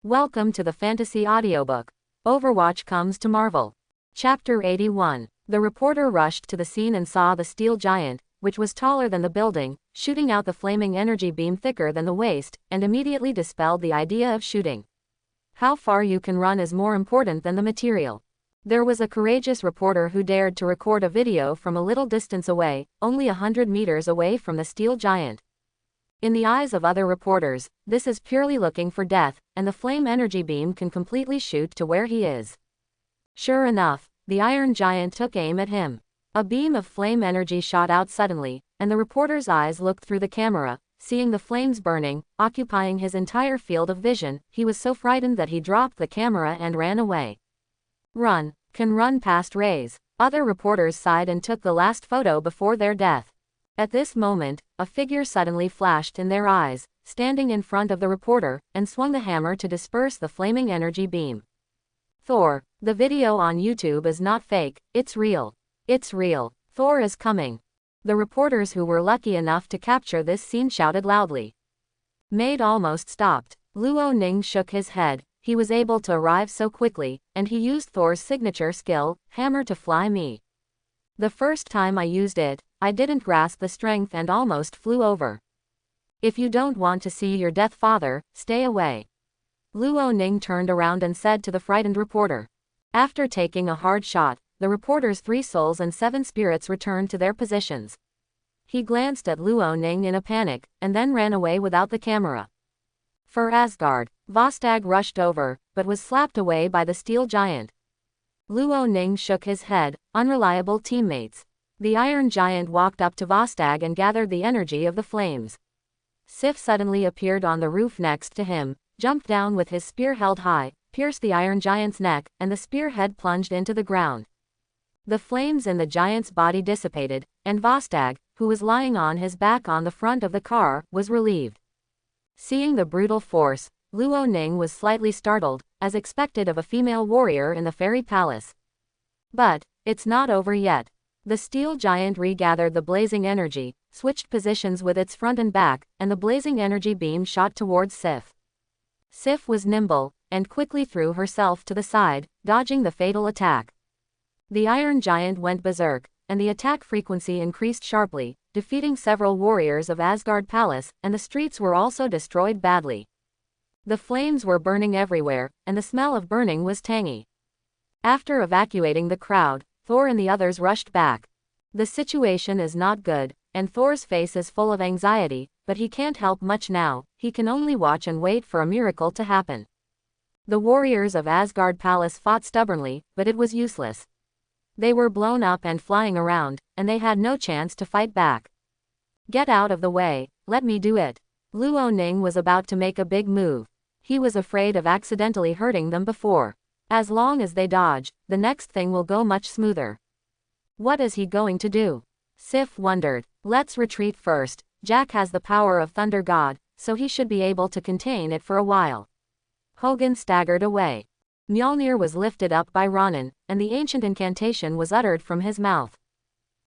Welcome to the fantasy audiobook. Overwatch comes to Marvel. Chapter 81. The reporter rushed to the scene and saw the steel giant, which was taller than the building, shooting out the flaming energy beam thicker than the waist, and immediately dispelled the idea of shooting. How far you can run is more important than the material. There was a courageous reporter who dared to record a video from a little distance away, only 100 meters away from the steel giant. In the eyes of other reporters, this is purely looking for death, and the flame energy beam can completely shoot to where he is. Sure enough, the iron giant took aim at him. A beam of flame energy shot out suddenly, and the reporter's eyes looked through the camera, seeing the flames burning, occupying his entire field of vision. He was so frightened that he dropped the camera and ran away. Run, can run past rays. Other reporters sighed and took the last photo before their death. At this moment, a figure suddenly flashed in their eyes, standing in front of the reporter, and swung the hammer to disperse the flaming energy beam. Thor, the video on YouTube is not fake, it's real. It's real. Thor is coming. The reporters who were lucky enough to capture this scene shouted loudly. Maid almost stopped. Luo Ning shook his head. He was able to arrive so quickly, and he used Thor's signature skill, hammer to fly me. The first time I used it, I didn't grasp the strength and almost flew over. If you don't want to see your death, father, stay away. Luo Ning turned around and said to the frightened reporter. After taking a hard shot, the reporter's 3 souls and 7 spirits returned to their positions. He glanced at Luo Ning in a panic, and then ran away without the camera. For Asgard, Vostag rushed over, but was slapped away by the steel giant. Luo Ning shook his head. Unreliable teammates. The iron giant walked up to Vostag and gathered the energy of the flames. Sif suddenly appeared on the roof next to him, jumped down with his spear held high, pierced the iron giant's neck, and the spearhead plunged into the ground. The flames in the giant's body dissipated, and Vostag, who was lying on his back on the front of the car, was relieved. Seeing the brutal force, Luo Ning was slightly startled, as expected of a female warrior in the fairy palace. But it's not over yet. The steel giant regathered the blazing energy, switched positions with its front and back, and the blazing energy beam shot towards Sif. Sif was nimble, and quickly threw herself to the side, dodging the fatal attack. The iron giant went berserk, and the attack frequency increased sharply, defeating several warriors of Asgard Palace, and the streets were also destroyed badly. The flames were burning everywhere, and the smell of burning was tangy. After evacuating the crowd, Thor and the others rushed back. The situation is not good, and Thor's face is full of anxiety, but he can't help much now. He can only watch and wait for a miracle to happen. The warriors of Asgard Palace fought stubbornly, but it was useless. They were blown up and flying around, and they had no chance to fight back. Get out of the way, let me do it. Luo Ning was about to make a big move. He was afraid of accidentally hurting them before. As long as they dodge, the next thing will go much smoother. What is he going to do? Sif wondered. Let's retreat first. Jack has the power of Thunder God, so he should be able to contain it for a while. Hogan staggered away. Mjolnir was lifted up by Ronan, and the ancient incantation was uttered from his mouth.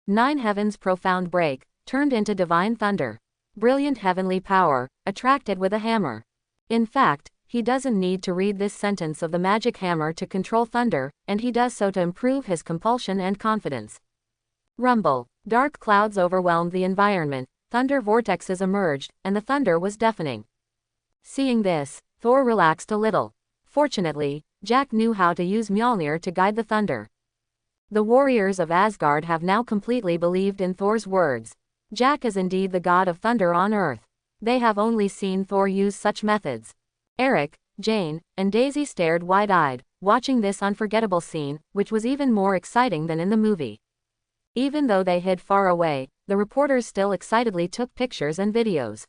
9 heavens profound break, turned into divine thunder. Brilliant heavenly power, attracted with a hammer. In fact, he doesn't need to read this sentence of the magic hammer to control thunder, and he does so to improve his compulsion and confidence. Rumble. Dark clouds overwhelmed the environment, thunder vortexes emerged, and the thunder was deafening. Seeing this, Thor relaxed a little. Fortunately, Jack knew how to use Mjolnir to guide the thunder. The warriors of Asgard have now completely believed in Thor's words. Jack is indeed the god of thunder on Earth. They have only seen Thor use such methods. Eric, Jane, and Daisy stared wide-eyed, watching this unforgettable scene, which was even more exciting than in the movie. Even though they hid far away, the reporters still excitedly took pictures and videos.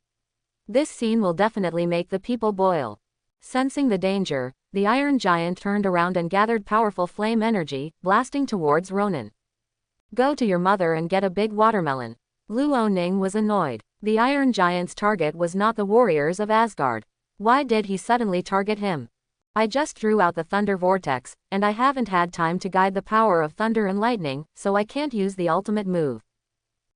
This scene will definitely make the people boil. Sensing the danger, the iron giant turned around and gathered powerful flame energy, blasting towards Ronan. Go to your mother and get a big watermelon. Luo Ning was annoyed. The iron giant's target was not the warriors of Asgard. Why did he suddenly target him? I just drew out the thunder vortex, and I haven't had time to guide the power of thunder and lightning, so I can't use the ultimate move.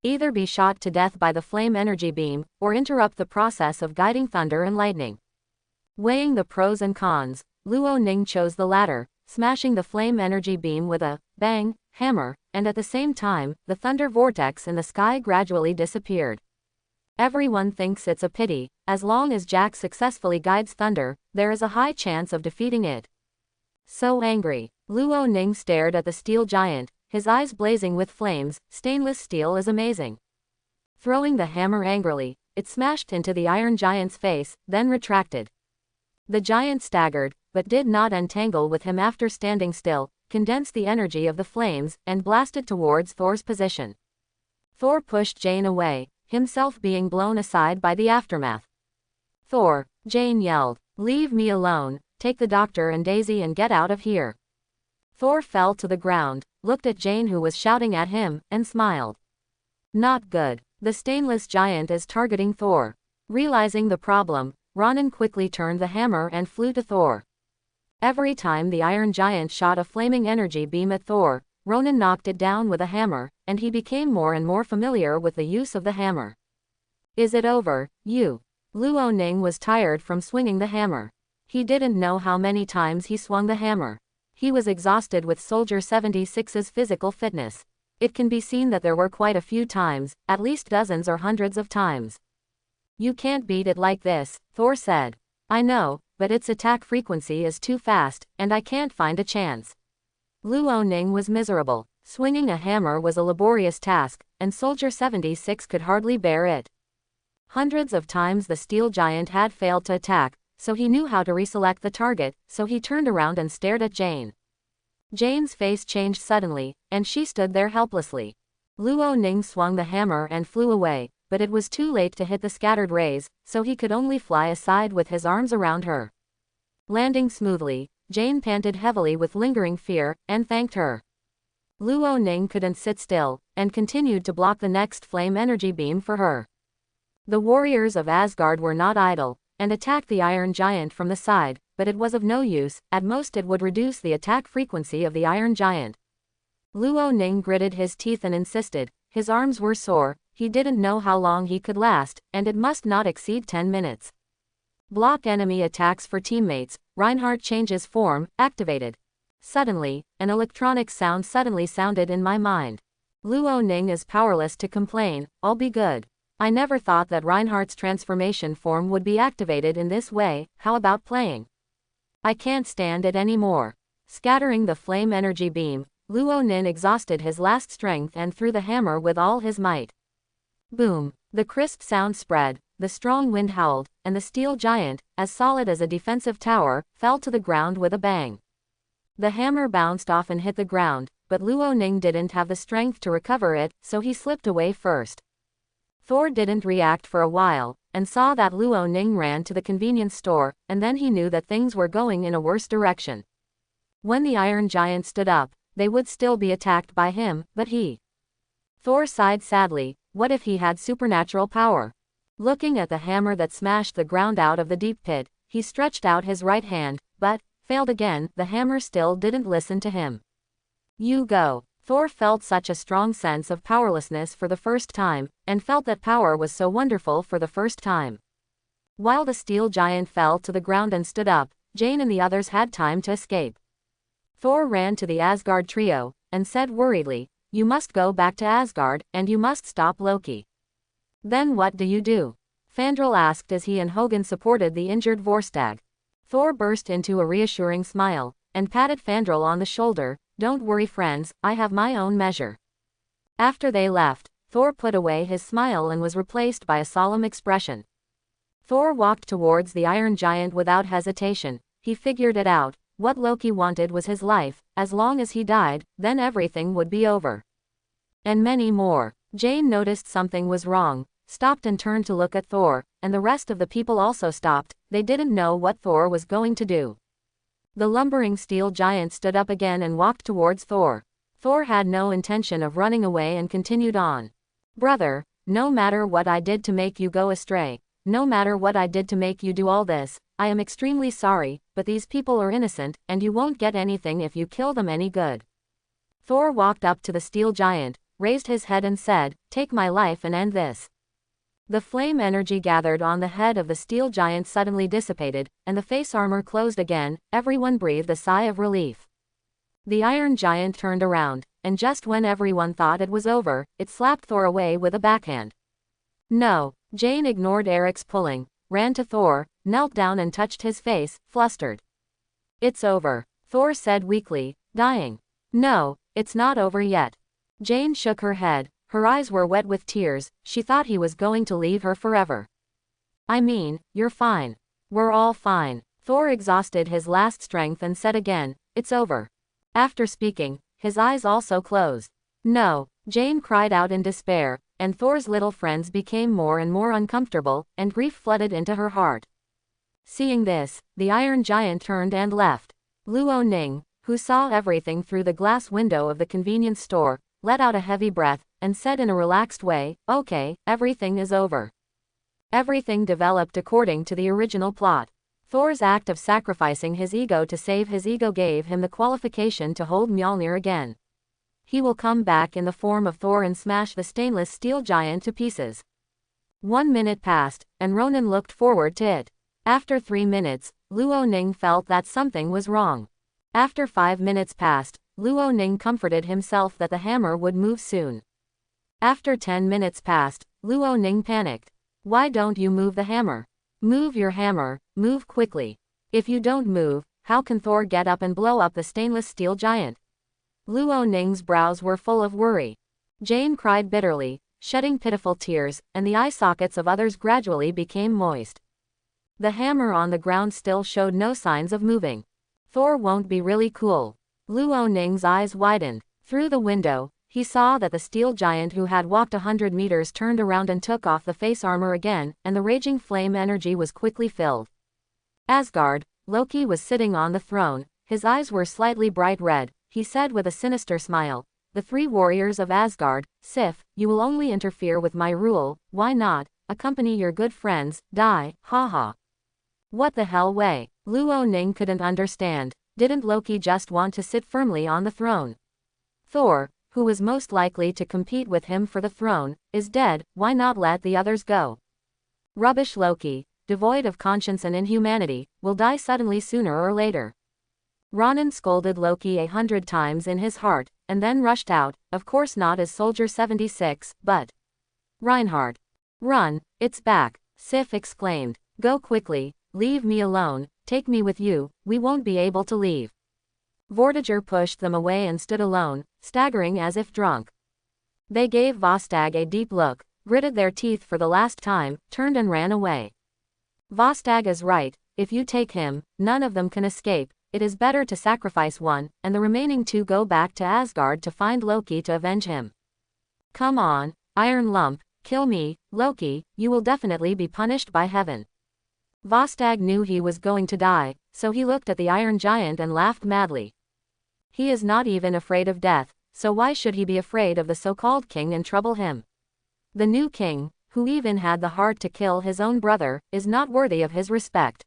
Either be shot to death by the flame energy beam, or interrupt the process of guiding thunder and lightning. Weighing the pros and cons, Luo Ning chose the latter, smashing the flame energy beam with a bang hammer, and at the same time, the thunder vortex in the sky gradually disappeared. Everyone thinks it's a pity, as long as Jack successfully guides thunder, there is a high chance of defeating it. So angry, Luo Ning stared at the steel giant, his eyes blazing with flames. Stainless steel is amazing. Throwing the hammer angrily, it smashed into the iron giant's face, then retracted. The giant staggered, but did not entangle with him after standing still, condensed the energy of the flames, and blasted towards Thor's position. Thor pushed Jane away, himself being blown aside by the aftermath. Thor, Jane yelled, leave me alone, take the doctor and Daisy and get out of here. Thor fell to the ground, looked at Jane who was shouting at him, and smiled. Not good. The stainless giant is targeting Thor. Realizing the problem, Ronan quickly turned the hammer and flew to Thor. Every time the iron giant shot a flaming energy beam at Thor, Ronan knocked it down with a hammer, and he became more and more familiar with the use of the hammer. Is it over, you? Luo Ning was tired from swinging the hammer. He didn't know how many times he swung the hammer. He was exhausted with Soldier 76's physical fitness. It can be seen that there were quite a few times, at least dozens or hundreds of times. You can't beat it like this, Thor said. I know, but its attack frequency is too fast, and I can't find a chance. Luo Ning was miserable. Swinging a hammer was a laborious task, and Soldier 76 could hardly bear it. Hundreds of times the steel giant had failed to attack, so he knew how to reselect the target, so he turned around and stared at Jane. Jane's face changed suddenly, and she stood there helplessly. Luo Ning swung the hammer and flew away, but it was too late to hit the scattered rays, so he could only fly aside with his arms around her. Landing smoothly, Jane panted heavily with lingering fear, and thanked her. Luo Ning couldn't sit still, and continued to block the next flame energy beam for her. The warriors of Asgard were not idle, and attacked the iron giant from the side, but it was of no use. At most it would reduce the attack frequency of the iron giant. Luo Ning gritted his teeth and insisted. His arms were sore, he didn't know how long he could last, and it must not exceed 10 minutes. Block enemy attacks for teammates. Reinhardt changes form, activated. Suddenly, an electronic sound suddenly sounded in my mind. Luo Ning is powerless to complain, I'll be good. I never thought that Reinhardt's transformation form would be activated in this way. How about playing? I can't stand it anymore. Scattering the flame energy beam, Luo Ning exhausted his last strength and threw the hammer with all his might. Boom! The crisp sound spread, the strong wind howled, and the steel giant, as solid as a defensive tower, fell to the ground with a bang. The hammer bounced off and hit the ground, but Luo Ning didn't have the strength to recover it, so he slipped away first. Thor didn't react for a while, and saw that Luo Ning ran to the convenience store, and then he knew that things were going in a worse direction. When the iron giant stood up, they would still be attacked by him, but he. Thor sighed sadly. What if he had supernatural power? Looking at the hammer that smashed the ground out of the deep pit, he stretched out his right hand, but failed again. The hammer still didn't listen to him. You go. Thor felt such a strong sense of powerlessness for the first time, and felt that power was so wonderful for the first time. While the steel giant fell to the ground and stood up, Jane and the others had time to escape. Thor ran to the Asgard trio, and said worriedly, you must go back to Asgard, and you must stop Loki. Then what do you do? Fandral asked as he and Hogun supported the injured Vorstag. Thor burst into a reassuring smile, and patted Fandral on the shoulder. Don't worry friends, I have my own measure. After they left, Thor put away his smile and was replaced by a solemn expression. Thor walked towards the iron giant without hesitation. He figured it out. What Loki wanted was his life. As long as he died, then everything would be over. And many more. Jane noticed something was wrong, stopped and turned to look at Thor, and the rest of the people also stopped. They didn't know what Thor was going to do. The lumbering steel giant stood up again and walked towards Thor. Thor had no intention of running away and continued on. Brother, no matter what I did to make you go astray, no matter what I did to make you do all this, I am extremely sorry, but these people are innocent, and you won't get anything if you kill them any good. Thor walked up to the steel giant, raised his head and said, take my life and end this. The flame energy gathered on the head of the steel giant suddenly dissipated, and the face armor closed again. Everyone breathed a sigh of relief. The iron giant turned around, and just when everyone thought it was over, it slapped Thor away with a backhand. No, Jane ignored Eric's pulling, ran to Thor, knelt down and touched his face, flustered. It's over, Thor said weakly, dying. No, it's not over yet. Jane shook her head, her eyes were wet with tears, she thought he was going to leave her forever. I mean, you're fine. We're all fine. Thor exhausted his last strength and said again, it's over. After speaking, his eyes also closed. No, Jane cried out in despair, and Thor's little friends became more and more uncomfortable, and grief flooded into her heart. Seeing this, the iron giant turned and left. Luo Ning, who saw everything through the glass window of the convenience store, let out a heavy breath, and said in a relaxed way, okay, everything is over. Everything developed according to the original plot. Thor's act of sacrificing his ego to save his ego gave him the qualification to hold Mjolnir again. He will come back in the form of Thor and smash the stainless steel giant to pieces. 1 minute passed, and Ronan looked forward to it. After 3 minutes, Luo Ning felt that something was wrong. After 5 minutes passed, Luo Ning comforted himself that the hammer would move soon. After 10 minutes passed, Luo Ning panicked. Why don't you move the hammer? Move your hammer, move quickly. If you don't move, how can Thor get up and blow up the stainless steel giant? Luo Ning's brows were full of worry. Jane cried bitterly, shedding pitiful tears, and the eye sockets of others gradually became moist. The hammer on the ground still showed no signs of moving. Thor won't be really cool. Luo Ning's eyes widened. Through the window, he saw that the steel giant who had walked 100 meters turned around and took off the face armor again, and the raging flame energy was quickly filled. Asgard, Loki was sitting on the throne, his eyes were slightly bright red, he said with a sinister smile, the 3 warriors of Asgard, Sif, you will only interfere with my rule, why not, accompany your good friends, die, haha. What the hell way? Luo Ning couldn't understand, didn't Loki just want to sit firmly on the throne? Thor, who was most likely to compete with him for the throne, is dead, why not let the others go? Rubbish Loki, devoid of conscience and inhumanity, will die suddenly sooner or later. Ronan scolded Loki 100 times in his heart, and then rushed out, of course not as Soldier 76, but Reinhardt. Run, it's back, Sif exclaimed. Go quickly, leave me alone, take me with you, we won't be able to leave. Vortiger pushed them away and stood alone, staggering as if drunk. They gave Vostag a deep look, gritted their teeth for the last time, turned and ran away. Vostag is right, if you take him, none of them can escape, it is better to sacrifice one, and the remaining 2 go back to Asgard to find Loki to avenge him. Come on, Iron Lump, kill me, Loki, you will definitely be punished by heaven. Vostag knew he was going to die, so he looked at the Iron Giant and laughed madly. He is not even afraid of death, so why should he be afraid of the so-called king and trouble him? The new king, who even had the heart to kill his own brother, is not worthy of his respect.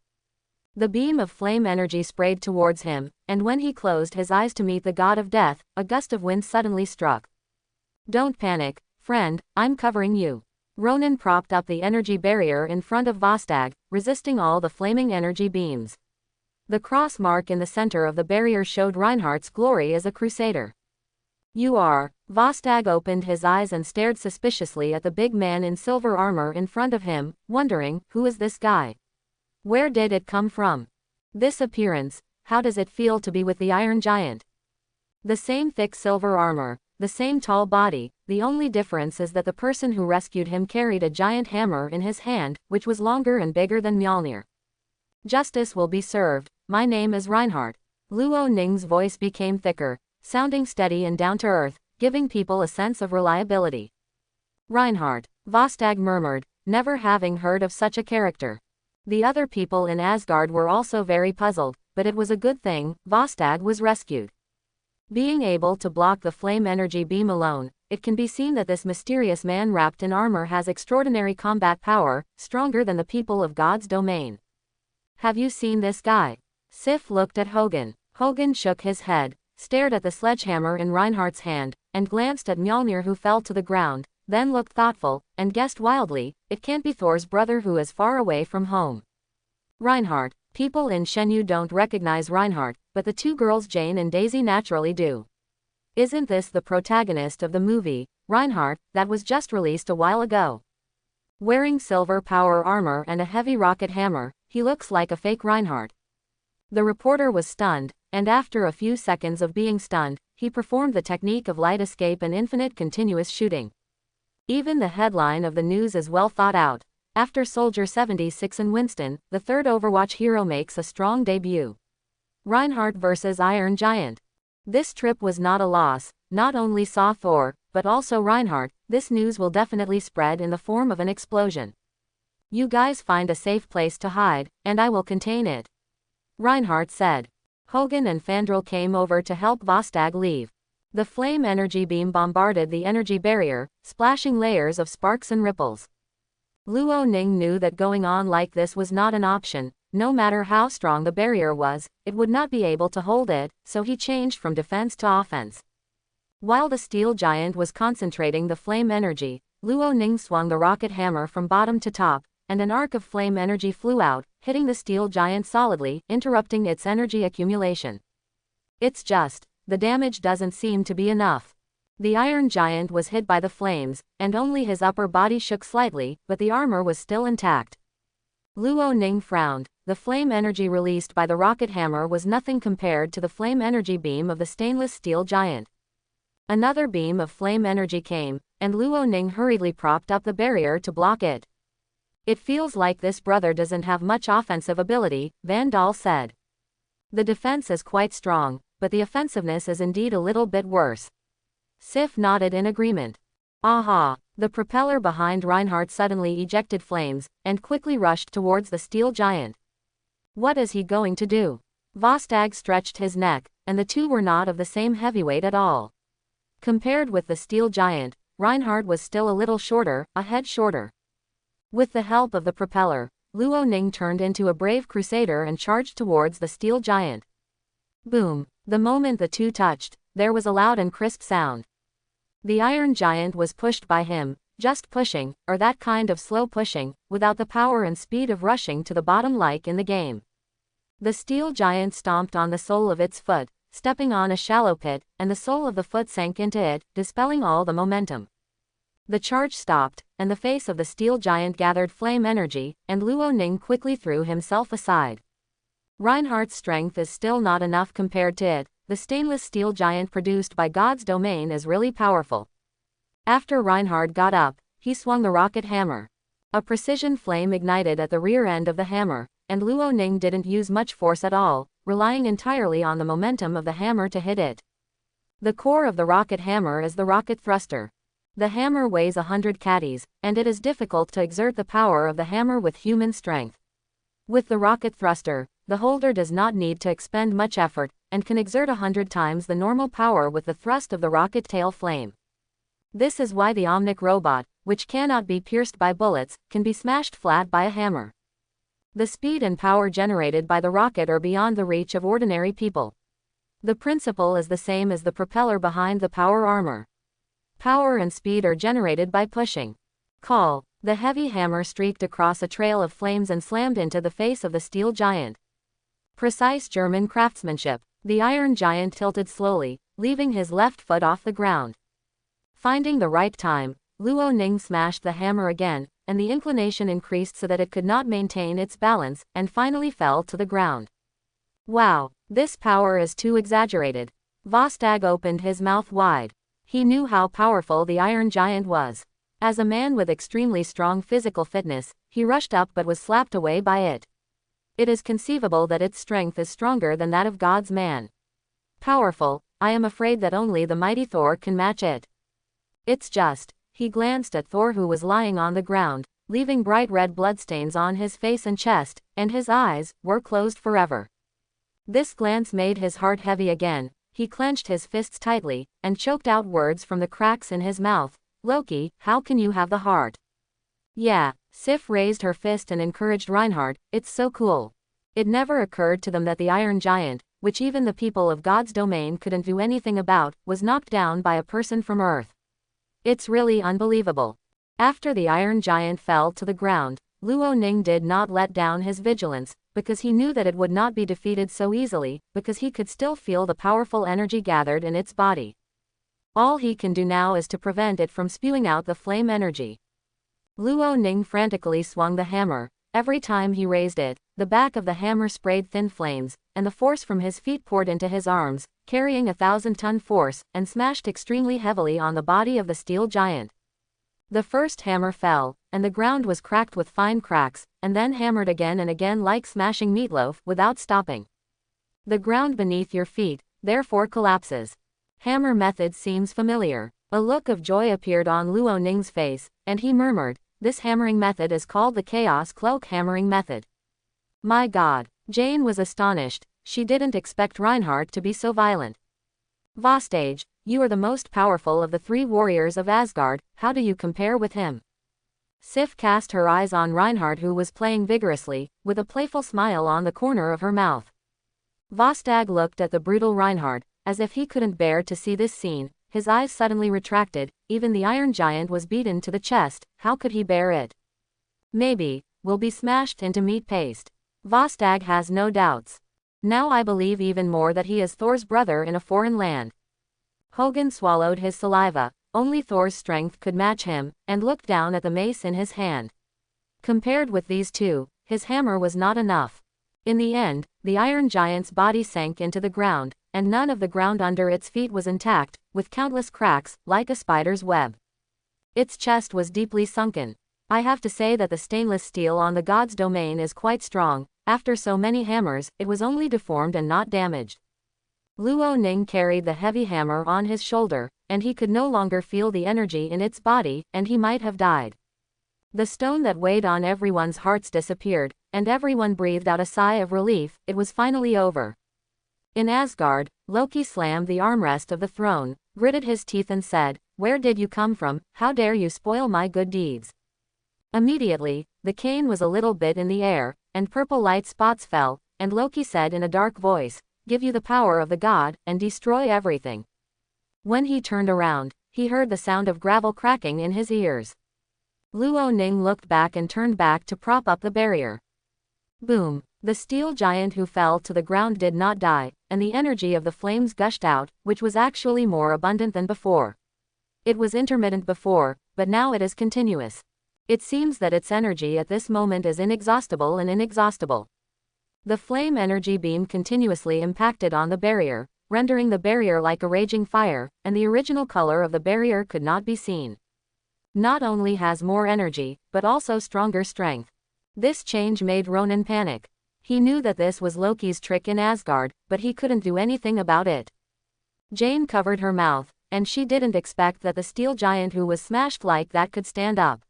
The beam of flame energy sprayed towards him, and when he closed his eyes to meet the god of death, a gust of wind suddenly struck. Don't panic, friend, I'm covering you. Ronan propped up the energy barrier in front of Vostag, resisting all the flaming energy beams. The cross mark in the center of the barrier showed Reinhardt's glory as a crusader. You are. Vostag opened his eyes and stared suspiciously at the big man in silver armor in front of him, wondering, who is this guy? Where did it come from? This appearance, how does it feel to be with the Iron Giant? The same thick silver armor, the same tall body, the only difference is that the person who rescued him carried a giant hammer in his hand, which was longer and bigger than Mjolnir. Justice will be served, my name is Reinhardt. Luo Ning's voice became thicker, sounding steady and down to earth, giving people a sense of reliability. Reinhardt, Vostag murmured, never having heard of such a character. The other people in Asgard were also very puzzled, but it was a good thing, Vostag was rescued. Being able to block the flame energy beam alone, it can be seen that this mysterious man wrapped in armor has extraordinary combat power, stronger than the people of God's domain. Have you seen this guy? Sif looked at Hogun. Hogun shook his head, stared at the sledgehammer in Reinhardt's hand, and glanced at Mjolnir who fell to the ground. then looked thoughtful, and guessed wildly, it can't be Thor's brother who is far away from home. Reinhardt. People in Shenyu don't recognize Reinhardt, but the two girls Jane and Daisy naturally do. Isn't this the protagonist of the movie, Reinhardt, that was just released a while ago? Wearing silver power armor and a heavy rocket hammer, he looks like a fake Reinhardt. The reporter was stunned, and after a few seconds of being stunned, he performed the technique of light escape and infinite continuous shooting. Even the headline of the news is well thought out. After Soldier 76 and Winston, the third Overwatch hero makes a strong debut. Reinhardt vs. Iron Giant. This trip was not a loss. Not only saw Thor, but also Reinhardt. This news will definitely spread in the form of an explosion. You guys find a safe place to hide, and I will contain it. Reinhardt said. Hogan and Fandral came over to help Vostag leave. The flame energy beam bombarded the energy barrier, splashing layers of sparks and ripples. Luo Ning knew that going on like this was not an option. No matter how strong the barrier was, it would not be able to hold it, so he changed from defense to offense. While the steel giant was concentrating the flame energy, Luo Ning swung the rocket hammer from bottom to top, and an arc of flame energy flew out, hitting the steel giant solidly, interrupting its energy accumulation. It's just, the damage doesn't seem to be enough. The Iron Giant was hit by the flames, and only his upper body shook slightly, but the armor was still intact. Luo Ning frowned. The flame energy released by the rocket hammer was nothing compared to the flame energy beam of the stainless steel giant. Another beam of flame energy came, and Luo Ning hurriedly propped up the barrier to block it. It feels like this brother doesn't have much offensive ability, Van Dahl said. The defense is quite strong, but the offensiveness is indeed a little bit worse. Sif nodded in agreement. Aha! The propeller behind Reinhardt suddenly ejected flames, and quickly rushed towards the steel giant. What is he going to do? Vostag stretched his neck, and the two were not of the same heavyweight at all. Compared with the steel giant, Reinhardt was still a little shorter, a head shorter. With the help of the propeller, Luo Ning turned into a brave crusader and charged towards the steel giant. Boom! The moment the two touched, there was a loud and crisp sound. The Iron Giant was pushed by him, just pushing, or that kind of slow pushing, without the power and speed of rushing to the bottom like in the game. The steel giant stomped on the sole of its foot, stepping on a shallow pit, and the sole of the foot sank into it, dispelling all the momentum. The charge stopped, and the face of the steel giant gathered flame energy, and Luo Ning quickly threw himself aside. Reinhardt's strength is still not enough compared to it. The stainless steel giant produced by God's domain is really powerful. After Reinhardt got up, he swung the rocket hammer. A precision flame ignited at the rear end of the hammer, and Luo Ning didn't use much force at all, relying entirely on the momentum of the hammer to hit it. The core of the rocket hammer is the rocket thruster. The hammer weighs 100 kgs, and it is difficult to exert the power of the hammer with human strength. With the rocket thruster, the holder does not need to expend much effort, and can exert 100 times the normal power with the thrust of the rocket tail flame. This is why the Omnic robot, which cannot be pierced by bullets, can be smashed flat by a hammer. The speed and power generated by the rocket are beyond the reach of ordinary people. The principle is the same as the propeller behind the power armor. Power and speed are generated by pushing. Call. The heavy hammer streaked across a trail of flames and slammed into the face of the steel giant. Precise German craftsmanship. The Iron Giant tilted slowly, leaving his left foot off the ground. Finding the right time, Luo Ning smashed the hammer again, and the inclination increased so that it could not maintain its balance, and finally fell to the ground. Wow, this power is too exaggerated. Vostag opened his mouth wide. He knew how powerful the Iron Giant was. As a man with extremely strong physical fitness, he rushed up but was slapped away by it. It is conceivable that its strength is stronger than that of God's man. Powerful, I am afraid that only the mighty Thor can match it. It's just, he glanced at Thor who was lying on the ground, leaving bright red bloodstains on his face and chest, and his eyes were closed forever. This glance made his heart heavy again. He clenched his fists tightly, and choked out words from the cracks in his mouth. Loki, how can you have the heart? Yeah, Sif raised her fist and encouraged Reinhardt, it's so cool. It never occurred to them that the Iron Giant, which even the people of God's domain couldn't do anything about, was knocked down by a person from Earth. It's really unbelievable. After the Iron Giant fell to the ground, Luo Ning did not let down his vigilance, because he knew that it would not be defeated so easily, because he could still feel the powerful energy gathered in its body. All he can do now is to prevent it from spewing out the flame energy. Luo Ning frantically swung the hammer. Every time he raised it, the back of the hammer sprayed thin flames, and the force from his feet poured into his arms, carrying 1,000-ton force, and smashed extremely heavily on the body of the steel giant. The first hammer fell, and the ground was cracked with fine cracks, and then hammered again and again like smashing meatloaf, without stopping. The ground beneath your feet, therefore collapses. Hammer method seems familiar. A look of joy appeared on Luo Ning's face, and he murmured, "This hammering method is called the Chaos Cloak hammering method." My God. Jane was astonished. She didn't expect Reinhardt to be so violent. "Vostage, you are the most powerful of the 3 warriors of Asgard, how do you compare with him?" Sif cast her eyes on Reinhardt, who was playing vigorously, with a playful smile on the corner of her mouth. Vostag looked at the brutal Reinhardt, as if he couldn't bear to see this scene. His eyes suddenly retracted. Even the Iron Giant was beaten to the chest, how could he bear it? "Maybe, will be smashed into meat paste." Vostag has no doubts. "Now I believe even more that he is Thor's brother in a foreign land." Hogan swallowed his saliva. Only Thor's strength could match him, and looked down at the mace in his hand. Compared with these two, his hammer was not enough. In the end, the Iron Giant's body sank into the ground, and none of the ground under its feet was intact, with countless cracks, like a spider's web. Its chest was deeply sunken. I have to say that the stainless steel on the god's domain is quite strong. After so many hammers, it was only deformed and not damaged. Luo Ning carried the heavy hammer on his shoulder, and he could no longer feel the energy in its body, and he might have died. The stone that weighed on everyone's hearts disappeared, and everyone breathed out a sigh of relief. It was finally over. In Asgard, Loki slammed the armrest of the throne, gritted his teeth and said, "Where did you come from? How dare you spoil my good deeds?" Immediately, the cane was a little bit in the air, and purple light spots fell, and Loki said in a dark voice, "Give you the power of the god, and destroy everything." When he turned around, he heard the sound of gravel cracking in his ears. Luo Ning looked back and turned back to prop up the barrier. Boom! The steel giant who fell to the ground did not die, and the energy of the flames gushed out, which was actually more abundant than before. It was intermittent before, but now it is continuous. It seems that its energy at this moment is inexhaustible and inexhaustible. The flame energy beam continuously impacted on the barrier, rendering the barrier like a raging fire, and the original color of the barrier could not be seen. Not only has more energy, but also stronger strength. This change made Ronan panic. He knew that this was Loki's trick in Asgard, but he couldn't do anything about it. Jane covered her mouth, and she didn't expect that the steel giant who was smashed like that could stand up.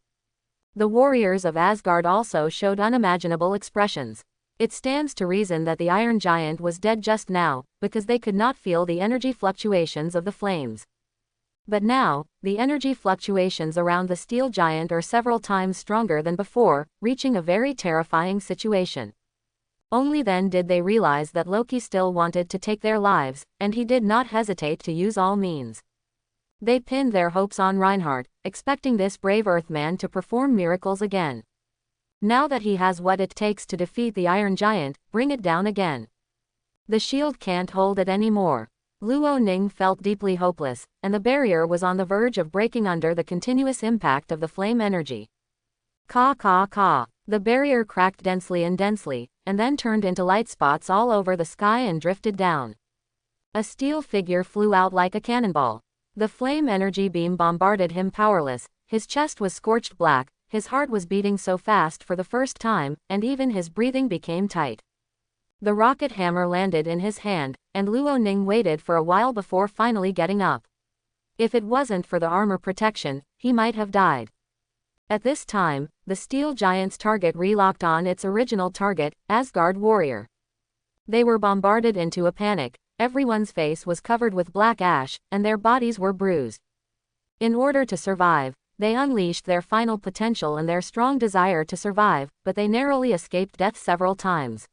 The warriors of Asgard also showed unimaginable expressions. It stands to reason that the Iron Giant was dead just now, because they could not feel the energy fluctuations of the flames. But now, the energy fluctuations around the steel giant are several times stronger than before, reaching a very terrifying situation. Only then did they realize that Loki still wanted to take their lives, and he did not hesitate to use all means. They pinned their hopes on Reinhardt, expecting this brave Earthman to perform miracles again. Now that he has what it takes to defeat the Iron Giant, bring it down again. The shield can't hold it anymore. Luo Ning felt deeply hopeless, and the barrier was on the verge of breaking under the continuous impact of the flame energy. Caw caw caw. The barrier cracked densely, and then turned into light spots all over the sky and drifted down. A steel figure flew out like a cannonball. The flame energy beam bombarded him powerless. His chest was scorched black, his heart was beating so fast for the first time, and even his breathing became tight. The rocket hammer landed in his hand, and Luo Ning waited for a while before finally getting up. If it wasn't for the armor protection, he might have died. At this time, the steel giant's target relocked on its original target, Asgard Warrior. They were bombarded into a panic. Everyone's face was covered with black ash, and their bodies were bruised. In order to survive, they unleashed their final potential and their strong desire to survive, but they narrowly escaped death several times.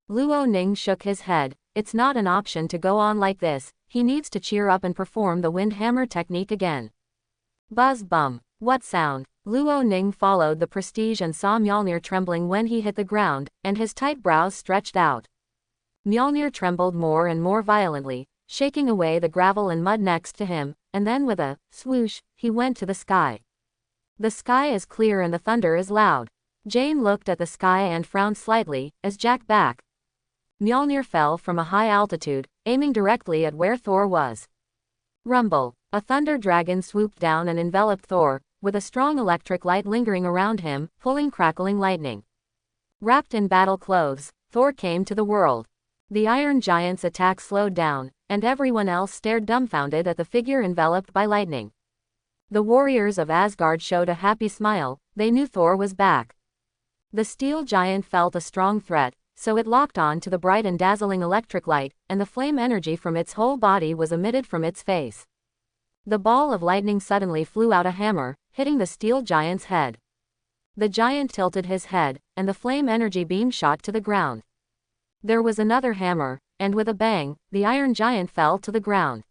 Luo Ning shook his head. It's not an option to go on like this. He needs to cheer up and perform the wind hammer technique again. Buzz bum. What sound? Luo Ning followed the prestige and saw Mjolnir trembling when he hit the ground, and his tight brows stretched out. Mjolnir trembled more and more violently, shaking away the gravel and mud next to him, and then with a swoosh, he went to the sky. The sky is clear and the thunder is loud. Jane looked at the sky and frowned slightly, as Jack back. Mjolnir fell from a high altitude, aiming directly at where Thor was. Rumble. A thunder dragon swooped down and enveloped Thor, with a strong electric light lingering around him, pulling crackling lightning. Wrapped in battle clothes, Thor came to the world. The Iron Giant's attack slowed down, and everyone else stared dumbfounded at the figure enveloped by lightning. The warriors of Asgard showed a happy smile, they knew Thor was back. The steel giant felt a strong threat, so it locked on to the bright and dazzling electric light, and the flame energy from its whole body was emitted from its face. The ball of lightning suddenly flew out a hammer, hitting the steel giant's head. The giant tilted his head, and the flame energy beam shot to the ground. There was another hammer, and with a bang, the Iron Giant fell to the ground.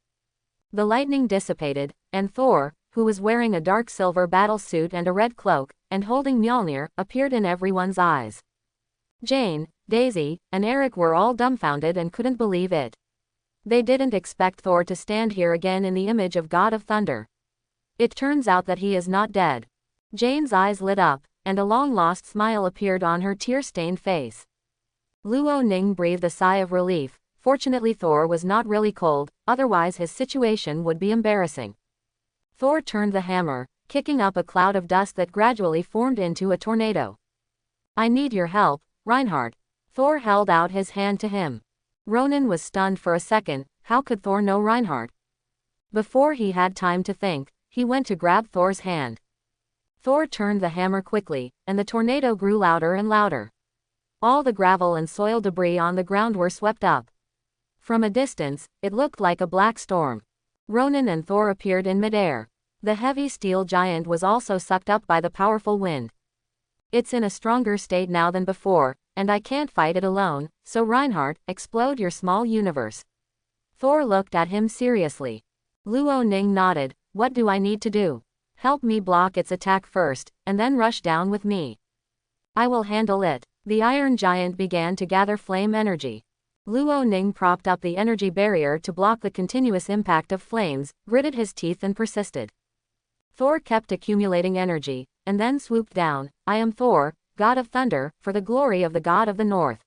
The lightning dissipated, and Thor, who was wearing a dark silver battle suit and a red cloak, and holding Mjolnir, appeared in everyone's eyes. Jane, Daisy, and Eric were all dumbfounded and couldn't believe it. They didn't expect Thor to stand here again in the image of God of Thunder. It turns out that he is not dead. Jane's eyes lit up, and a long-lost smile appeared on her tear-stained face. Luo Ning breathed a sigh of relief. Fortunately Thor was not really cold, otherwise his situation would be embarrassing. Thor turned the hammer, kicking up a cloud of dust that gradually formed into a tornado. I need your help, Reinhardt. Thor held out his hand to him. Ronan was stunned for a second. How could Thor know Reinhardt? Before he had time to think, he went to grab Thor's hand. Thor turned the hammer quickly, and the tornado grew louder and louder. All the gravel and soil debris on the ground were swept up. From a distance, it looked like a black storm. Ronan and Thor appeared in midair. The heavy steel giant was also sucked up by the powerful wind. It's in a stronger state now than before, and I can't fight it alone, so Reinhardt, explode your small universe. Thor looked at him seriously. Luo Ning nodded. What do I need to do? Help me block its attack first, and then rush down with me. I will handle it. The Iron Giant began to gather flame energy. Luo Ning propped up the energy barrier to block the continuous impact of flames, gritted his teeth and persisted. Thor kept accumulating energy, and then swooped down. I am Thor, God of Thunder, for the glory of the God of the North.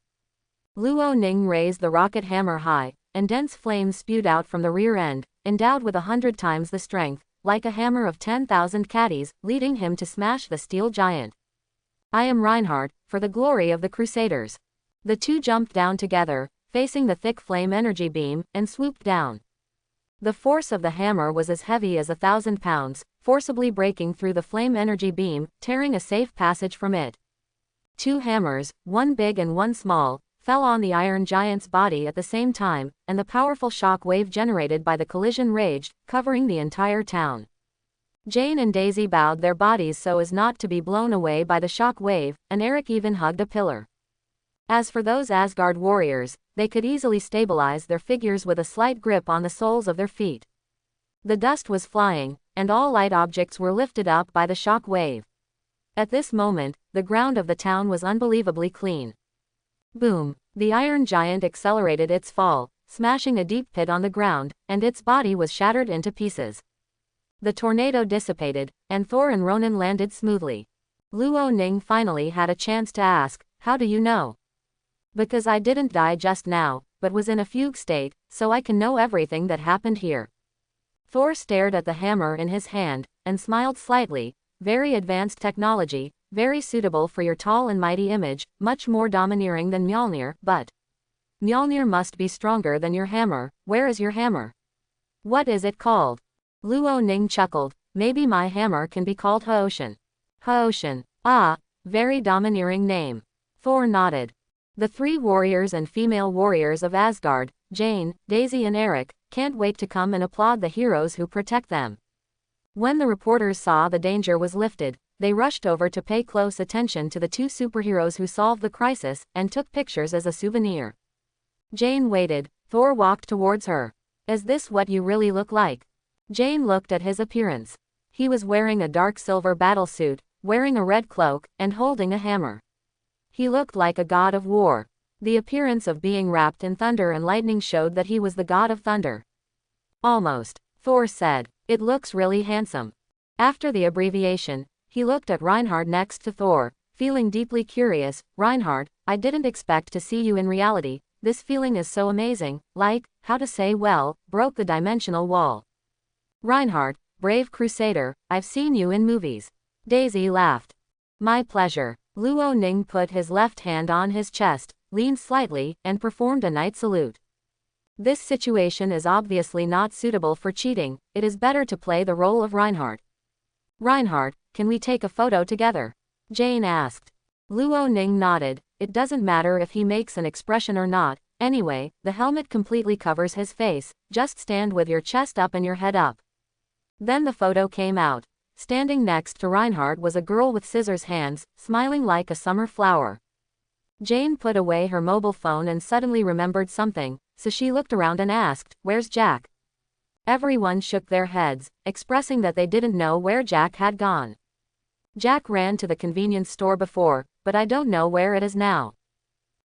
Luo Ning raised the rocket hammer high, and dense flames spewed out from the rear end, endowed with 100 times the strength, like a hammer of 10,000 caddies, leading him to smash the steel giant. I am Reinhardt, for the glory of the Crusaders. The two jumped down together, facing the thick flame energy beam, and swooped down. The force of the hammer was as heavy as 1,000 pounds, forcibly breaking through the flame energy beam, tearing a safe passage from it. Two hammers, one big and one small, fell on the Iron Giant's body at the same time, and the powerful shock wave generated by the collision raged, covering the entire town. Jane and Daisy bowed their bodies so as not to be blown away by the shock wave, and Eric even hugged a pillar. As for those Asgard warriors, they could easily stabilize their figures with a slight grip on the soles of their feet. The dust was flying, and all light objects were lifted up by the shock wave. At this moment, the ground of the town was unbelievably clean. Boom! The Iron Giant accelerated its fall, smashing a deep pit on the ground, and its body was shattered into pieces. The tornado dissipated, and Thor and Ronan landed smoothly. Luo Ning finally had a chance to ask, how do you know? Because I didn't die just now, but was in a fugue state, so I can know everything that happened here. Thor stared at the hammer in his hand, and smiled slightly. Very advanced technology, very suitable for your tall and mighty image, much more domineering than Mjolnir, but Mjolnir must be stronger than your hammer. Where is your hammer? What is it called? Luo Ning chuckled. Maybe my hammer can be called Haoshan. Haoshan. Ah, very domineering name. Thor nodded. The three warriors and female warriors of Asgard, Jane, Daisy and Eric, can't wait to come and applaud the heroes who protect them. When the reporters saw the danger was lifted, they rushed over to pay close attention to the two superheroes who solved the crisis, and took pictures as a souvenir. Jane waited. Thor walked towards her. Is this what you really look like? Jane looked at his appearance. He was wearing a dark silver battlesuit, wearing a red cloak, and holding a hammer. He looked like a god of war. The appearance of being wrapped in thunder and lightning showed that he was the god of thunder. Almost, Thor said. It looks really handsome. After the abbreviation, he looked at Reinhardt next to Thor, feeling deeply curious. Reinhardt, I didn't expect to see you in reality. This feeling is so amazing, like, how to say well, broke the dimensional wall. Reinhardt, brave crusader, I've seen you in movies. Daisy laughed. My pleasure. Luo Ning put his left hand on his chest, leaned slightly, and performed a knight salute. This situation is obviously not suitable for cheating. It is better to play the role of Reinhardt. Reinhardt, can we take a photo together? Jane asked. Luo Ning nodded. It doesn't matter if he makes an expression or not. Anyway, the helmet completely covers his face. Just stand with your chest up and your head up. Then the photo came out. Standing next to Reinhardt was a girl with scissors hands, smiling like a summer flower. Jane put away her mobile phone and suddenly remembered something, so she looked around and asked, "Where's Jack?" Everyone shook their heads, expressing that they didn't know where Jack had gone. Jack ran to the convenience store before, but I don't know where it is now.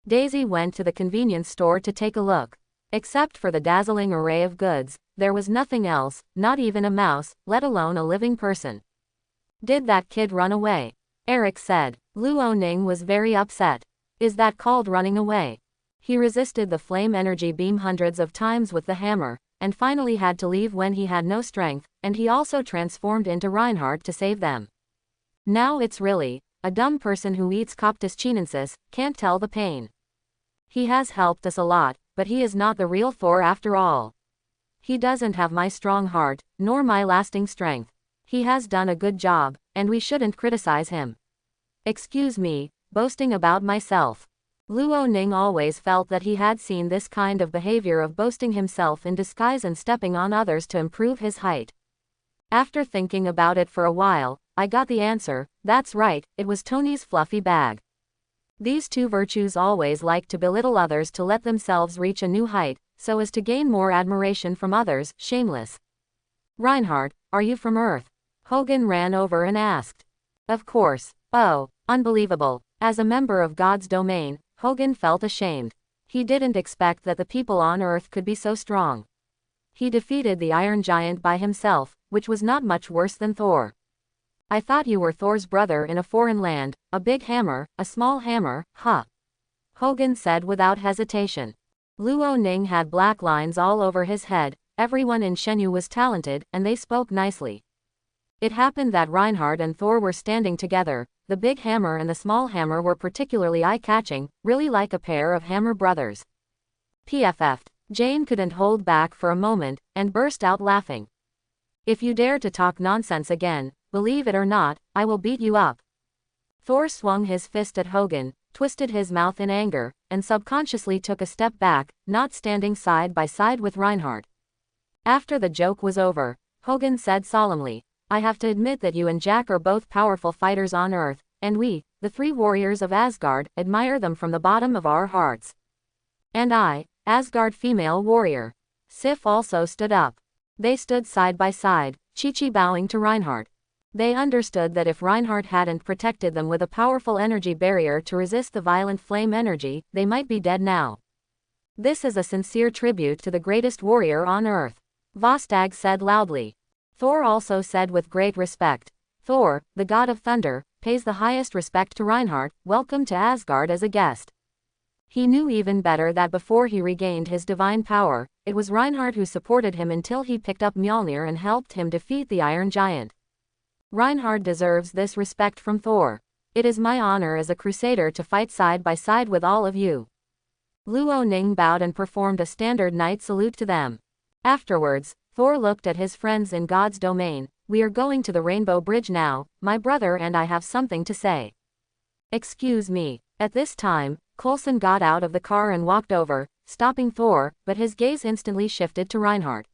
Daisy went to the convenience store to take a look. Except for the dazzling array of goods, there was nothing else, not even a mouse, let alone a living person. Did that kid run away? Eric said. Luo Ning was very upset. Is that called running away? He resisted the flame energy beam hundreds of times with the hammer, and finally had to leave when he had no strength, and he also transformed into Reinhardt to save them. Now it's really, a dumb person who eats Coptis chinensis, can't tell the pain. He has helped us a lot, but he is not the real Thor after all. He doesn't have my strong heart, nor my lasting strength. He has done a good job, and we shouldn't criticize him. Excuse me, boasting about myself. Luo Ning always felt that he had seen this kind of behavior of boasting himself in disguise and stepping on others to improve his height. After thinking about it for a while, I got the answer. That's right, it was Tony's fluffy bag. These two virtues always like to belittle others to let themselves reach a new height, so as to gain more admiration from others. Shameless. Reinhardt, are you from Earth? Hogan ran over and asked. Of course. Oh, unbelievable. As a member of God's domain, Hogan felt ashamed. He didn't expect that the people on Earth could be so strong. He defeated the Iron Giant by himself, which was not much worse than Thor. I thought you were Thor's brother in a foreign land, a big hammer, a small hammer, huh? Hogan said without hesitation. Luo Ning had black lines all over his head. Everyone in Shenyu was talented, and they spoke nicely. It happened that Reinhardt and Thor were standing together. The big hammer and the small hammer were particularly eye-catching, really like a pair of hammer brothers. PFF'd. Jane couldn't hold back for a moment, and burst out laughing. If you dare to talk nonsense again, believe it or not, I will beat you up. Thor swung his fist at Hogan, twisted his mouth in anger, and subconsciously took a step back, not standing side by side with Reinhardt. After the joke was over, Hogan said solemnly, I have to admit that you and Jack are both powerful fighters on Earth, and we, the three warriors of Asgard, admire them from the bottom of our hearts. And I, Asgard female warrior. Sif also stood up. They stood side by side, Chi-Chi bowing to Reinhardt. They understood that if Reinhardt hadn't protected them with a powerful energy barrier to resist the violent flame energy, they might be dead now. This is a sincere tribute to the greatest warrior on Earth. Vostag said loudly. Thor also said with great respect. Thor, the god of thunder, pays the highest respect to Reinhardt. Welcome to Asgard as a guest. He knew even better that before he regained his divine power, it was Reinhardt who supported him until he picked up Mjolnir and helped him defeat the Iron Giant. Reinhardt deserves this respect from Thor. It is my honor as a crusader to fight side by side with all of you. Luo Ning bowed and performed a standard knight salute to them. Afterwards, Thor looked at his friends in God's domain. We are going to the Rainbow Bridge now. My brother and I have something to say. Excuse me. At this time, Coulson got out of the car and walked over, stopping Thor, but his gaze instantly shifted to Reinhardt.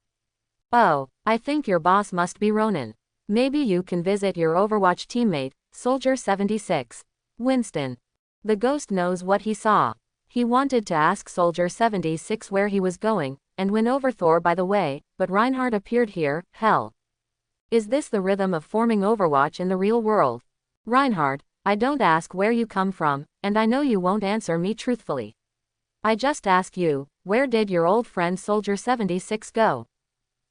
Oh, I think your boss must be Ronan. Maybe you can visit your Overwatch teammate, Soldier 76. Winston. The ghost knows what he saw. He wanted to ask Soldier 76 where he was going, and win over Thor by the way, but Reinhardt appeared here. Hell. Is this the rhythm of forming Overwatch in the real world? Reinhardt, I don't ask where you come from, and I know you won't answer me truthfully. I just ask you, where did your old friend Soldier 76 go?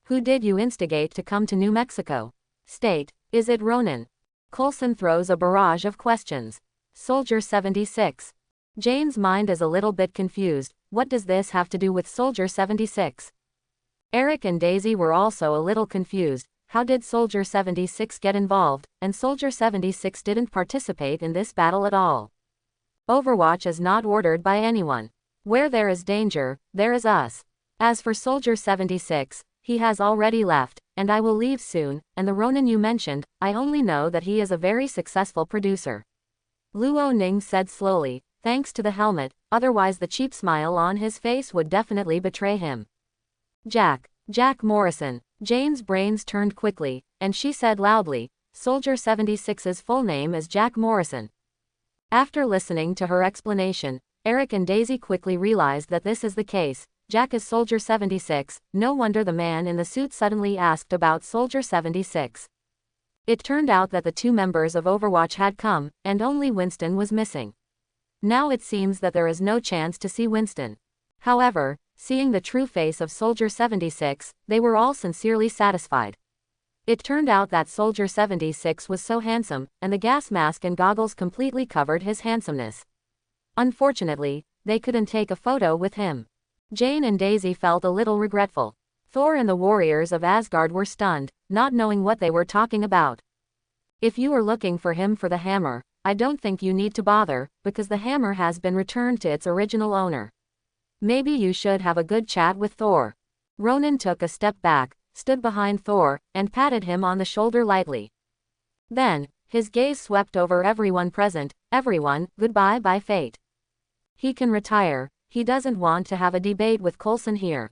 Who did you instigate to come to New Mexico? State, is it Ronan? Coulson throws a barrage of questions. Soldier 76. Jane's mind is a little bit confused. What does this have to do with Soldier 76? Eric and Daisy were also a little confused. How did Soldier 76 get involved, and Soldier 76 didn't participate in this battle at all? Overwatch is not ordered by anyone. Where there is danger, there is us. As for Soldier 76, he has already left, and I will leave soon, and the Ronin you mentioned, I only know that he is a very successful producer. Luo Ning said slowly, thanks to the helmet, otherwise the cheap smile on his face would definitely betray him. Jack Morrison. Jane's brains turned quickly, and she said loudly, Soldier 76's full name is Jack Morrison. After listening to her explanation, Eric and Daisy quickly realized that this is the case. Jack is Soldier 76, no wonder the man in the suit suddenly asked about Soldier 76. It turned out that the two members of Overwatch had come, and only Winston was missing. Now it seems that there is no chance to see Winston. However, seeing the true face of Soldier 76, they were all sincerely satisfied. It turned out that Soldier 76 was so handsome, and the gas mask and goggles completely covered his handsomeness. Unfortunately, they couldn't take a photo with him. Jane and Daisy felt a little regretful. Thor and the warriors of Asgard were stunned, not knowing what they were talking about. If you are looking for him for the hammer, I don't think you need to bother, because the hammer has been returned to its original owner. Maybe you should have a good chat with Thor. Ronan took a step back, stood behind Thor, and patted him on the shoulder lightly. Then, his gaze swept over everyone present. Everyone, goodbye by fate. He can retire. He doesn't want to have a debate with Coulson here.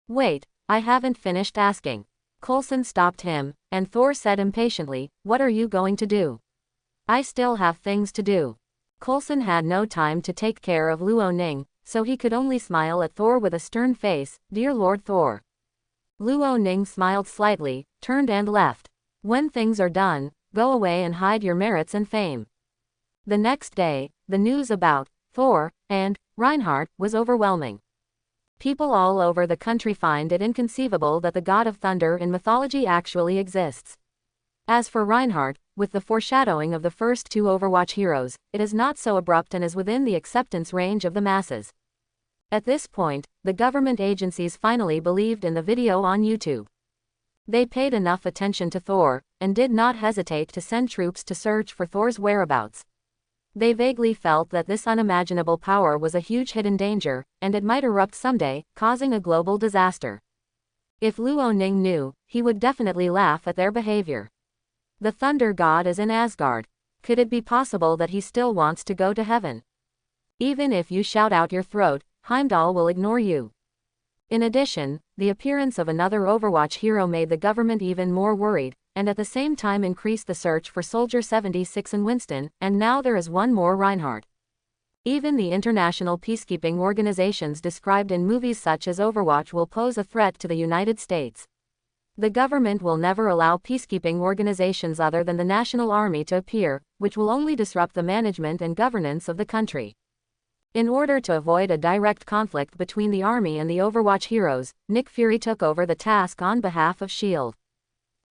Wait, I haven't finished asking. Coulson stopped him, and Thor said impatiently, what are you going to do? I still have things to do. Coulson had no time to take care of Luo Ning, so he could only smile at Thor with a stern face. Dear Lord Thor. Luo Ning smiled slightly, turned and left. When things are done, go away and hide your merits and fame. The next day, the news about Thor and Reinhardt was overwhelming. People all over the country find it inconceivable that the god of thunder in mythology actually exists. As for Reinhardt, with the foreshadowing of the first two Overwatch heroes, it is not so abrupt and is within the acceptance range of the masses. At this point, the government agencies finally believed in the video on YouTube. They paid enough attention to Thor, and did not hesitate to send troops to search for Thor's whereabouts. They vaguely felt that this unimaginable power was a huge hidden danger, and it might erupt someday, causing a global disaster. If Luo Ning knew, he would definitely laugh at their behavior. The thunder god is in Asgard. Could it be possible that he still wants to go to heaven? Even if you shout out your throat, Heimdall will ignore you. In addition, the appearance of another Overwatch hero made the government even more worried, and at the same time increased the search for Soldier 76 and Winston, and now there is one more Reinhardt. Even the international peacekeeping organizations described in movies such as Overwatch will pose a threat to the United States. The government will never allow peacekeeping organizations other than the National Army to appear, which will only disrupt the management and governance of the country. In order to avoid a direct conflict between the Army and the Overwatch heroes, Nick Fury took over the task on behalf of S.H.I.E.L.D.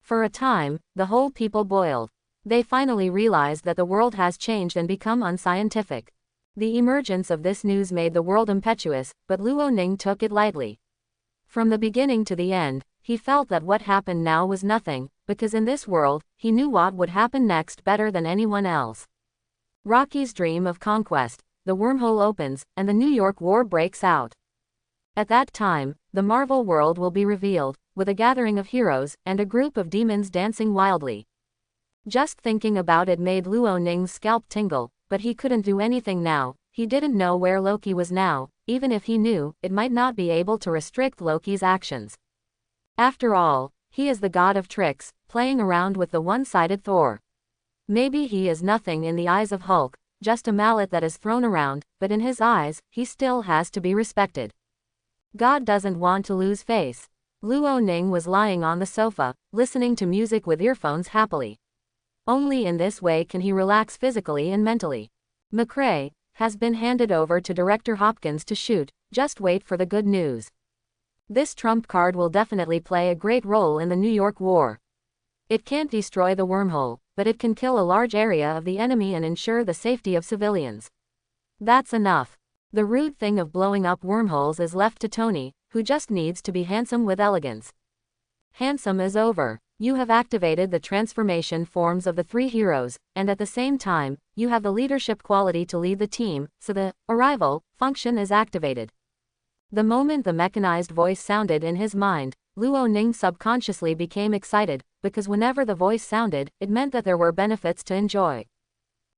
For a time, the whole people boiled. They finally realized that the world has changed and become unscientific. The emergence of this news made the world impetuous, but Luo Ning took it lightly. From the beginning to the end, he felt that what happened now was nothing, because in this world, he knew what would happen next better than anyone else. Rocky's dream of conquest. The wormhole opens, and the New York War breaks out. At that time, the Marvel world will be revealed, with a gathering of heroes, and a group of demons dancing wildly. Just thinking about it made Luo Ning's scalp tingle, but he couldn't do anything now. He didn't know where Loki was now. Even if he knew, it might not be able to restrict Loki's actions. After all, he is the god of tricks, playing around with the one-sided Thor. Maybe he is nothing in the eyes of Hulk, just a mallet that is thrown around, but in his eyes, he still has to be respected. God doesn't want to lose face. Luo Ning was lying on the sofa, listening to music with earphones happily. Only in this way can he relax physically and mentally. McRae has been handed over to Director Hopkins to shoot, just wait for the good news. This trump card will definitely play a great role in the New York War. It can't destroy the wormhole, but it can kill a large area of the enemy and ensure the safety of civilians. That's enough. The rude thing of blowing up wormholes is left to Tony, who just needs to be handsome with elegance. Handsome is over. You have activated the transformation forms of the three heroes, and at the same time, you have the leadership quality to lead the team, so the arrival function is activated. The moment the mechanized voice sounded in his mind, Luo Ning subconsciously became excited, because whenever the voice sounded, it meant that there were benefits to enjoy.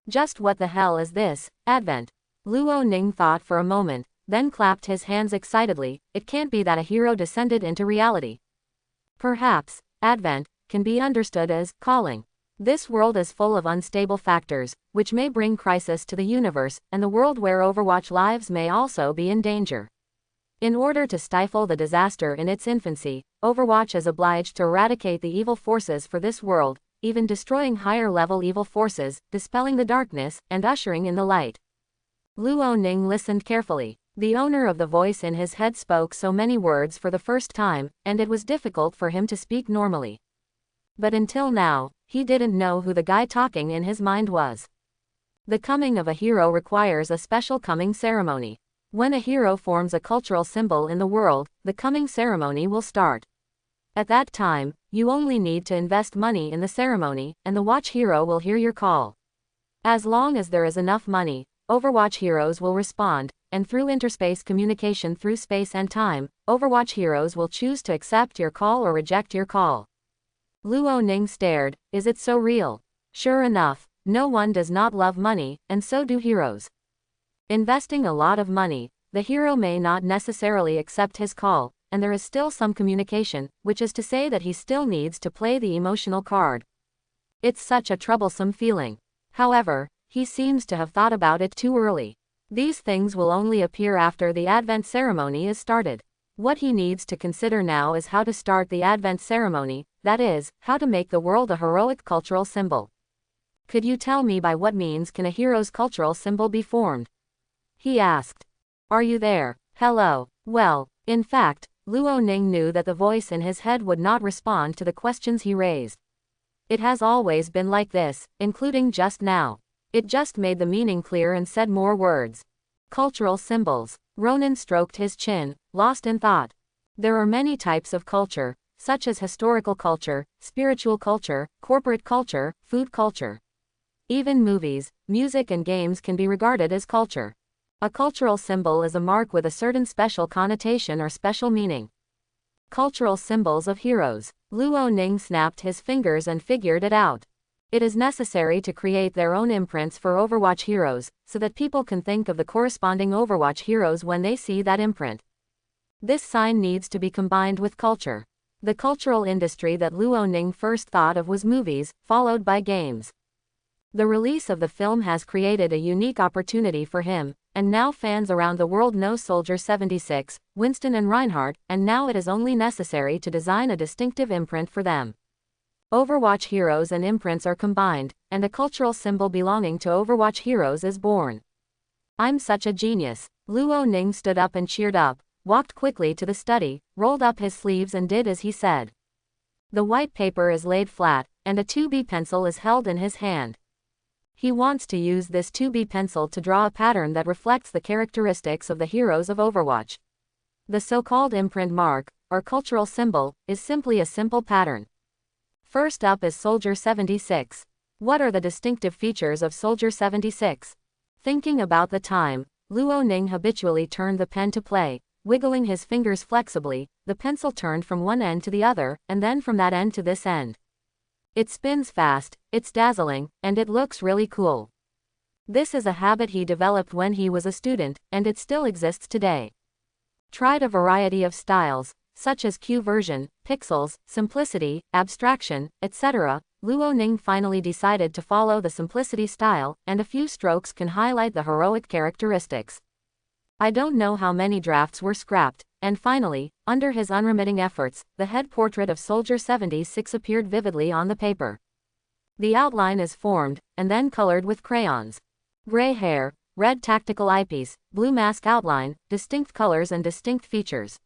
Just what the hell is this, Advent? Luo Ning thought for a moment, then clapped his hands excitedly. It can't be that a hero descended into reality. Perhaps, Advent can be understood as calling. This world is full of unstable factors, which may bring crisis to the universe, and the world where Overwatch lives may also be in danger. In order to stifle the disaster in its infancy, Overwatch is obliged to eradicate the evil forces for this world, even destroying higher-level evil forces, dispelling the darkness, and ushering in the light. Luo Ning listened carefully. The owner of the voice in his head spoke so many words for the first time, and it was difficult for him to speak normally. But until now, he didn't know who the guy talking in his mind was. The coming of a hero requires a special coming ceremony. When a hero forms a cultural symbol in the world, the coming ceremony will start. At that time, you only need to invest money in the ceremony, and the watch hero will hear your call. As long as there is enough money, Overwatch heroes will respond, and through interspace communication through space and time, Overwatch heroes will choose to accept your call or reject your call. Luo Ning stared. Is it so real? Sure enough, no one does not love money, and so do heroes. Investing a lot of money, the hero may not necessarily accept his call, and there is still some communication, which is to say that he still needs to play the emotional card. It's such a troublesome feeling. However, he seems to have thought about it too early. These things will only appear after the Advent ceremony is started. What he needs to consider now is how to start the Advent ceremony, that is, how to make the world a heroic cultural symbol. Could you tell me by what means can a hero's cultural symbol be formed? He asked. Are you there? Hello. Well, in fact, Luo Ning knew that the voice in his head would not respond to the questions he raised. It has always been like this, including just now. It just made the meaning clear and said more words. Cultural symbols. Ronan stroked his chin, lost in thought. There are many types of culture, such as historical culture, spiritual culture, corporate culture, food culture. Even movies, music and games can be regarded as culture. A cultural symbol is a mark with a certain special connotation or special meaning. Cultural symbols of heroes. Luo Ning snapped his fingers and figured it out. It is necessary to create their own imprints for Overwatch heroes, so that people can think of the corresponding Overwatch heroes when they see that imprint. This sign needs to be combined with culture. The cultural industry that Luo Ning first thought of was movies, followed by games. The release of the film has created a unique opportunity for him, and now fans around the world know Soldier 76, Winston and Reinhardt, and now it is only necessary to design a distinctive imprint for them. Overwatch heroes and imprints are combined, and a cultural symbol belonging to Overwatch heroes is born. I'm such a genius. Luo Ning stood up and cheered up, walked quickly to the study, rolled up his sleeves and did as he said. The white paper is laid flat, and a 2B pencil is held in his hand. He wants to use this 2B pencil to draw a pattern that reflects the characteristics of the heroes of Overwatch. The so-called imprint mark, or cultural symbol, is simply a simple pattern. First up is Soldier 76. What are the distinctive features of Soldier 76? Thinking about the time, Luo Ning habitually turned the pen to play, wiggling his fingers flexibly. The pencil turned from one end to the other, and then from that end to this end. It spins fast, it's dazzling, and it looks really cool. This is a habit he developed when he was a student, and it still exists today. Tried a variety of styles, such as Q version, pixels, simplicity, abstraction, etc., Luo Ning finally decided to follow the simplicity style, and a few strokes can highlight the heroic characteristics. I don't know how many drafts were scrapped, and finally, under his unremitting efforts, the head portrait of Soldier 76 appeared vividly on the paper. The outline is formed, and then colored with crayons. Gray hair, red tactical eyepiece, blue mask outline, distinct colors and distinct features.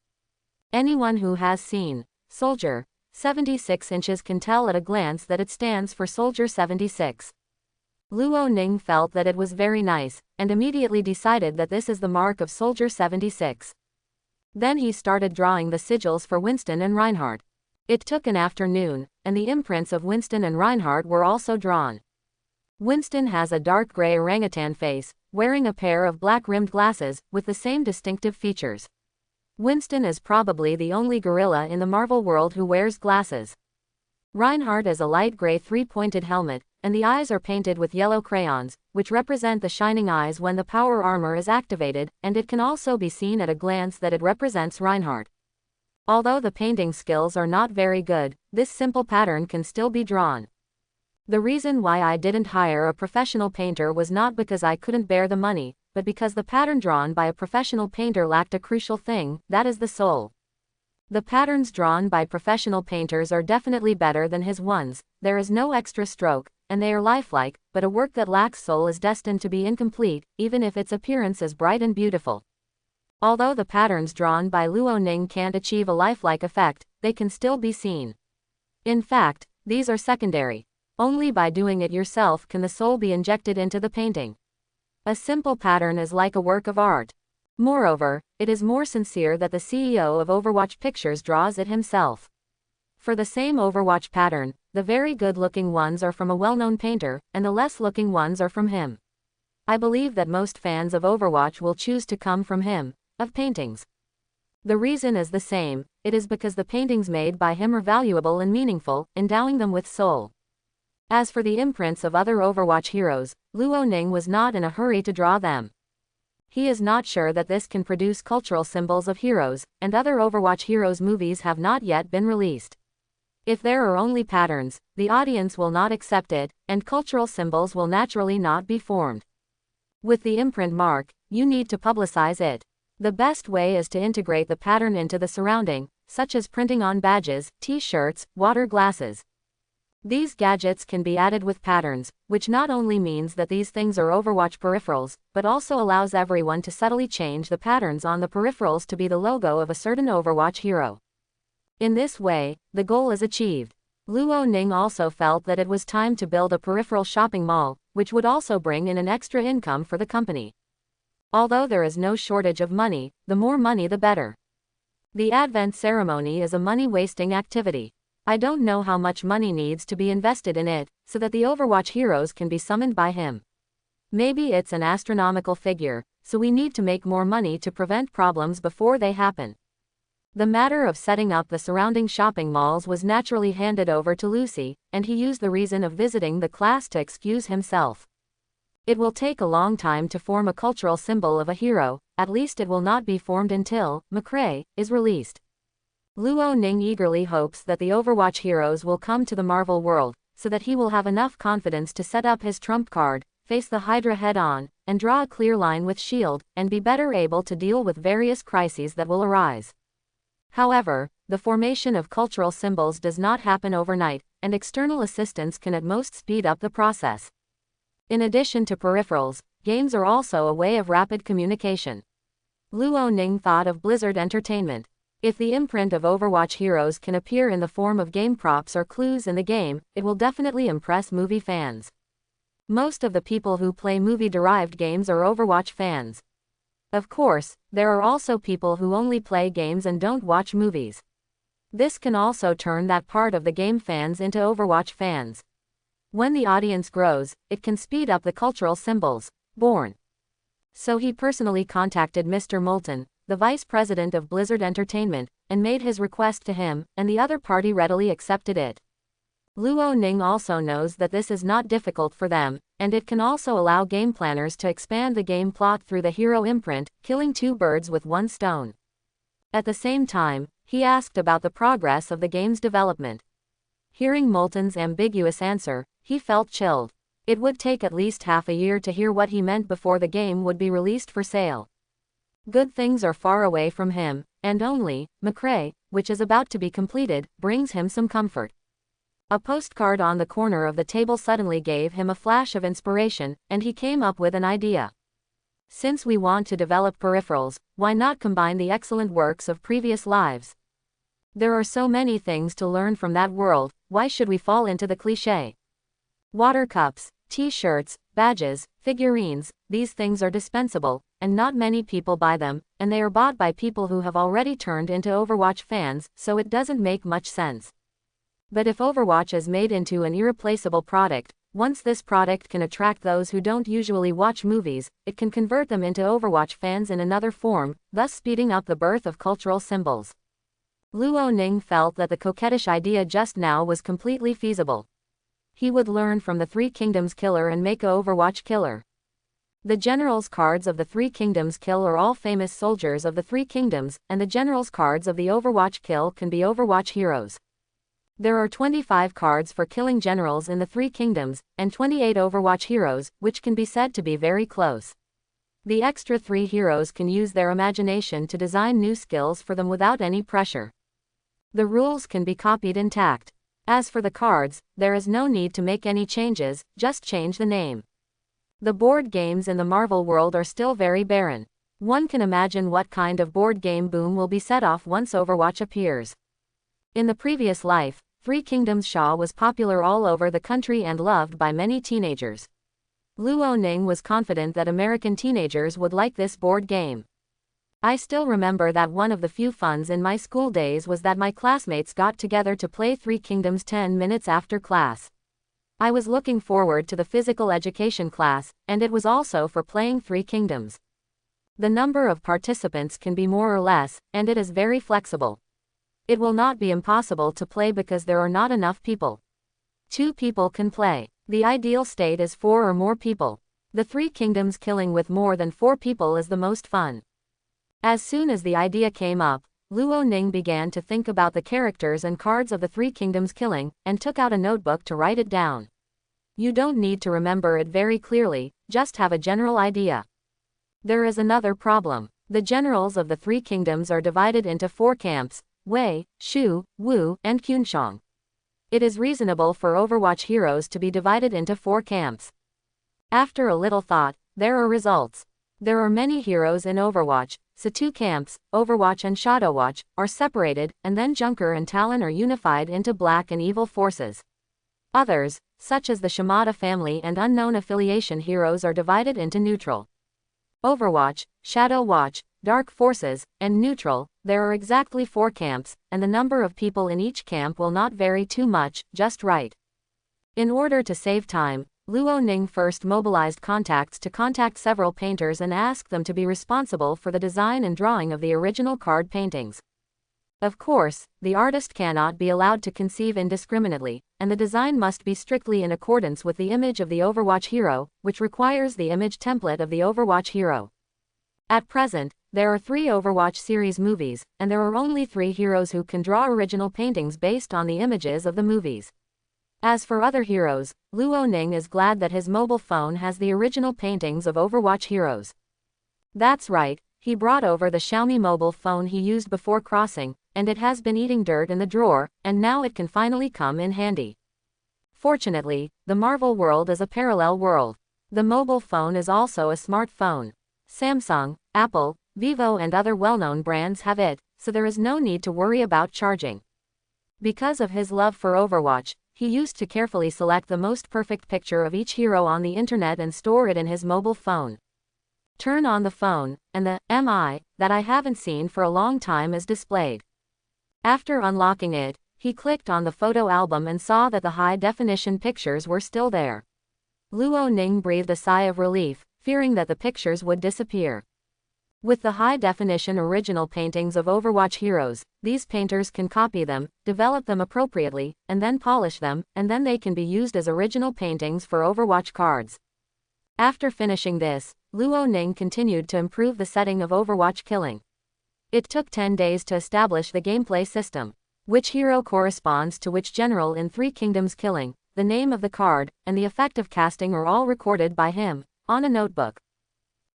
Anyone who has seen Soldier 76 inches can tell at a glance that it stands for Soldier 76. Luo Ning felt that it was very nice, and immediately decided that this is the mark of Soldier 76. Then he started drawing the sigils for Winston and Reinhardt. It took an afternoon, and the imprints of Winston and Reinhardt were also drawn. Winston has a dark gray orangutan face, wearing a pair of black-rimmed glasses, with the same distinctive features. Winston is probably the only gorilla in the Marvel world who wears glasses. Reinhardt is a light gray three-pointed helmet, and the eyes are painted with yellow crayons, which represent the shining eyes when the power armor is activated, and it can also be seen at a glance that it represents Reinhardt. Although the painting skills are not very good, this simple pattern can still be drawn. The reason why I didn't hire a professional painter was not because I couldn't bear the money, but because the pattern drawn by a professional painter lacked a crucial thing, that is the soul. The patterns drawn by professional painters are definitely better than his ones, there is no extra stroke, and they are lifelike, but a work that lacks soul is destined to be incomplete, even if its appearance is bright and beautiful. Although the patterns drawn by Luo Ning can't achieve a lifelike effect, they can still be seen. In fact, these are secondary. Only by doing it yourself can the soul be injected into the painting. A simple pattern is like a work of art. Moreover, it is more sincere that the CEO of Overwatch Pictures draws it himself. For the same Overwatch pattern, the very good-looking ones are from a well-known painter, and the less-looking ones are from him. I believe that most fans of Overwatch will choose to come from him, of paintings. The reason is the same, it is because the paintings made by him are valuable and meaningful, endowing them with soul. As for the imprints of other Overwatch heroes, Luo Ning was not in a hurry to draw them. He is not sure that this can produce cultural symbols of heroes, and other Overwatch heroes movies have not yet been released. If there are only patterns, the audience will not accept it, and cultural symbols will naturally not be formed. With the imprint mark, you need to publicize it. The best way is to integrate the pattern into the surrounding, such as printing on badges, t-shirts, water glasses. These gadgets can be added with patterns, which not only means that these things are Overwatch peripherals, but also allows everyone to subtly change the patterns on the peripherals to be the logo of a certain Overwatch hero. In this way, the goal is achieved. Luo Ning also felt that it was time to build a peripheral shopping mall, which would also bring in an extra income for the company. Although there is no shortage of money, the more money the better. The Advent ceremony is a money-wasting activity. I don't know how much money needs to be invested in it, so that the Overwatch heroes can be summoned by him. Maybe it's an astronomical figure, so we need to make more money to prevent problems before they happen. The matter of setting up the surrounding shopping malls was naturally handed over to Lucy, and he used the reason of visiting the class to excuse himself. It will take a long time to form a cultural symbol of a hero, at least it will not be formed until McRae is released. Luo Ning eagerly hopes that the Overwatch heroes will come to the Marvel world, so that he will have enough confidence to set up his trump card, face the Hydra head-on, and draw a clear line with S.H.I.E.L.D., and be better able to deal with various crises that will arise. However, the formation of cultural symbols does not happen overnight, and external assistance can at most speed up the process. In addition to peripherals, games are also a way of rapid communication. Luo Ning thought of Blizzard Entertainment. If the imprint of Overwatch heroes can appear in the form of game props or clues in the game, it will definitely impress movie fans. Most of the people who play movie-derived games are Overwatch fans. Of course, there are also people who only play games and don't watch movies. This can also turn that part of the game fans into Overwatch fans. When the audience grows, it can speed up the cultural symbols born. So he personally contacted Mr. Moulton, the vice president of Blizzard Entertainment, and made his request to him, and the other party readily accepted it. Luo Ning also knows that this is not difficult for them, and it can also allow game planners to expand the game plot through the hero imprint, killing two birds with one stone. At the same time, he asked about the progress of the game's development. Hearing Moulton's ambiguous answer, he felt chilled. It would take at least half a year to hear what he meant before the game would be released for sale. Good things are far away from him, and only, McRae, which is about to be completed, brings him some comfort. A postcard on the corner of the table suddenly gave him a flash of inspiration, and he came up with an idea. Since we want to develop peripherals, why not combine the excellent works of previous lives? There are so many things to learn from that world, why should we fall into the cliché? Water cups, t-shirts, badges, figurines, these things are dispensable, and not many people buy them, and they are bought by people who have already turned into Overwatch fans, so it doesn't make much sense. But if Overwatch is made into an irreplaceable product, once this product can attract those who don't usually watch movies, it can convert them into Overwatch fans in another form, thus speeding up the birth of cultural symbols. Luo Ning felt that the coquettish idea just now was completely feasible. He would learn from the Three Kingdoms killer and make a Overwatch killer. The general's cards of the Three Kingdoms kill are all famous soldiers of the Three Kingdoms, and the general's cards of the Overwatch kill can be Overwatch heroes. There are 25 cards for killing generals in the Three Kingdoms, and 28 Overwatch heroes, which can be said to be very close. The extra 3 heroes can use their imagination to design new skills for them without any pressure. The rules can be copied intact. As for the cards, there is no need to make any changes, just change the name. The board games in the Marvel world are still very barren. One can imagine what kind of board game boom will be set off once Overwatch appears. In the previous life, Three Kingdoms Shaw was popular all over the country and loved by many teenagers. Luo Ning was confident that American teenagers would like this board game. I still remember that one of the few funs in my school days was that my classmates got together to play Three Kingdoms 10 minutes after class. I was looking forward to the physical education class, and it was also for playing Three Kingdoms. The number of participants can be more or less, and it is very flexible. It will not be impossible to play because there are not enough people. 2 people can play. The ideal state is 4 or more people. The Three Kingdoms killing with more than 4 people is the most fun. As soon as the idea came up, Luo Ning began to think about the characters and cards of the Three Kingdoms killing, and took out a notebook to write it down. You don't need to remember it very clearly, just have a general idea. There is another problem. The generals of the Three Kingdoms are divided into 4 camps: Wei, Shu, Wu, and Qunshang. It is reasonable for Overwatch heroes to be divided into 4 camps. After a little thought, there are results. There are many heroes in Overwatch, so 2 camps, Overwatch and Shadowwatch, are separated, and then Junker and Talon are unified into black and evil forces. Others, such as the Shimada family and unknown affiliation heroes, are divided into neutral. Overwatch, Shadowwatch, Dark Forces, and Neutral. There are exactly 4 camps, and the number of people in each camp will not vary too much, just right. In order to save time, Luo Ning first mobilized contacts to contact several painters and ask them to be responsible for the design and drawing of the original card paintings. Of course, the artist cannot be allowed to conceive indiscriminately, and the design must be strictly in accordance with the image of the Overwatch hero, which requires the image template of the Overwatch hero. At present, there are 3 Overwatch series movies, and there are only 3 heroes who can draw original paintings based on the images of the movies. As for other heroes, Luo Ning is glad that his mobile phone has the original paintings of Overwatch heroes. That's right, he brought over the Xiaomi mobile phone he used before crossing, and it has been eating dirt in the drawer, and now it can finally come in handy. Fortunately, the Marvel world is a parallel world. The mobile phone is also a smartphone. Samsung, Apple, Vivo and other well-known brands have it, so there is no need to worry about charging. Because of his love for Overwatch, he used to carefully select the most perfect picture of each hero on the internet and store it in his mobile phone. Turn on the phone, and the MI that I haven't seen for a long time is displayed. After unlocking it, he clicked on the photo album and saw that the high-definition pictures were still there. Luo Ning breathed a sigh of relief, fearing that the pictures would disappear. With the high-definition original paintings of Overwatch heroes, these painters can copy them, develop them appropriately, and then polish them, and then they can be used as original paintings for Overwatch cards. After finishing this, Luo Ning continued to improve the setting of Overwatch killing. It took 10 days to establish the gameplay system. Which hero corresponds to which general in Three Kingdoms killing, the name of the card, and the effect of casting are all recorded by him, on a notebook.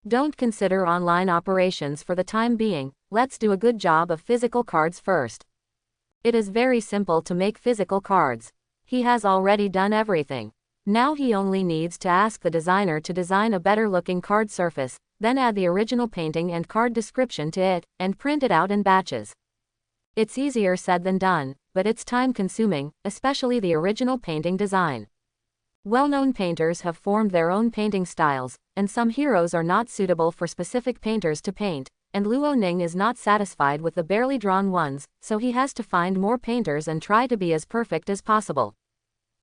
Don't consider online operations for the time being, let's do a good job of physical cards first. It is very simple to make physical cards. He has already done everything. Now he only needs to ask the designer to design a better looking card surface, then add the original painting and card description to it, and print it out in batches. It's easier said than done, but it's time consuming, especially the original painting design. Well-known painters have formed their own painting styles, and some heroes are not suitable for specific painters to paint, and Luo Ning is not satisfied with the barely drawn ones, so he has to find more painters and try to be as perfect as possible.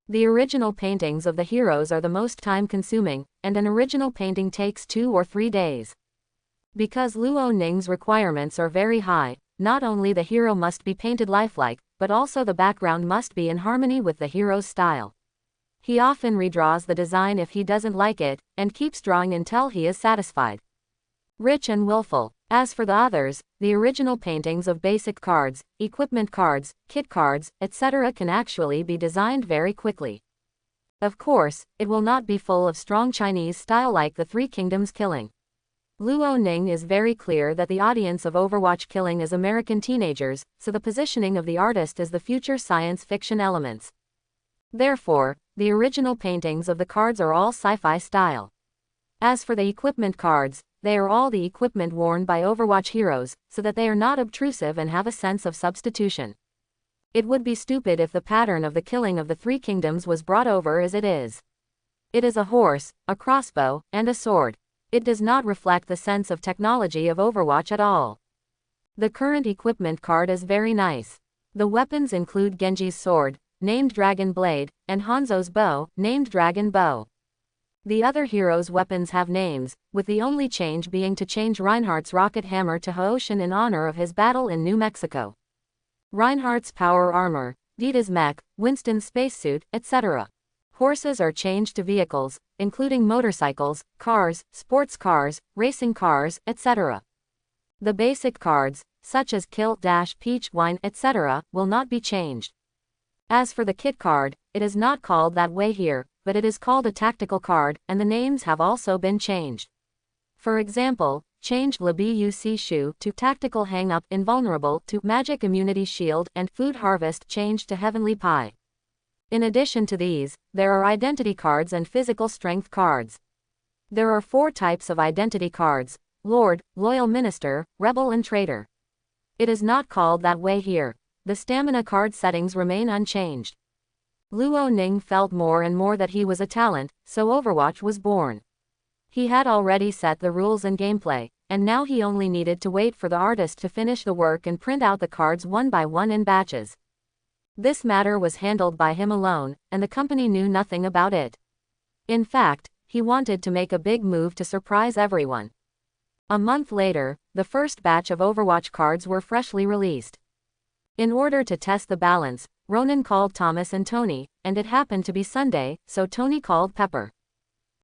The original paintings of the heroes are the most time-consuming, and an original painting takes 2 or 3 days. Because Luo Ning's requirements are very high, not only the hero must be painted lifelike, but also the background must be in harmony with the hero's style. He often redraws the design if he doesn't like it, and keeps drawing until he is satisfied. Rich and willful. As for the others, the original paintings of basic cards, equipment cards, kit cards, etc. can actually be designed very quickly. Of course, it will not be full of strong Chinese style like the Three Kingdoms killing. Luo Ning is very clear that the audience of Overwatch killing is American teenagers, so the positioning of the artist is the future science fiction elements. Therefore, the original paintings of the cards are all sci-fi style. As for the equipment cards, they are all the equipment worn by Overwatch heroes, so that they are not obtrusive and have a sense of substitution. It would be stupid if the pattern of the killing of the Three Kingdoms was brought over as it is. It is a horse, a crossbow, and a sword. It does not reflect the sense of technology of Overwatch at all. The current equipment card is very nice. The weapons include Genji's sword, named Dragon Blade, and Hanzo's bow, named Dragon Bow. The other heroes' weapons have names, with the only change being to change Reinhardt's rocket hammer to Haoshin in honor of his battle in New Mexico. Reinhardt's power armor, Dita's mech, Winston's spacesuit, etc. Horses are changed to vehicles, including motorcycles, cars, sports cars, racing cars, etc. The basic cards, such as Kill, Dash, Peach, Wine, etc., will not be changed. As for the kit card, it is not called that way here, but it is called a tactical card, and the names have also been changed. For example, changed LBUC Shu to Tactical Hang Up, Invulnerable to Magic Immunity Shield, and Food Harvest changed to Heavenly Pie. In addition to these, there are identity cards and physical strength cards. There are 4 types of identity cards: Lord, Loyal Minister, Rebel and Traitor. It is not called that way here. The stamina card settings remain unchanged. Luo Ning felt more and more that he was a talent, so Overwatch was born. He had already set the rules and gameplay, and now he only needed to wait for the artist to finish the work and print out the cards one by one in batches. This matter was handled by him alone, and the company knew nothing about it. In fact, he wanted to make a big move to surprise everyone. A month later, the first batch of Overwatch cards were freshly released. In order to test the balance, Ronan called Thomas and Tony, and it happened to be Sunday, so Tony called Pepper.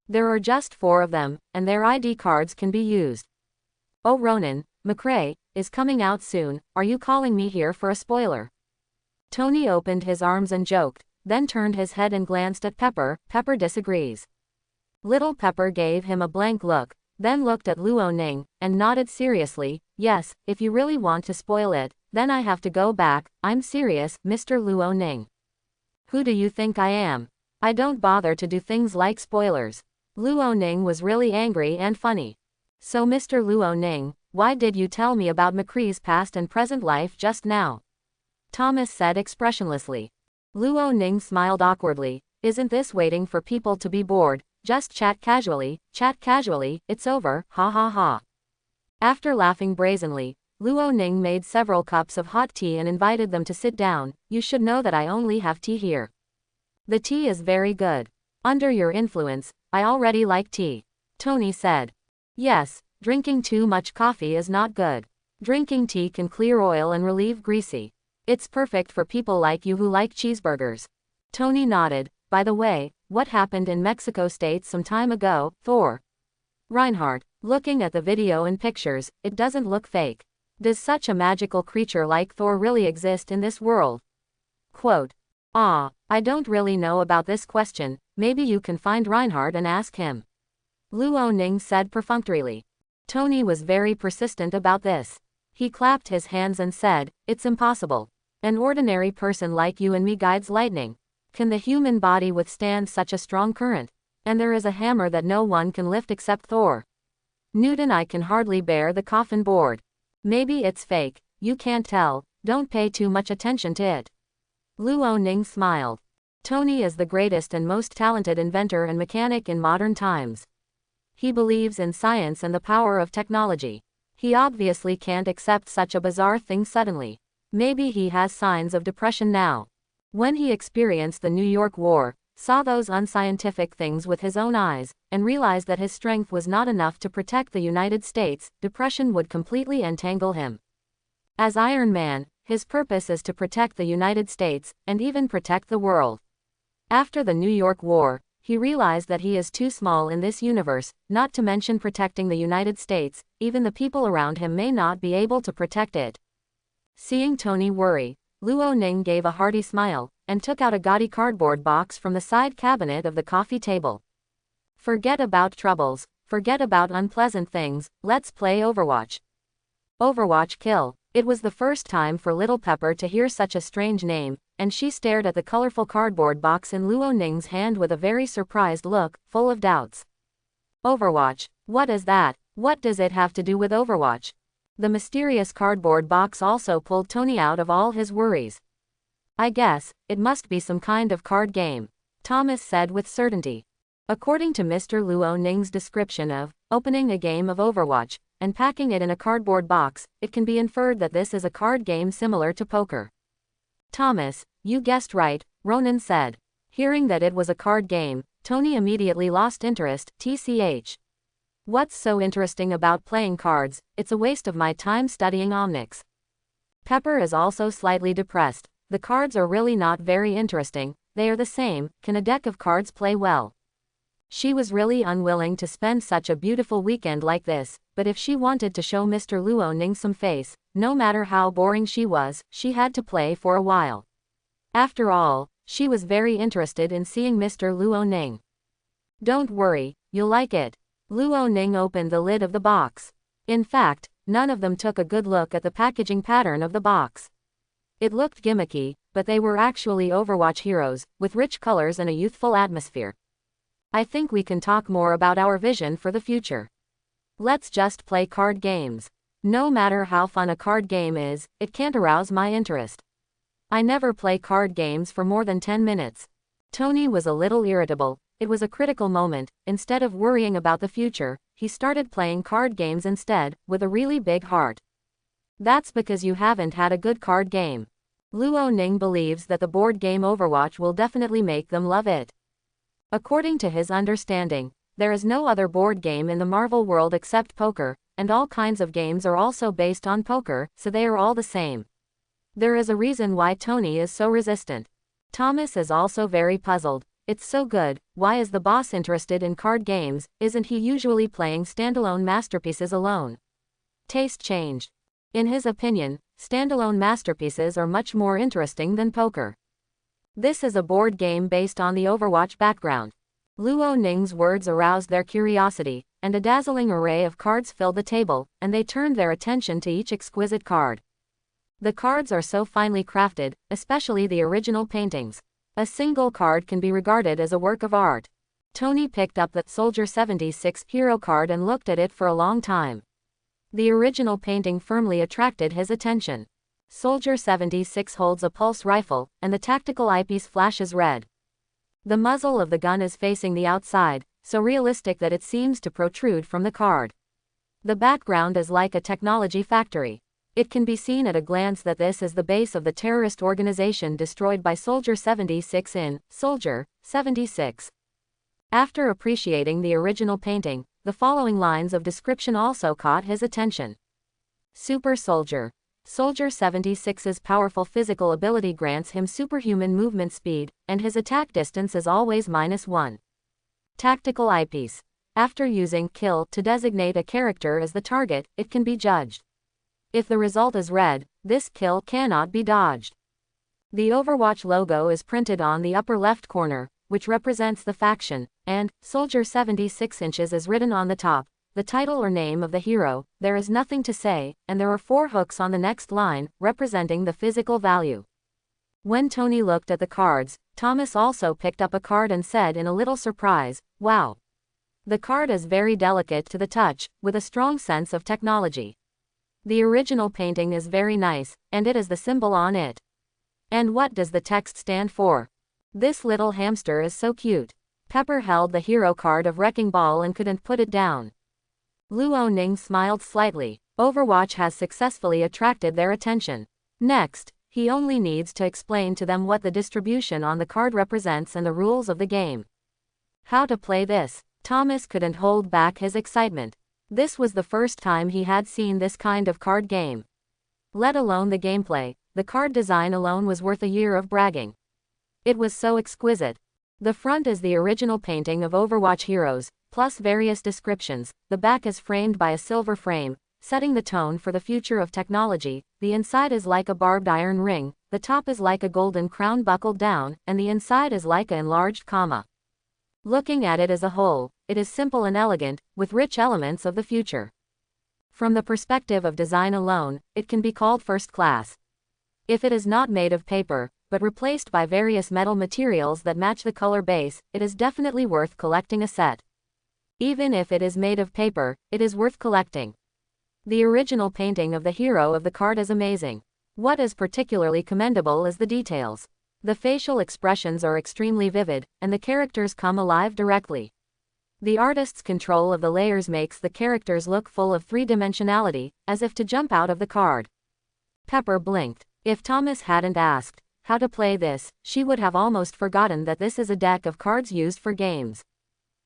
There are just 4 of them, and their ID cards can be used. Oh Ronan, McRae is coming out soon, are you calling me here for a spoiler? Tony opened his arms and joked, then turned his head and glanced at Pepper. Pepper disagrees. Little Pepper gave him a blank look, then looked at Luo Ning, and nodded seriously. Yes, if you really want to spoil it, then I have to go back. I'm serious, Mr. Luo Ning. Who do you think I am? I don't bother to do things like spoilers. Luo Ning was really angry and funny. So Mr. Luo Ning, why did you tell me about McCree's past and present life just now? Thomas said expressionlessly. Luo Ning smiled awkwardly. Isn't this waiting for people to be bored? Just chat casually, it's over, ha ha ha. After laughing brazenly, Luo Ning made several cups of hot tea and invited them to sit down. You should know that I only have tea here. The tea is very good. Under your influence, I already like tea. Tony said. Yes, drinking too much coffee is not good. Drinking tea can clear oil and relieve greasy. It's perfect for people like you who like cheeseburgers. Tony nodded. By the way, what happened in Mexico State some time ago, Thor? Reinhardt, looking at the video and pictures, it doesn't look fake. Does such a magical creature like Thor really exist in this world? Quote. I don't really know about this question, maybe you can find Reinhardt and ask him. Luo Ning said perfunctorily. Tony was very persistent about this. He clapped his hands and said, "It's impossible. An ordinary person like you and me guides lightning. Can the human body withstand such a strong current? And there is a hammer that no one can lift except Thor. Newton, I can hardly bear the coffin board. Maybe it's fake, you can't tell, don't pay too much attention to it." Luo Ning smiled. Tony is the greatest and most talented inventor and mechanic in modern times. He believes in science and the power of technology. He obviously can't accept such a bizarre thing suddenly. Maybe he has signs of depression now. When he experienced the New York War, saw those unscientific things with his own eyes, and realized that his strength was not enough to protect the United States, depression would completely entangle him. As Iron Man, his purpose is to protect the United States, and even protect the world. After the New York War, he realized that he is too small in this universe, not to mention protecting the United States, even the people around him may not be able to protect it. Seeing Tony worry, Luo Ning gave a hearty smile, and took out a gaudy cardboard box from the side cabinet of the coffee table. "Forget about troubles, forget about unpleasant things, let's play Overwatch." Overwatch kill. It was the first time for Little Pepper to hear such a strange name, and she stared at the colorful cardboard box in Luo Ning's hand with a very surprised look, full of doubts. "Overwatch? What is that? What does it have to do with Overwatch?" The mysterious cardboard box also pulled Tony out of all his worries. "I guess it must be some kind of card game," Thomas said with certainty. According to Mr. Luo Ning's description of opening a game of Overwatch and packing it in a cardboard box, it can be inferred that this is a card game similar to poker. "Thomas, you guessed right," Ronan said. Hearing that it was a card game, Tony immediately lost interest. "TCH. What's so interesting about playing cards? It's a waste of my time studying Omnics." Pepper is also slightly depressed. The cards are really not very interesting, they are the same, can a deck of cards play well? She was really unwilling to spend such a beautiful weekend like this, but if she wanted to show Mr. Luo Ning some face, no matter how boring she was, she had to play for a while. After all, she was very interested in seeing Mr. Luo Ning. "Don't worry, you'll like it." Luo Ning opened the lid of the box. In fact, none of them took a good look at the packaging pattern of the box. It looked gimmicky, but they were actually Overwatch heroes, with rich colors and a youthful atmosphere. "I think we can talk more about our vision for the future. Let's just play card games. No matter how fun a card game is, it can't arouse my interest. I never play card games for more than 10 minutes. Tony was a little irritable. It was a critical moment. Instead of worrying about the future, he started playing card games instead, with a really big heart. "That's because you haven't had a good card game." Luo Ning believes that the board game Overwatch will definitely make them love it. According to his understanding, there is no other board game in the Marvel world except poker, and all kinds of games are also based on poker, so they are all the same. There is a reason why Tony is so resistant. Thomas is also very puzzled. It's so good, why is the boss interested in card games? Isn't he usually playing standalone masterpieces alone? Taste changed. In his opinion, standalone masterpieces are much more interesting than poker. This is a board game based on the Overwatch background. Luo Ning's words aroused their curiosity, and a dazzling array of cards filled the table, and they turned their attention to each exquisite card. The cards are so finely crafted, especially the original paintings. A single card can be regarded as a work of art. Tony picked up the Soldier 76 hero card and looked at it for a long time. The original painting firmly attracted his attention. Soldier 76 holds a pulse rifle, and the tactical eyepiece flashes red. The muzzle of the gun is facing the outside, so realistic that it seems to protrude from the card. The background is like a technology factory. It can be seen at a glance that this is the base of the terrorist organization destroyed by Soldier 76 in Soldier 76. After appreciating the original painting, the following lines of description also caught his attention. Super Soldier. Soldier 76's powerful physical ability grants him superhuman movement speed, and his attack distance is always -1. Tactical eyepiece. After using kill to designate a character as the target, it can be judged. If the result is red, this kill cannot be dodged. The Overwatch logo is printed on the upper left corner, which represents the faction, and Soldier 76 inches is written on the top. the title or name of the hero, there is nothing to say, and there are 4 hooks on the next line, representing the physical value. When Tony looked at the cards, Thomas also picked up a card and said in a little surprise, "Wow. The card is very delicate to the touch, with a strong sense of technology. The original painting is very nice, and it is the symbol on it. And what does the text stand for? This little hamster is so cute." Pepper held the hero card of Wrecking Ball and couldn't put it down. Luo Ning smiled slightly. Overwatch has successfully attracted their attention. Next, he only needs to explain to them what the distribution on the card represents and the rules of the game. How to play this? Thomas couldn't hold back his excitement. This was the first time he had seen this kind of card game. Let alone the gameplay, the card design alone was worth a year of bragging. It was so exquisite. The front is the original painting of Overwatch heroes, plus various descriptions. The back is framed by a silver frame, setting the tone for the future of technology. The inside is like a barbed iron ring, the top is like a golden crown buckled down, and the inside is like an enlarged comma. Looking at it as a whole, it is simple and elegant, with rich elements of the future. From the perspective of design alone, it can be called first class. If it is not made of paper, but replaced by various metal materials that match the color base, it is definitely worth collecting a set. Even if it is made of paper, it is worth collecting. The original painting of the hero of the card is amazing. What is particularly commendable is the details. The facial expressions are extremely vivid, and the characters come alive directly. The artist's control of the layers makes the characters look full of three-dimensionality, as if to jump out of the card. Pepper blinked. If Thomas hadn't asked how to play this, she would have almost forgotten that this is a deck of cards used for games.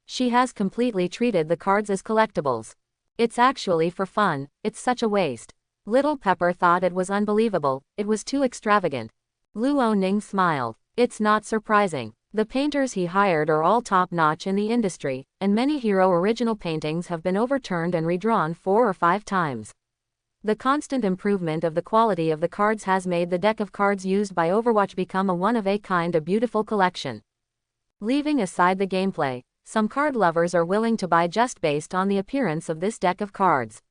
She has completely treated the cards as collectibles. It's actually for fun, it's such a waste. Little Pepper thought it was unbelievable, it was too extravagant. Luo Ning smiled. It's not surprising. The painters he hired are all top-notch in the industry, and many hero original paintings have been overturned and redrawn 4 or 5 times. The constant improvement of the quality of the cards has made the deck of cards used by Overwatch become a one-of-a-kind, a beautiful collection. Leaving aside the gameplay, some card lovers are willing to buy just based on the appearance of this deck of cards.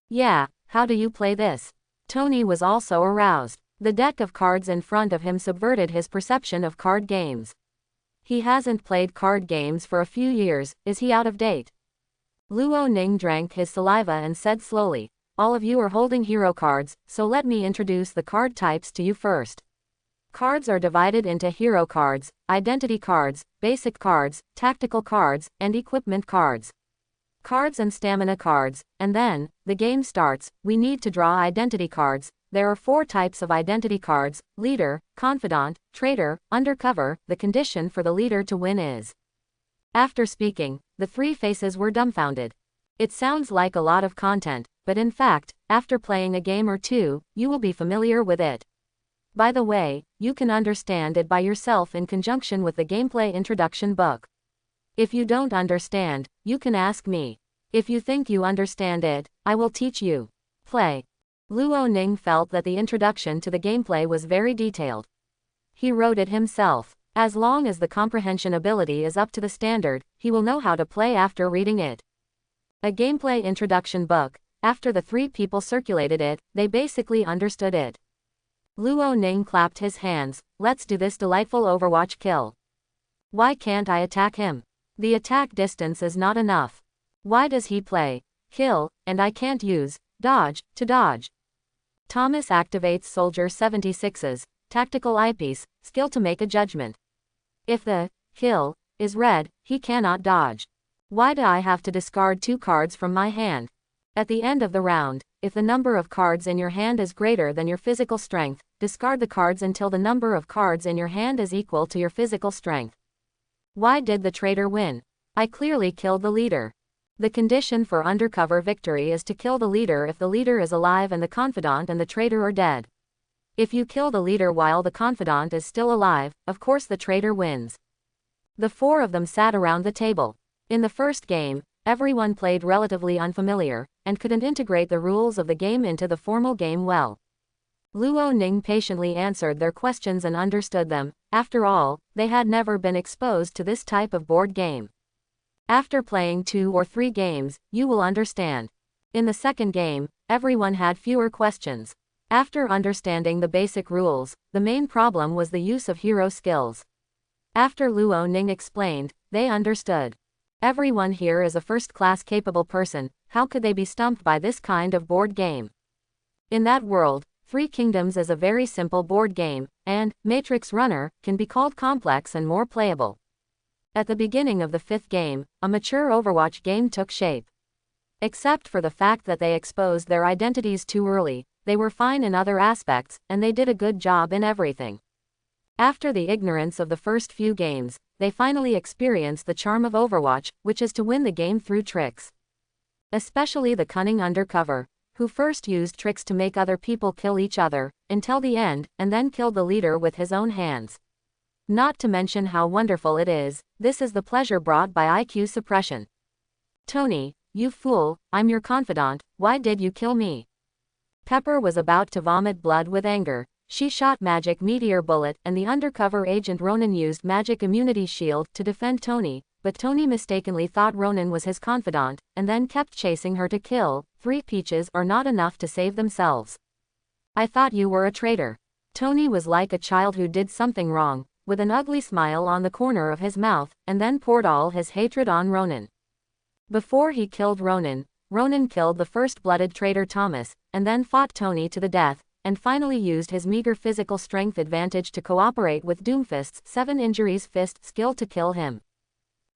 Yeah, how do you play this? Tony was also aroused. The deck of cards in front of him subverted his perception of card games. He hasn't played card games for a few years, is he out of date? Luo Ning drank his saliva and said slowly, "All of you are holding hero cards, so let me introduce the card types to you first. Cards are divided into hero cards, identity cards, basic cards, tactical cards, and equipment cards. Cards and stamina cards, and then, the game starts, we need to draw identity cards. There are 4 types of identity cards: leader, confidant, traitor, undercover. The condition for the leader to win is..." After speaking, the 3 faces were dumbfounded. It sounds like a lot of content, but in fact, after playing a game or 2, you will be familiar with it. By the way, you can understand it by yourself in conjunction with the gameplay introduction book. If you don't understand, you can ask me. If you think you understand it, I will teach you. Play. Luo Ning felt that the introduction to the gameplay was very detailed. He wrote it himself. As long as the comprehension ability is up to the standard, he will know how to play after reading it. A gameplay introduction book. After the 3 people circulated it, they basically understood it. Luo Ning clapped his hands. Let's do this delightful Overwatch kill. Why can't I attack him? The attack distance is not enough. Why does he play kill, and I can't use dodge to dodge? Thomas activates Soldier 76's tactical eyepiece skill to make a judgment. If the kill is red, he cannot dodge. Why do I have to discard 2 cards from my hand? At the end of the round, if the number of cards in your hand is greater than your physical strength, discard the cards until the number of cards in your hand is equal to your physical strength. Why did the traitor win? I clearly killed the leader. The condition for undercover victory is to kill the leader if the leader is alive and the confidant and the traitor are dead. If you kill the leader while the confidant is still alive, of course the traitor wins. The 4 of them sat around the table. In the first game, everyone played relatively unfamiliar, and couldn't integrate the rules of the game into the formal game well. Luo Ning patiently answered their questions and understood them. After all, they had never been exposed to this type of board game. After playing 2 or 3 games, you will understand. In the second game, everyone had fewer questions. After understanding the basic rules, the main problem was the use of hero skills. After Luo Ning explained, they understood. Everyone here is a first-class capable person, how could they be stumped by this kind of board game? In that world, Three Kingdoms is a very simple board game, and Matrix Runner can be called complex and more playable. At the beginning of the 5th game, a mature Overwatch game took shape. Except for the fact that they exposed their identities too early, they were fine in other aspects, and they did a good job in everything. After the ignorance of the first few games, they finally experienced the charm of Overwatch, which is to win the game through tricks. Especially the cunning undercover, who first used tricks to make other people kill each other, until the end, and then killed the leader with his own hands. Not to mention how wonderful it is, this is the pleasure brought by IQ suppression. Tony, you fool, I'm your confidant, why did you kill me? Pepper was about to vomit blood with anger. She shot magic meteor bullet and the undercover agent Ronan used magic immunity shield to defend Tony, but Tony mistakenly thought Ronan was his confidant, and then kept chasing her to kill. 3 peaches are not enough to save themselves. I thought you were a traitor. Tony was like a child who did something wrong, with an ugly smile on the corner of his mouth, and then poured all his hatred on Ronan. Before he killed Ronan, Ronan killed the first-blooded traitor Thomas, and then fought Tony to the death, and finally used his meager physical strength advantage to cooperate with Doomfist's 7 injuries fist skill to kill him.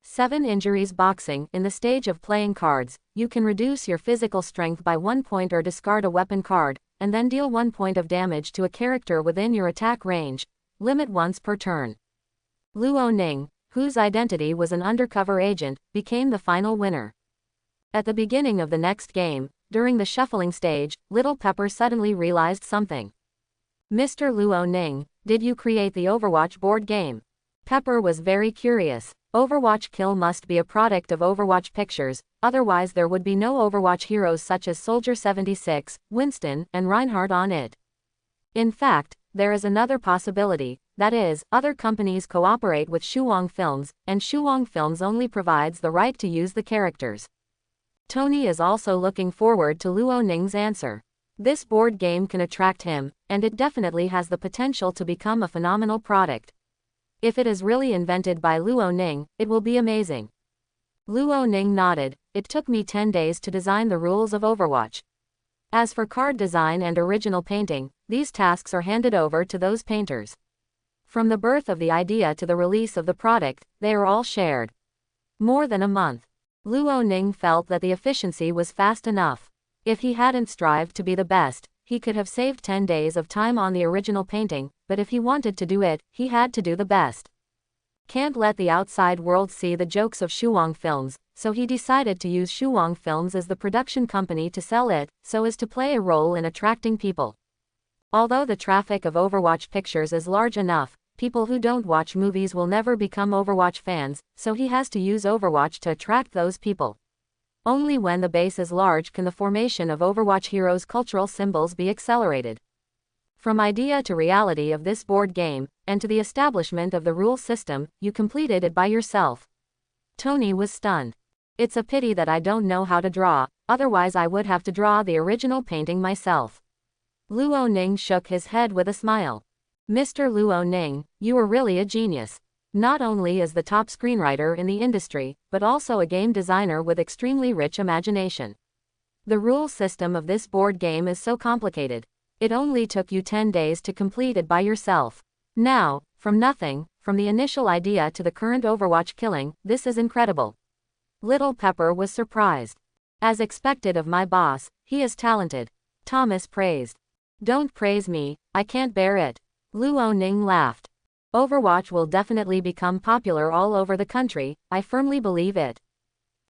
7 injuries boxing. In the stage of playing cards, you can reduce your physical strength by 1 point or discard a weapon card, and then deal 1 point of damage to a character within your attack range, limit once per turn. Luo Ning, whose identity was an undercover agent, became the final winner. At the beginning of the next game, during the shuffling stage, Little Pepper suddenly realized something. Mr. Luo Ning, did you create the Overwatch board game? Pepper was very curious. Overwatch Kill must be a product of Overwatch Pictures, otherwise there would be no Overwatch heroes such as Soldier 76, Winston, and Reinhardt on it. In fact, there is another possibility, that is, other companies cooperate with Shuang Films, and Shuang Films only provides the right to use the characters. Tony is also looking forward to Luo Ning's answer. This board game can attract him, and it definitely has the potential to become a phenomenal product. If it is really invented by Luo Ning, it will be amazing. Luo Ning nodded. It took me 10 days to design the rules of Overwatch. As for card design and original painting, these tasks are handed over to those painters. From the birth of the idea to the release of the product, they are all shared. More than a month. Luo Ning felt that the efficiency was fast enough. If he hadn't strived to be the best, he could have saved 10 days of time on the original painting, but if he wanted to do it, he had to do the best. Can't let the outside world see the jokes of Shuang Films, so he decided to use Shuang Films as the production company to sell it, so as to play a role in attracting people. Although the traffic of Overwatch Pictures is large enough, people who don't watch movies will never become Overwatch fans, so he has to use Overwatch to attract those people. Only when the base is large can the formation of Overwatch heroes' cultural symbols be accelerated. From idea to reality of this board game, and to the establishment of the rule system, you completed it by yourself. Tony was stunned. It's a pity that I don't know how to draw, otherwise I would have to draw the original painting myself. Luo Ning shook his head with a smile. Mr. Luo Ning, you are really a genius. Not only is the top screenwriter in the industry, but also a game designer with extremely rich imagination. The rule system of this board game is so complicated. It only took you 10 days to complete it by yourself. Now, from nothing, from the initial idea to the current Overwatch killing, this is incredible. Little Pepper was surprised. As expected of my boss, he is talented. Thomas praised. Don't praise me, I can't bear it. Luo Ning laughed. Overwatch will definitely become popular all over the country, I firmly believe it.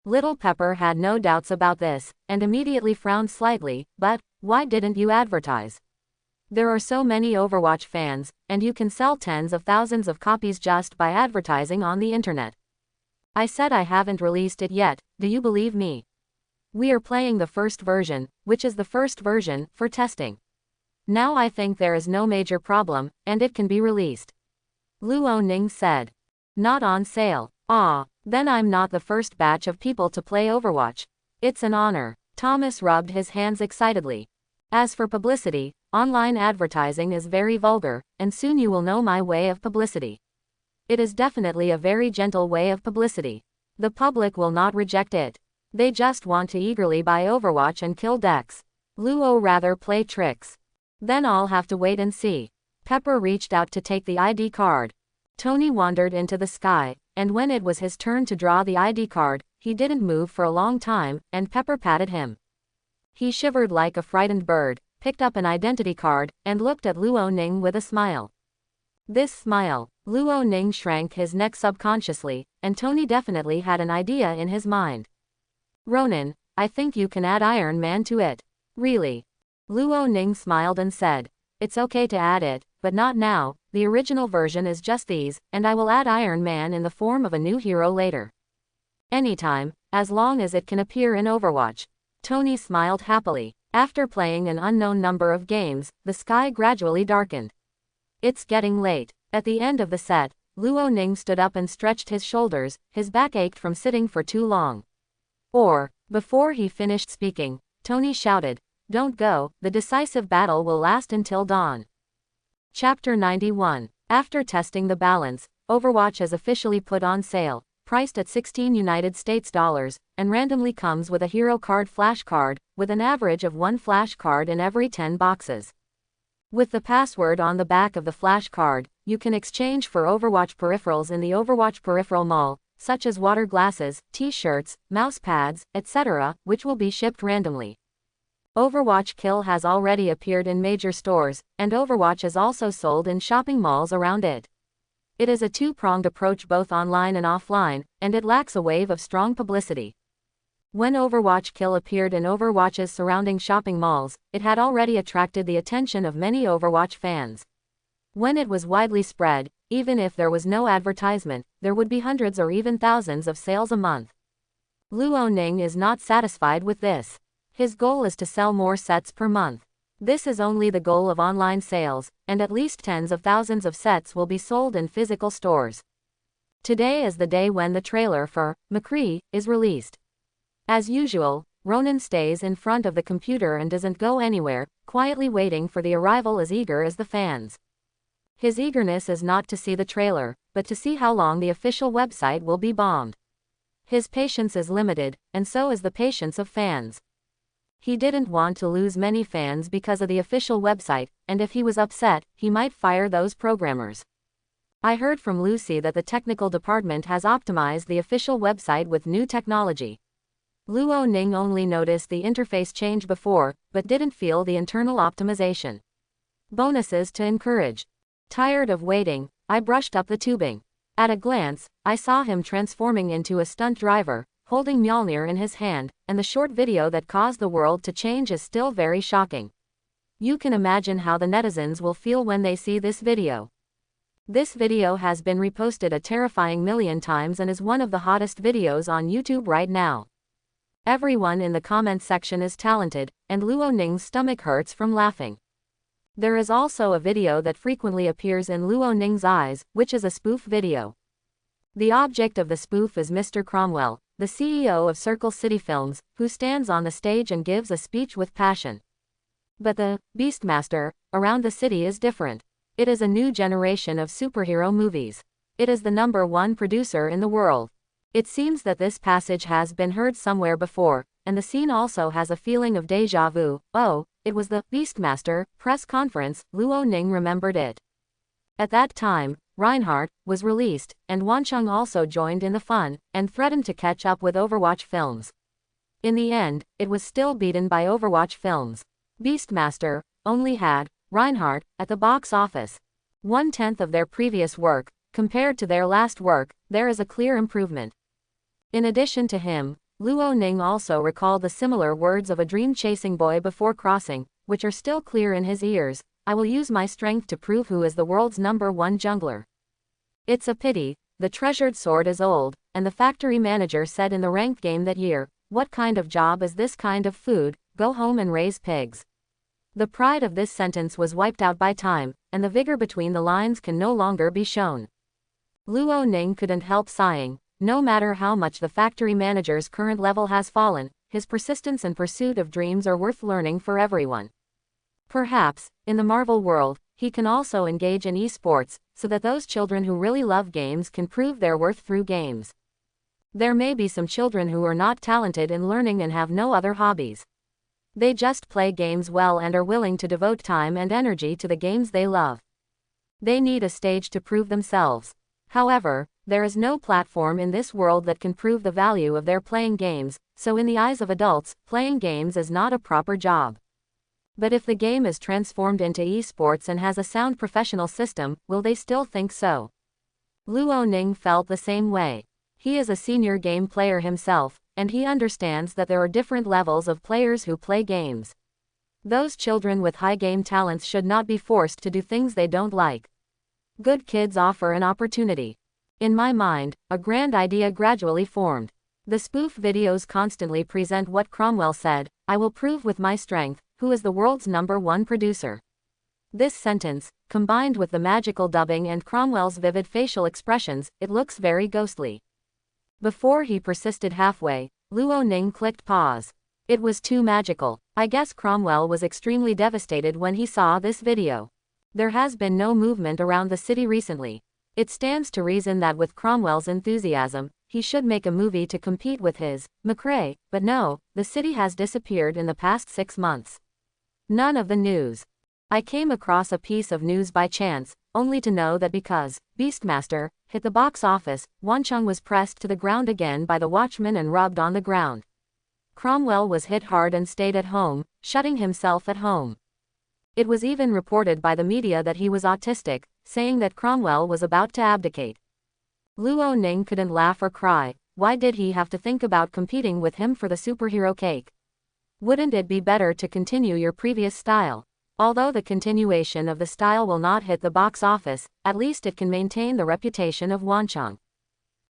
Little Pepper had no doubts about this, and immediately frowned slightly, but, why didn't you advertise? There are so many Overwatch fans, and you can sell tens of thousands of copies just by advertising on the internet. I said I haven't released it yet, do you believe me? We are playing the first version, which is the first version, for testing. Now I think there is no major problem, and it can be released. Luo Ning said. Not on sale. Ah, Then I'm not the first batch of people to play Overwatch. It's an honor. Thomas rubbed his hands excitedly. As for publicity, online advertising is very vulgar, and soon you will know my way of publicity. It is definitely a very gentle way of publicity. The public will not reject it. They just want to eagerly buy Overwatch and kill decks. Luo rather play tricks. Then I'll have to wait and see. Pepper reached out to take the ID card. Tony wandered into the sky, and when it was his turn to draw the ID card, he didn't move for a long time, and Pepper patted him. He shivered like a frightened bird, picked up an identity card, and looked at Luo Ning with a smile. This smile, Luo Ning shrank his neck subconsciously, and Tony definitely had an idea in his mind. Ronan, I think you can add Iron Man to it. Really? Luo Ning smiled and said, it's okay to add it, but not now, the original version is just these, and I will add Iron Man in the form of a new hero later. Anytime, as long as it can appear in Overwatch. Tony smiled happily. After playing an unknown number of games, the sky gradually darkened. It's getting late. At the end of the set, Luo Ning stood up and stretched his shoulders, his back ached from sitting for too long. Before he finished speaking, Tony shouted, don't go, the decisive battle will last until dawn. Chapter 91. After testing the balance, Overwatch is officially put on sale, priced at $16 and randomly comes with a hero card flashcard, with an average of 1 flashcard in every 10 boxes. With the password on the back of the flashcard, you can exchange for Overwatch peripherals in the Overwatch peripheral mall, such as water glasses, t-shirts, mouse pads, etc., which will be shipped randomly. Overwatch Kill has already appeared in major stores, and Overwatch is also sold in shopping malls around it. It is a two-pronged approach both online and offline, and it lacks a wave of strong publicity. When Overwatch Kill appeared in Overwatch's surrounding shopping malls, it had already attracted the attention of many Overwatch fans. When it was widely spread, even if there was no advertisement, there would be hundreds or even thousands of sales a month. Luo Ning is not satisfied with this. His goal is to sell more sets per month. This is only the goal of online sales, and at least tens of thousands of sets will be sold in physical stores. Today is the day when the trailer for McCree is released. As usual, Ronan stays in front of the computer and doesn't go anywhere, quietly waiting for the arrival as eager as the fans. His eagerness is not to see the trailer, but to see how long the official website will be bombed. His patience is limited, and so is the patience of fans. He didn't want to lose many fans because of the official website, and if he was upset, he might fire those programmers. I heard from Lucy that the technical department has optimized the official website with new technology. Luo Ning only noticed the interface change before, but didn't feel the internal optimization. Bonuses to encourage. Tired of waiting, I brushed up the tubing. At a glance, I saw him transforming into a stunt driver, holding Mjolnir in his hand, and the short video that caused the world to change is still very shocking. You can imagine how the netizens will feel when they see this video. This video has been reposted a terrifying million times and is one of the hottest videos on YouTube right now. Everyone in the comment section is talented, and Luo Ning's stomach hurts from laughing. There is also a video that frequently appears in Luo Ning's eyes, which is a spoof video. The object of the spoof is Mr. Cromwell, the CEO of Circle City Films, who stands on the stage and gives a speech with passion. But the Beastmaster around the city is different. It is a new generation of superhero movies. It is the #1 producer in the world. It seems that this passage has been heard somewhere before, and the scene also has a feeling of déjà vu. Oh, it was the Beastmaster press conference, Luo Ning remembered it. At that time, Reinhardt was released, and Wancheng also joined in the fun, and threatened to catch up with Overwatch Films. In the end, it was still beaten by Overwatch Films. Beastmaster only had Reinhardt at the box office. 1/10 of their previous work. Compared to their last work, there is a clear improvement. In addition to him, Luo Ning also recalled the similar words of a dream-chasing boy before crossing, which are still clear in his ears. I will use my strength to prove who is the world's #1 jungler. It's a pity, the treasured sword is old, and the factory manager said in the ranked game that year, what kind of job is this kind of food, go home and raise pigs. The pride of this sentence was wiped out by time, and the vigor between the lines can no longer be shown. Luo Ning couldn't help sighing. no matter how much the factory manager's current level has fallen, his persistence and pursuit of dreams are worth learning for everyone. Perhaps, in the Marvel world, he can also engage in esports, so that those children who really love games can prove their worth through games. There may be some children who are not talented in learning and have no other hobbies. They just play games well and are willing to devote time and energy to the games they love. They need a stage to prove themselves. However, there is no platform in this world that can prove the value of their playing games, so in the eyes of adults, playing games is not a proper job. But if the game is transformed into esports and has a sound professional system, will they still think so? Luo Ning felt the same way. He is a senior game player himself, and he understands that there are different levels of players who play games. Those children with high game talents should not be forced to do things they don't like. Good kids offer an opportunity. In my mind, a grand idea gradually formed. The spoof videos constantly present what Cromwell said, "I will prove with my strength, who is the world's #1 producer." This sentence, combined with the magical dubbing and Cromwell's vivid facial expressions, it looks very ghostly. Before he persisted halfway, Luo Ning clicked pause. It was too magical. I guess Cromwell was extremely devastated when he saw this video. There has been no movement around the city recently. It stands to reason that with Cromwell's enthusiasm, he should make a movie to compete with his McRae, but no, the city has disappeared in the past 6 months. None of the news. I came across a piece of news by chance, only to know that because Beastmaster hit the box office, Wancheng was pressed to the ground again by the Watchmen and rubbed on the ground. Cromwell was hit hard and stayed at home, shutting himself at home. It was even reported by the media that he was autistic, saying that Cromwell was about to abdicate. Luo Ning couldn't laugh or cry. Why did he have to think about competing with him for the superhero cake? Wouldn't it be better to continue your previous style? Although the continuation of the style will not hit the box office, at least it can maintain the reputation of Wancheng.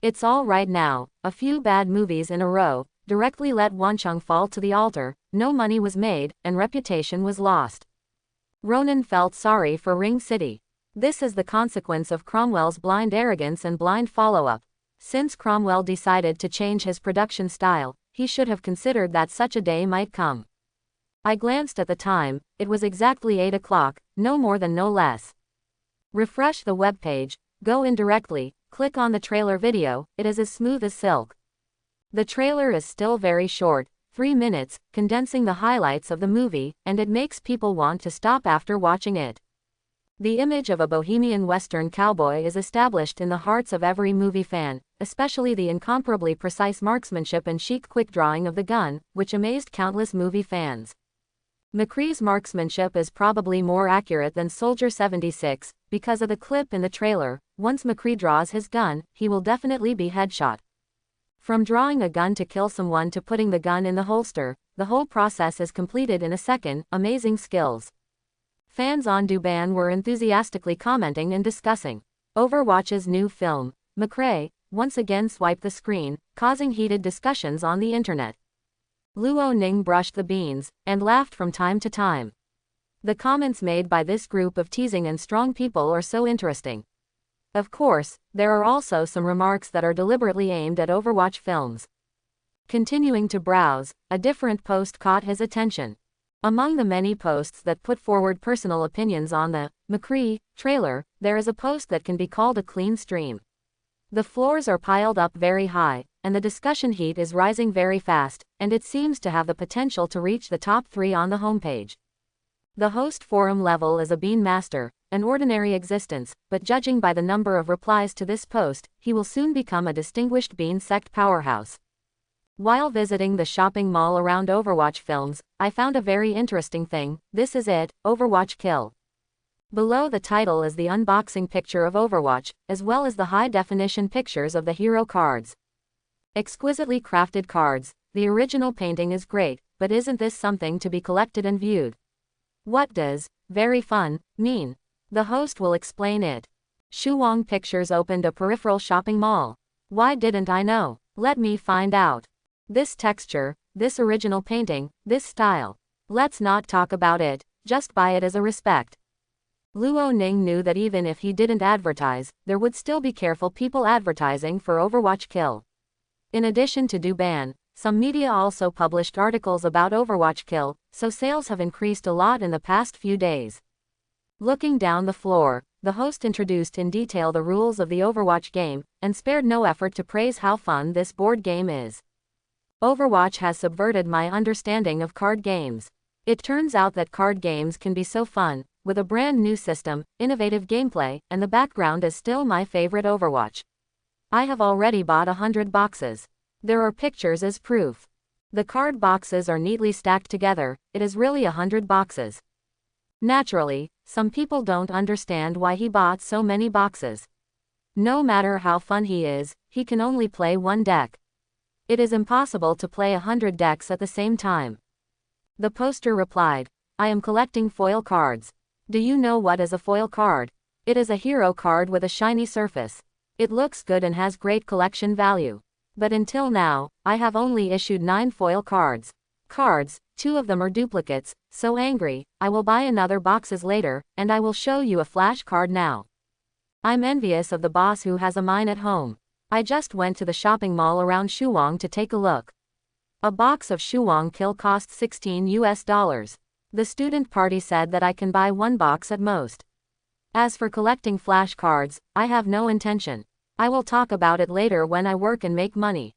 It's all right now, a few bad movies in a row directly let Wancheng fall to the altar, no money was made, and reputation was lost. Ronan felt sorry for Ring City. This is the consequence of Cromwell's blind arrogance and blind follow-up. Since Cromwell decided to change his production style, he should have considered that such a day might come. I glanced at the time, it was exactly 8 o'clock, no more than no less. Refresh the webpage, go in directly, click on the trailer video, it is as smooth as silk. The trailer is still very short, 3 minutes, condensing the highlights of the movie, and it makes people want to stop after watching it. The image of a bohemian Western cowboy is established in the hearts of every movie fan, especially the incomparably precise marksmanship and chic quick drawing of the gun, which amazed countless movie fans. McCree's marksmanship is probably more accurate than Soldier 76, because of the clip in the trailer. Once McCree draws his gun, he will definitely be headshot. From drawing a gun to kill someone to putting the gun in the holster, the whole process is completed in a second. Amazing skills. Fans on Douban were enthusiastically commenting and discussing Overwatch's new film. McRae once again swiped the screen, causing heated discussions on the internet. Luo Ning brushed the beans and laughed from time to time. The comments made by this group of teasing and strong people are so interesting. Of course, there are also some remarks that are deliberately aimed at Overwatch films. Continuing to browse, a different post caught his attention. Among the many posts that put forward personal opinions on the McCree trailer, there is a post that can be called a clean stream. The floors are piled up very high, and the discussion heat is rising very fast, and it seems to have the potential to reach the top 3 on the homepage. The host forum level is a bean master, an ordinary existence, but judging by the number of replies to this post, he will soon become a distinguished bean sect powerhouse. While visiting the shopping mall around Overwatch films, I found a very interesting thing. This is it, Overwatch Kill. Below the title is the unboxing picture of Overwatch, as well as the high-definition pictures of the hero cards. Exquisitely crafted cards. The original painting is great, but isn't this something to be collected and viewed? What does very fun mean? The host will explain it. Shuwang Pictures opened a peripheral shopping mall. Why didn't I know? Let me find out. This texture, this original painting, this style. Let's not talk about it, just buy it as a respect. Luo Ning knew that even if he didn't advertise, there would still be careful people advertising for Overwatch Kill. In addition to Duban, some media also published articles about Overwatch Kill, so sales have increased a lot in the past few days. Looking down the floor, the host introduced in detail the rules of the Overwatch game, and spared no effort to praise how fun this board game is. Overwatch has subverted my understanding of card games. It turns out that card games can be so fun, with a brand new system, innovative gameplay, and the background is still my favorite Overwatch. I have already bought 100 boxes. There are pictures as proof. The card boxes are neatly stacked together, it is really 100 boxes. Naturally, some people don't understand why he bought so many boxes. No matter how fun he is, he can only play one deck. It is impossible to play 100 decks at the same time. The poster replied, I am collecting foil cards. Do you know what is a foil card? It is a hero card with a shiny surface. It looks good and has great collection value. But until now, I have only issued 9 foil cards. 2 of them are duplicates, so angry, I will buy another boxes later, and I will show you a flash card now. I'm envious of the boss who has a mine at home. I just went to the shopping mall around Shuang to take a look. A box of Shuang Kill costs $16. The student party said that I can buy 1 box at most. As for collecting flash cards, I have no intention. I will talk about it later when I work and make money.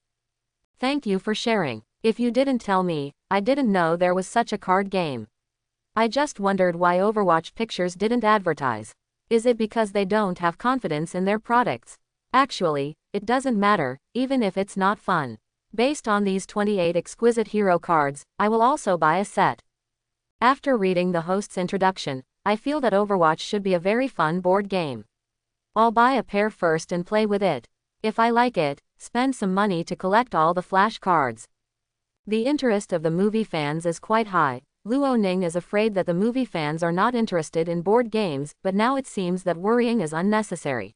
Thank you for sharing. If you didn't tell me, I didn't know there was such a card game. I just wondered why Overwatch Pictures didn't advertise. Is it because they don't have confidence in their products? Actually, it doesn't matter, even if it's not fun. Based on these 28 exquisite hero cards, I will also buy a set. After reading the host's introduction, I feel that Overwatch should be a very fun board game. I'll buy a pair first and play with it. If I like it, spend some money to collect all the flash cards. The interest of the movie fans is quite high. Luo Ning is afraid that the movie fans are not interested in board games, but now it seems that worrying is unnecessary.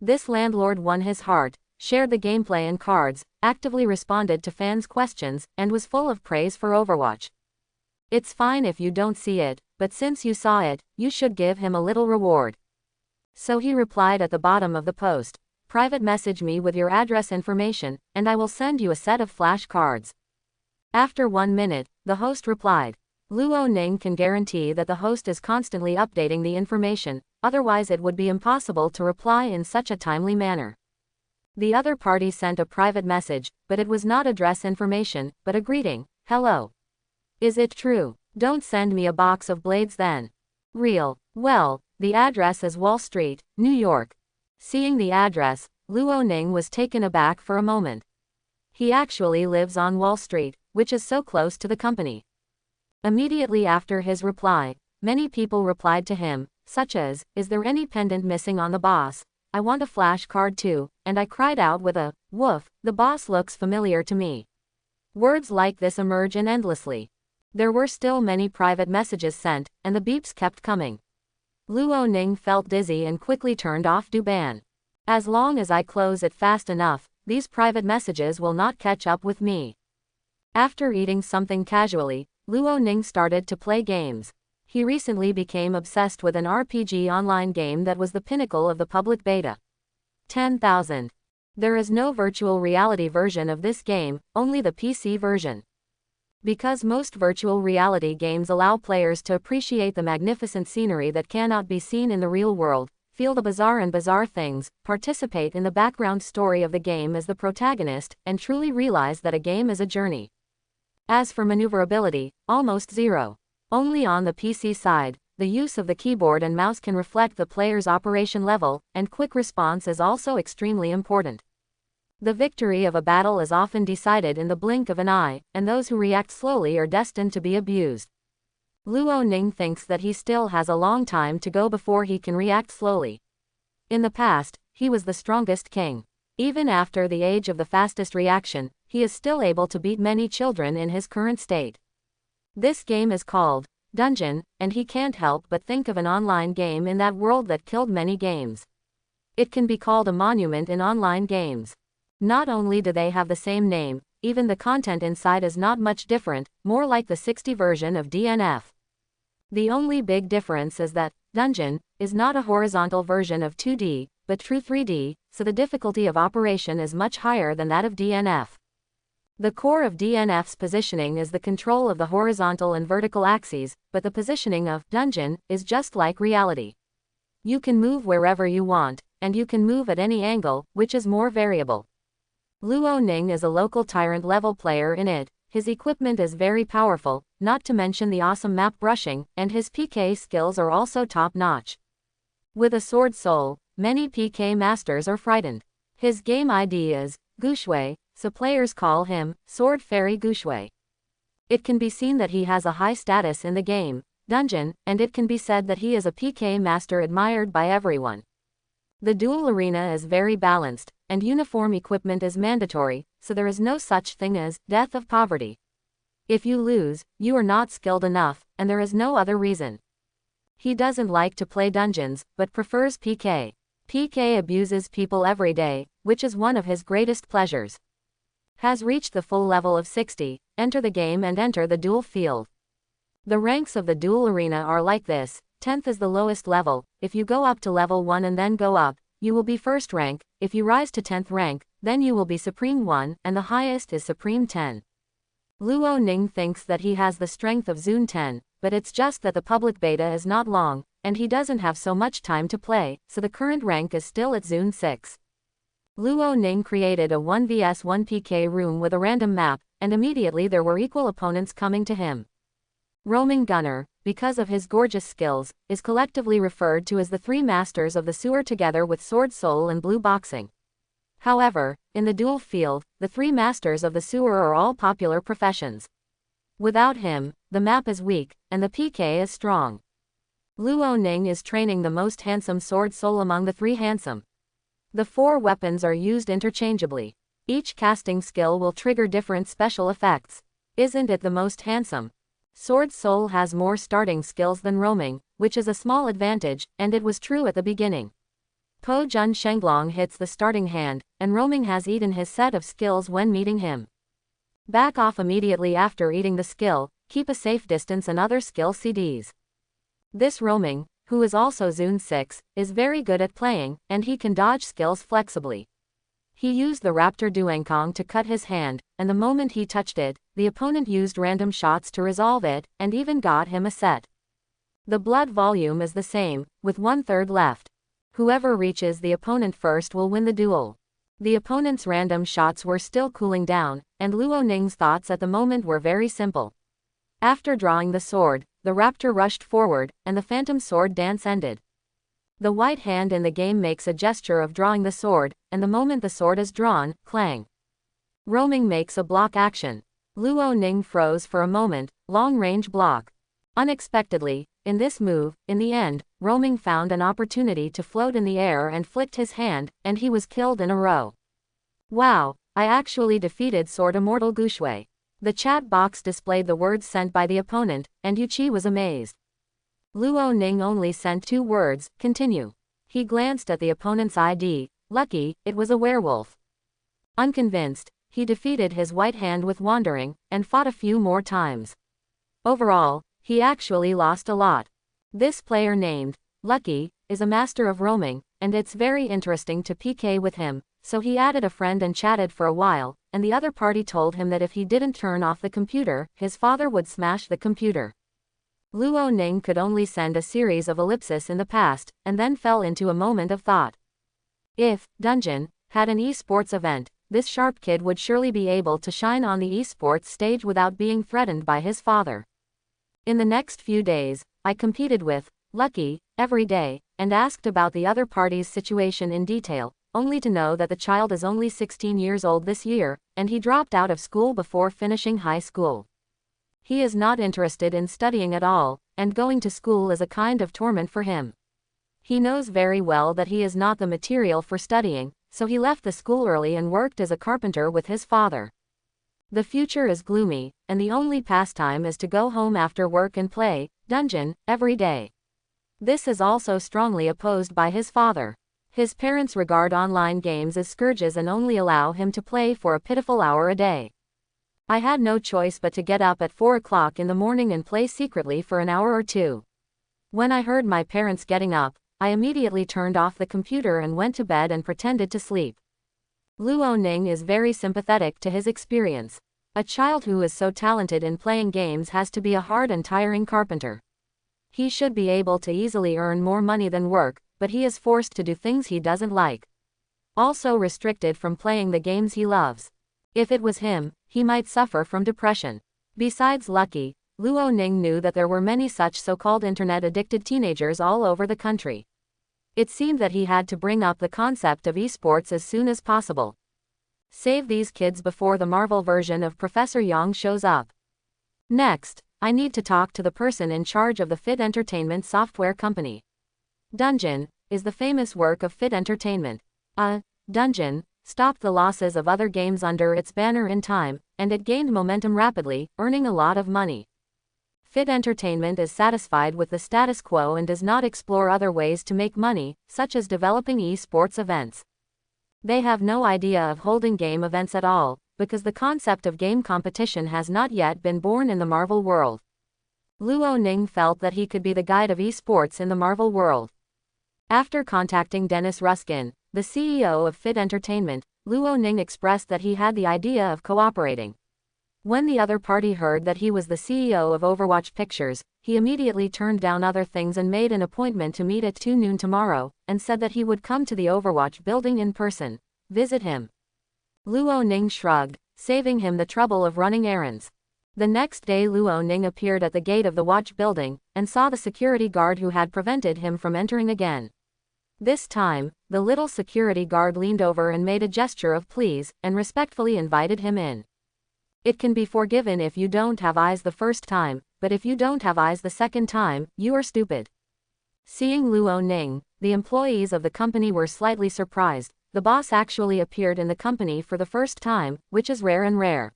This landlord won his heart, shared the gameplay and cards, actively responded to fans' questions, and was full of praise for Overwatch. It's fine if you don't see it, but since you saw it, you should give him a little reward. So he replied at the bottom of the post, private message me with your address information, and I will send you a set of flash cards. After 1 minute, the host replied, Luo Ning can guarantee that the host is constantly updating the information, otherwise it would be impossible to reply in such a timely manner. The other party sent a private message, but it was not address information, but a greeting, hello. Is it true? Don't send me a box of blades then. Real. Well, the address is Wall Street, New York. Seeing the address, Luo Ning was taken aback for a moment. He actually lives on Wall Street, which is so close to the company. Immediately after his reply, many people replied to him, such as, is there any pendant missing on the boss? I want a flash card too, and I cried out with a, woof, the boss looks familiar to me. Words like this emerge endlessly. There were still many private messages sent, and the beeps kept coming. Luo Ning felt dizzy and quickly turned off Duban. As long as I close it fast enough, these private messages will not catch up with me. After eating something casually, Luo Ning started to play games. He recently became obsessed with an RPG online game that was the pinnacle of the public beta. 10,000. There is no virtual reality version of this game, only the PC version. Because most virtual reality games allow players to appreciate the magnificent scenery that cannot be seen in the real world, feel the bizarre things, participate in the background story of the game as the protagonist, and truly realize that a game is a journey. As for maneuverability, almost zero. Only on the PC side, the use of the keyboard and mouse can reflect the player's operation level, and quick response is also extremely important. The victory of a battle is often decided in the blink of an eye, and those who react slowly are destined to be abused. Luo Ning thinks that he still has a long time to go before he can react slowly. In the past, he was the strongest king. Even after the age of the fastest reaction, he is still able to beat many children in his current state. This game is called Dungeon, and he can't help but think of an online game in that world that killed many games. It can be called a monument in online games. Not only do they have the same name, even the content inside is not much different, more like the 60 version of DNF. The only big difference is that dungeon, is not a horizontal version of 2D, but true 3D, so the difficulty of operation is much higher than that of DNF. The core of DNF's positioning is the control of the horizontal and vertical axes, but the positioning of dungeon is just like reality. You can move wherever you want, and you can move at any angle, which is more variable. Luo Ning is a local tyrant level player in it. His equipment is very powerful, not to mention the awesome map brushing, and his PK skills are also top-notch. With a sword soul, many PK masters are frightened. His game ID is Gushui, so players call him Sword Fairy Gushui. It can be seen that he has a high status in the game, dungeon, and it can be said that he is a PK master admired by everyone. The duel arena is very balanced, and uniform equipment is mandatory, so there is no such thing as death of poverty. If you lose, you are not skilled enough, and there is no other reason. He doesn't like to play dungeons, but prefers PK. PK abuses people every day, which is one of his greatest pleasures. Has reached the full level of 60, enter the game and enter the duel field. The ranks of the duel arena are like this: 10th is the lowest level. If you go up to level 1 and then go up, you will be first rank. If you rise to 10th rank, then you will be Supreme 1, and the highest is Supreme 10. Luo Ning thinks that he has the strength of Zune 10, but it's just that the public beta is not long, and he doesn't have so much time to play, so the current rank is still at Zune 6. Luo Ning created a 1vs1 PK room with a random map, and immediately there were equal opponents coming to him. Roaming Gunner, because of his gorgeous skills, is collectively referred to as the three masters of the sewer together with Sword Soul and Blue Boxing. However, in the duel field, the three masters of the sewer are all popular professions. Without him, the map is weak, and the PK is strong. Luo Ning is training the most handsome Sword Soul among the three handsome. The four weapons are used interchangeably. Each casting skill will trigger different special effects. Isn't it the most handsome? Sword Soul has more starting skills than roaming, which is a small advantage, and it was true at the beginning. Po Jun Shenglong hits the starting hand, and roaming has eaten his set of skills when meeting him. Back off immediately after eating the skill, keep a safe distance and other skill CDs. This roaming, who is also Zune 6, is very good at playing, and he can dodge skills flexibly. He used the Raptor Duankong to cut his hand, and the moment he touched it, the opponent used random shots to resolve it, and even got him a set. The blood volume is the same, with 1/3 left. Whoever reaches the opponent first will win the duel. The opponent's random shots were still cooling down, and Luo Ning's thoughts at the moment were very simple. After drawing the sword, the Raptor rushed forward, and the Phantom Sword dance ended. The white hand in the game makes a gesture of drawing the sword, and the moment the sword is drawn, clang. Roaming makes a block action. Luo Ning froze for a moment, long-range block. Unexpectedly, in this move, in the end, Roaming found an opportunity to float in the air and flicked his hand, and he was killed in a row. Wow, I actually defeated Sword Immortal Gushui. The chat box displayed the words sent by the opponent, and Yuchi was amazed. Luo Ning only sent 2 words, continue. He glanced at the opponent's ID, lucky, it was a werewolf. Unconvinced, he defeated his white hand with wandering, and fought a few more times. Overall, he actually lost a lot. This player named Lucky is a master of roaming, and it's very interesting to PK with him, so he added a friend and chatted for a while, and the other party told him that if he didn't turn off the computer, his father would smash the computer. Luo Ning could only send a series of ellipses in the past, and then fell into a moment of thought. If Dungeon had an esports event, this sharp kid would surely be able to shine on the esports stage without being threatened by his father. In the next few days, I competed with Lucky every day, and asked about the other party's situation in detail, only to know that the child is only 16 years old this year, and he dropped out of school before finishing high school. He is not interested in studying at all, and going to school is a kind of torment for him. He knows very well that he is not the material for studying, so he left the school early and worked as a carpenter with his father. The future is gloomy, and the only pastime is to go home after work and play Dungeon every day. This is also strongly opposed by his father. His parents regard online games as scourges and only allow him to play for a pitiful hour a day. I had no choice but to get up at 4 o'clock in the morning and play secretly for an hour or two. When I heard my parents getting up, I immediately turned off the computer and went to bed and pretended to sleep. Luo Ning is very sympathetic to his experience. A child who is so talented in playing games has to be a hard and tiring carpenter. He should be able to easily earn more money than work, but he is forced to do things he doesn't like. Also restricted from playing the games he loves. If it was him, he might suffer from depression. Besides Lucky, Luo Ning knew that there were many such so-called internet-addicted teenagers all over the country. It seemed that he had to bring up the concept of esports as soon as possible. Save these kids before the Marvel version of Professor Yang shows up. Next, I need to talk to the person in charge of the Fit Entertainment software company. Dungeon is the famous work of Fit Entertainment. Dungeon stopped the losses of other games under its banner in time, and it gained momentum rapidly, earning a lot of money. Fit Entertainment is satisfied with the status quo and does not explore other ways to make money, such as developing esports events. They have no idea of holding game events at all, because the concept of game competition has not yet been born in the Marvel world. Luo Ning felt that he could be the guide of esports in the Marvel world. After contacting Dennis Ruskin, the CEO of Fit Entertainment, Luo Ning expressed that he had the idea of cooperating. When the other party heard that he was the CEO of Overwatch Pictures, he immediately turned down other things and made an appointment to meet at 2 noon tomorrow, and said that he would come to the Overwatch building in person, visit him. Luo Ning shrugged, saving him the trouble of running errands. The next day Luo Ning appeared at the gate of the watch building, and saw the security guard who had prevented him from entering again. This time, the little security guard leaned over and made a gesture of please, and respectfully invited him in. It can be forgiven if you don't have eyes the first time, but if you don't have eyes the second time, you are stupid. Seeing Luo Ning, the employees of the company were slightly surprised. The boss actually appeared in the company for the first time, which is rare and rare.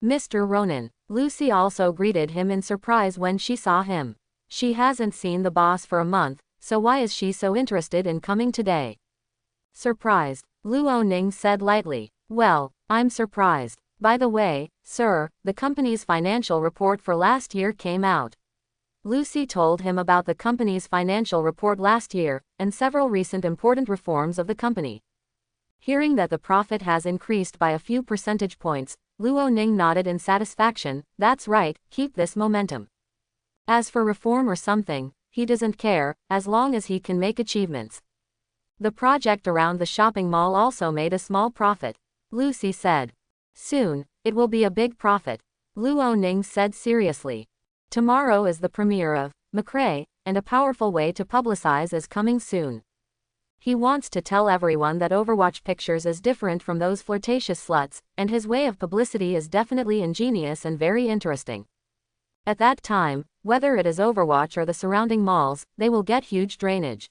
Mr. Ronan. Lucy also greeted him in surprise when she saw him. She hasn't seen the boss for a month, so why is she so interested in coming today? Surprised, Luo Ning said lightly. Well, I'm surprised. By the way, sir, the company's financial report for last year came out. Lucy told him about the company's financial report last year, and several recent important reforms of the company. Hearing that the profit has increased by a few percentage points, Luo Ning nodded in satisfaction. That's right, keep this momentum. As for reform or something, he doesn't care, as long as he can make achievements. The project around the shopping mall also made a small profit, Lucy said. Soon, it will be a big profit, Luo Ning said seriously. Tomorrow is the premiere of McRae, and a powerful way to publicize is coming soon. He wants to tell everyone that Overwatch Pictures is different from those flirtatious sluts, and his way of publicity is definitely ingenious and very interesting. At that time, whether it is Overwatch or the surrounding malls, they will get huge drainage.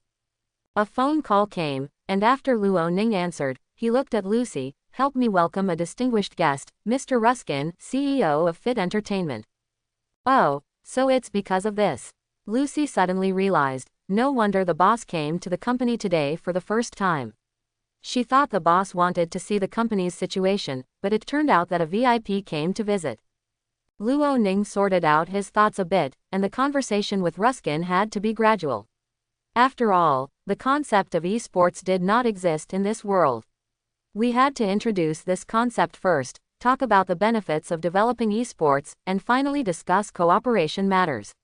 A phone call came, and after Luo Ning answered, he looked at Lucy. Help me welcome a distinguished guest, Mr. Ruskin, CEO of Fit Entertainment. Oh, so it's because of this. Lucy suddenly realized, no wonder the boss came to the company today for the first time. She thought the boss wanted to see the company's situation, but it turned out that a VIP came to visit. Luo Ning sorted out his thoughts a bit, and the conversation with Ruskin had to be gradual. After all, the concept of esports did not exist in this world. We had to introduce this concept first, talk about the benefits of developing esports, and finally discuss cooperation matters.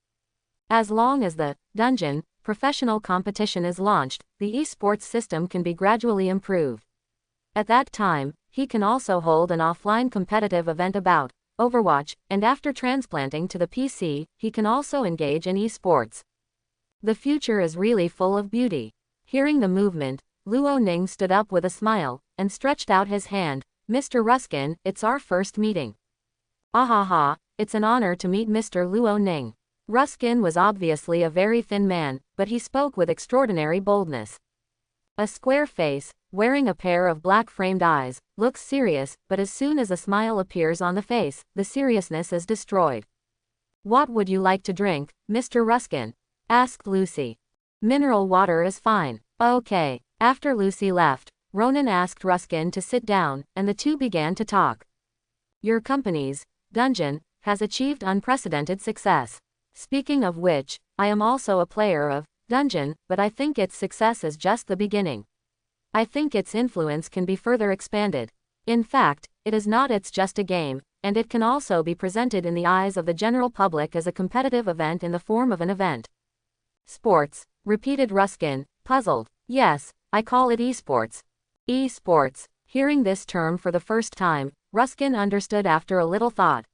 As long as the dungeon professional competition is launched, the esports system can be gradually improved. At that time, he can also hold an offline competitive event about Overwatch, and after transplanting to the PC, he can also engage in esports. The future is really full of beauty. Hearing the movement, Luo Ning stood up with a smile, and stretched out his hand. Mr. Ruskin, it's our first meeting. Ahaha, it's an honor to meet Mr. Luo Ning. Ruskin was obviously a very thin man, but he spoke with extraordinary boldness. A square face, wearing a pair of black-framed eyes, looks serious, but as soon as a smile appears on the face, the seriousness is destroyed. What would you like to drink, Mr. Ruskin? Asked Lucy. Mineral water is fine. Okay. After Lucy left, Ronan asked Ruskin to sit down, and the two began to talk. Your company's dungeon has achieved unprecedented success. Speaking of which, I am also a player of Dungeon, but I think its success is just the beginning. I think its influence can be further expanded. In fact, it is not it's just a game, and it can also be presented in the eyes of the general public as a competitive event in the form of an event. Sports, repeated Ruskin, puzzled. Yes, I call it esports. Esports. Hearing this term for the first time, Ruskin understood after a little thought.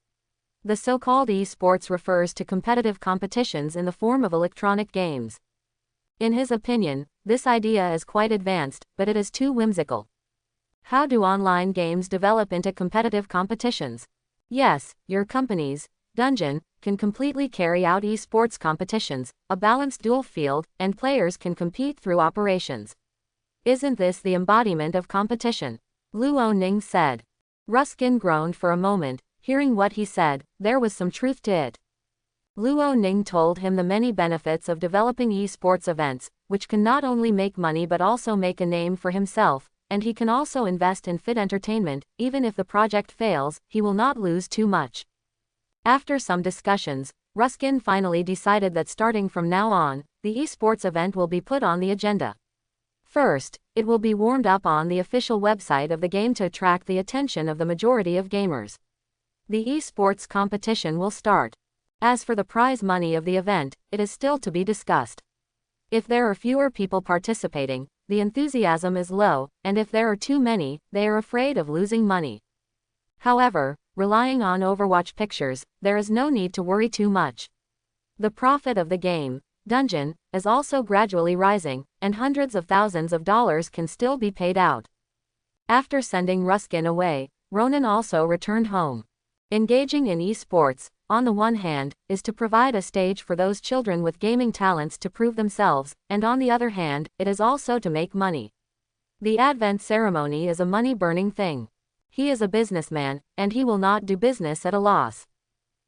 The so-called esports refers to competitive competitions in the form of electronic games. In his opinion, this idea is quite advanced, but it is too whimsical. How do online games develop into competitive competitions? Yes, your companies, Dungeon, can completely carry out esports competitions, a balanced dual field, and players can compete through operations. Isn't this the embodiment of competition? Luo Ning said. Ruskin groaned for a moment. Hearing what he said, there was some truth to it. Luo Ning told him the many benefits of developing esports events, which can not only make money but also make a name for himself, and he can also invest in fit entertainment. Even if the project fails, he will not lose too much. After some discussions, Ruskin finally decided that starting from now on, the esports event will be put on the agenda. First, it will be warmed up on the official website of the game to attract the attention of the majority of gamers. The esports competition will start. As for the prize money of the event, it is still to be discussed. If there are fewer people participating, the enthusiasm is low, and if there are too many, they are afraid of losing money. However, relying on Overwatch pictures, there is no need to worry too much. The profit of the game, Dungeon, is also gradually rising, and hundreds of thousands of dollars can still be paid out. After sending Ruskin away, Ronan also returned home. Engaging in esports, on the one hand, is to provide a stage for those children with gaming talents to prove themselves, and on the other hand, it is also to make money. The Advent ceremony is a money-burning thing. He is a businessman, and he will not do business at a loss.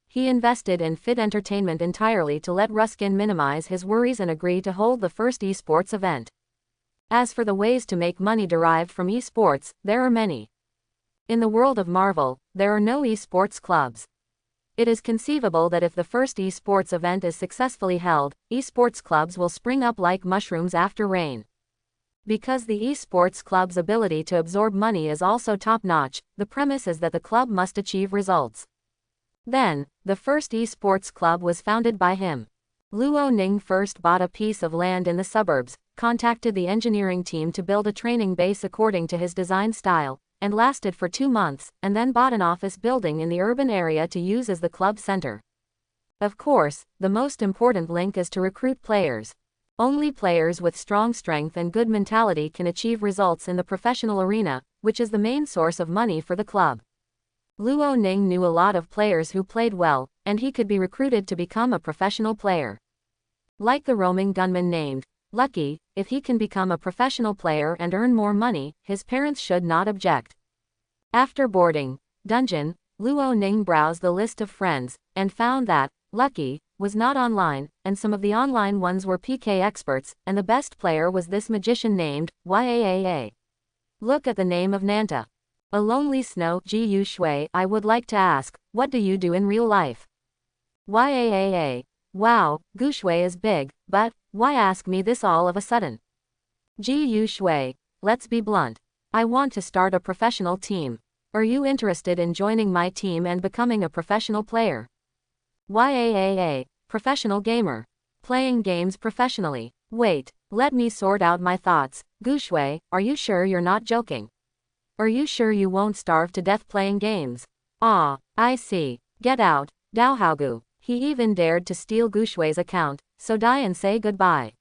He invested in Fit Entertainment entirely to let Ruskin minimize his worries and agree to hold the first esports event. As for the ways to make money derived from esports, there are many. In the world of Marvel, there are no esports clubs. It is conceivable that if the first esports event is successfully held, esports clubs will spring up like mushrooms after rain. Because the esports club's ability to absorb money is also top-notch, the premise is that the club must achieve results. Then, the first esports club was founded by him. Luo Ning first bought a piece of land in the suburbs, contacted the engineering team to build a training base according to his design style, and lasted for 2 months, and then bought an office building in the urban area to use as the club center. Of course, the most important link is to recruit players. Only players with strong strength and good mentality can achieve results in the professional arena, which is the main source of money for the club. Luo Ning knew a lot of players who played well, and he could be recruited to become a professional player. Like the roaming gunman named Lucky, if he can become a professional player and earn more money, his parents should not object. After boarding Dungeon, Luo Ning browsed the list of friends, and found that Lucky was not online, and some of the online ones were PK experts, and the best player was this magician named Yaa. Look at the name of Nanta. A lonely snow Gu Shui. I would like to ask, what do you do in real life? Yaa. Wow, Gu Shui is big, but why ask me this all of a sudden? Gu Shui, let's be blunt. I want to start a professional team. Are you interested in joining my team and becoming a professional player? Yaa, professional gamer. Playing games professionally. Wait, let me sort out my thoughts. Gu Shui, are you sure you're not joking? Are you sure you won't starve to death playing games? Ah, I see. Get out, Dao Haogu. He even dared to steal Gu Shui's account, so die and say goodbye.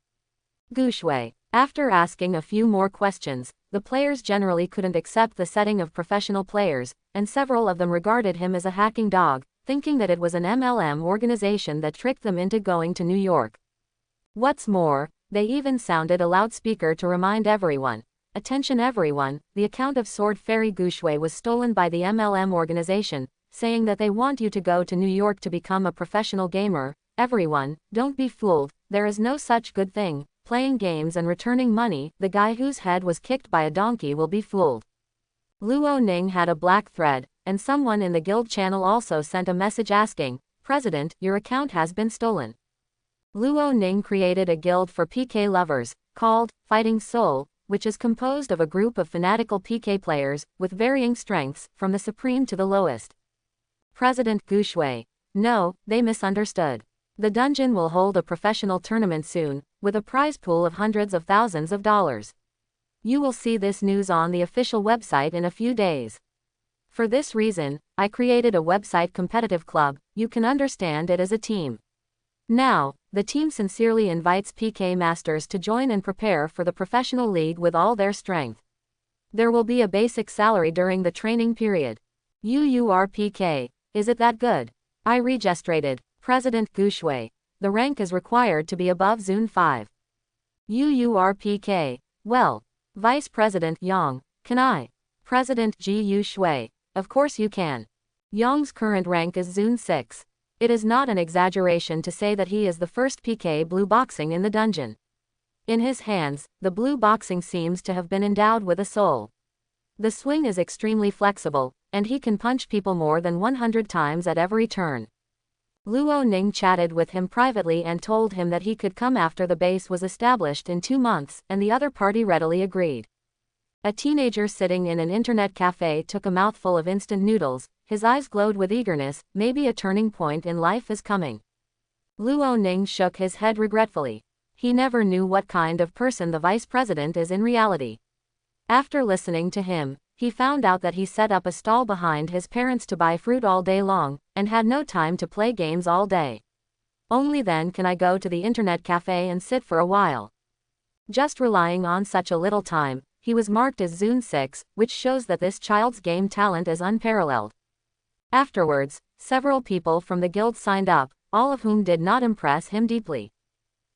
Gu Shui. After asking a few more questions, the players generally couldn't accept the setting of professional players, and several of them regarded him as a hacking dog, thinking that it was an MLM organization that tricked them into going to New York. What's more, they even sounded a loudspeaker to remind everyone. Attention everyone, the account of Sword Fairy Gu Shui was stolen by the MLM organization, saying that they want you to go to New York to become a professional gamer. Everyone, don't be fooled, there is no such good thing. Playing games and returning money, the guy whose head was kicked by a donkey will be fooled. Luo Ning had a black thread, and someone in the guild channel also sent a message asking, President, your account has been stolen. Luo Ning created a guild for PK lovers, called Fighting Soul, which is composed of a group of fanatical PK players, with varying strengths, from the supreme to the lowest. President Gu Shui. No, they misunderstood. The dungeon will hold a professional tournament soon, with a prize pool of hundreds of thousands of dollars. You will see this news on the official website in a few days. For this reason, I created a website competitive club. You can understand it as a team. Now, the team sincerely invites PK masters to join and prepare for the professional league with all their strength. There will be a basic salary during the training period. UURPK. Is it that good? I registrated. President Gu Shui. The rank is required to be above Zone 5. UURPK. Well. Vice President Yang. Can I? President Gu Shui. Of course you can. Yang's current rank is Zone 6. It is not an exaggeration to say that he is the first PK blue boxing in the dungeon. In his hands, the blue boxing seems to have been endowed with a soul. The swing is extremely flexible, and he can punch people more than 100 times at every turn. Luo Ning chatted with him privately and told him that he could come after the base was established in 2 months, and the other party readily agreed. A teenager sitting in an internet cafe took a mouthful of instant noodles. His eyes glowed with eagerness. Maybe a turning point in life is coming. Luo Ning shook his head regretfully. He never knew what kind of person the vice president is in reality. After listening to him, he found out that he set up a stall behind his parents to buy fruit all day long, and had no time to play games all day. Only then can I go to the internet cafe and sit for a while. Just relying on such a little time, he was marked as Zone 6, which shows that this child's game talent is unparalleled. Afterwards, several people from the guild signed up, all of whom did not impress him deeply.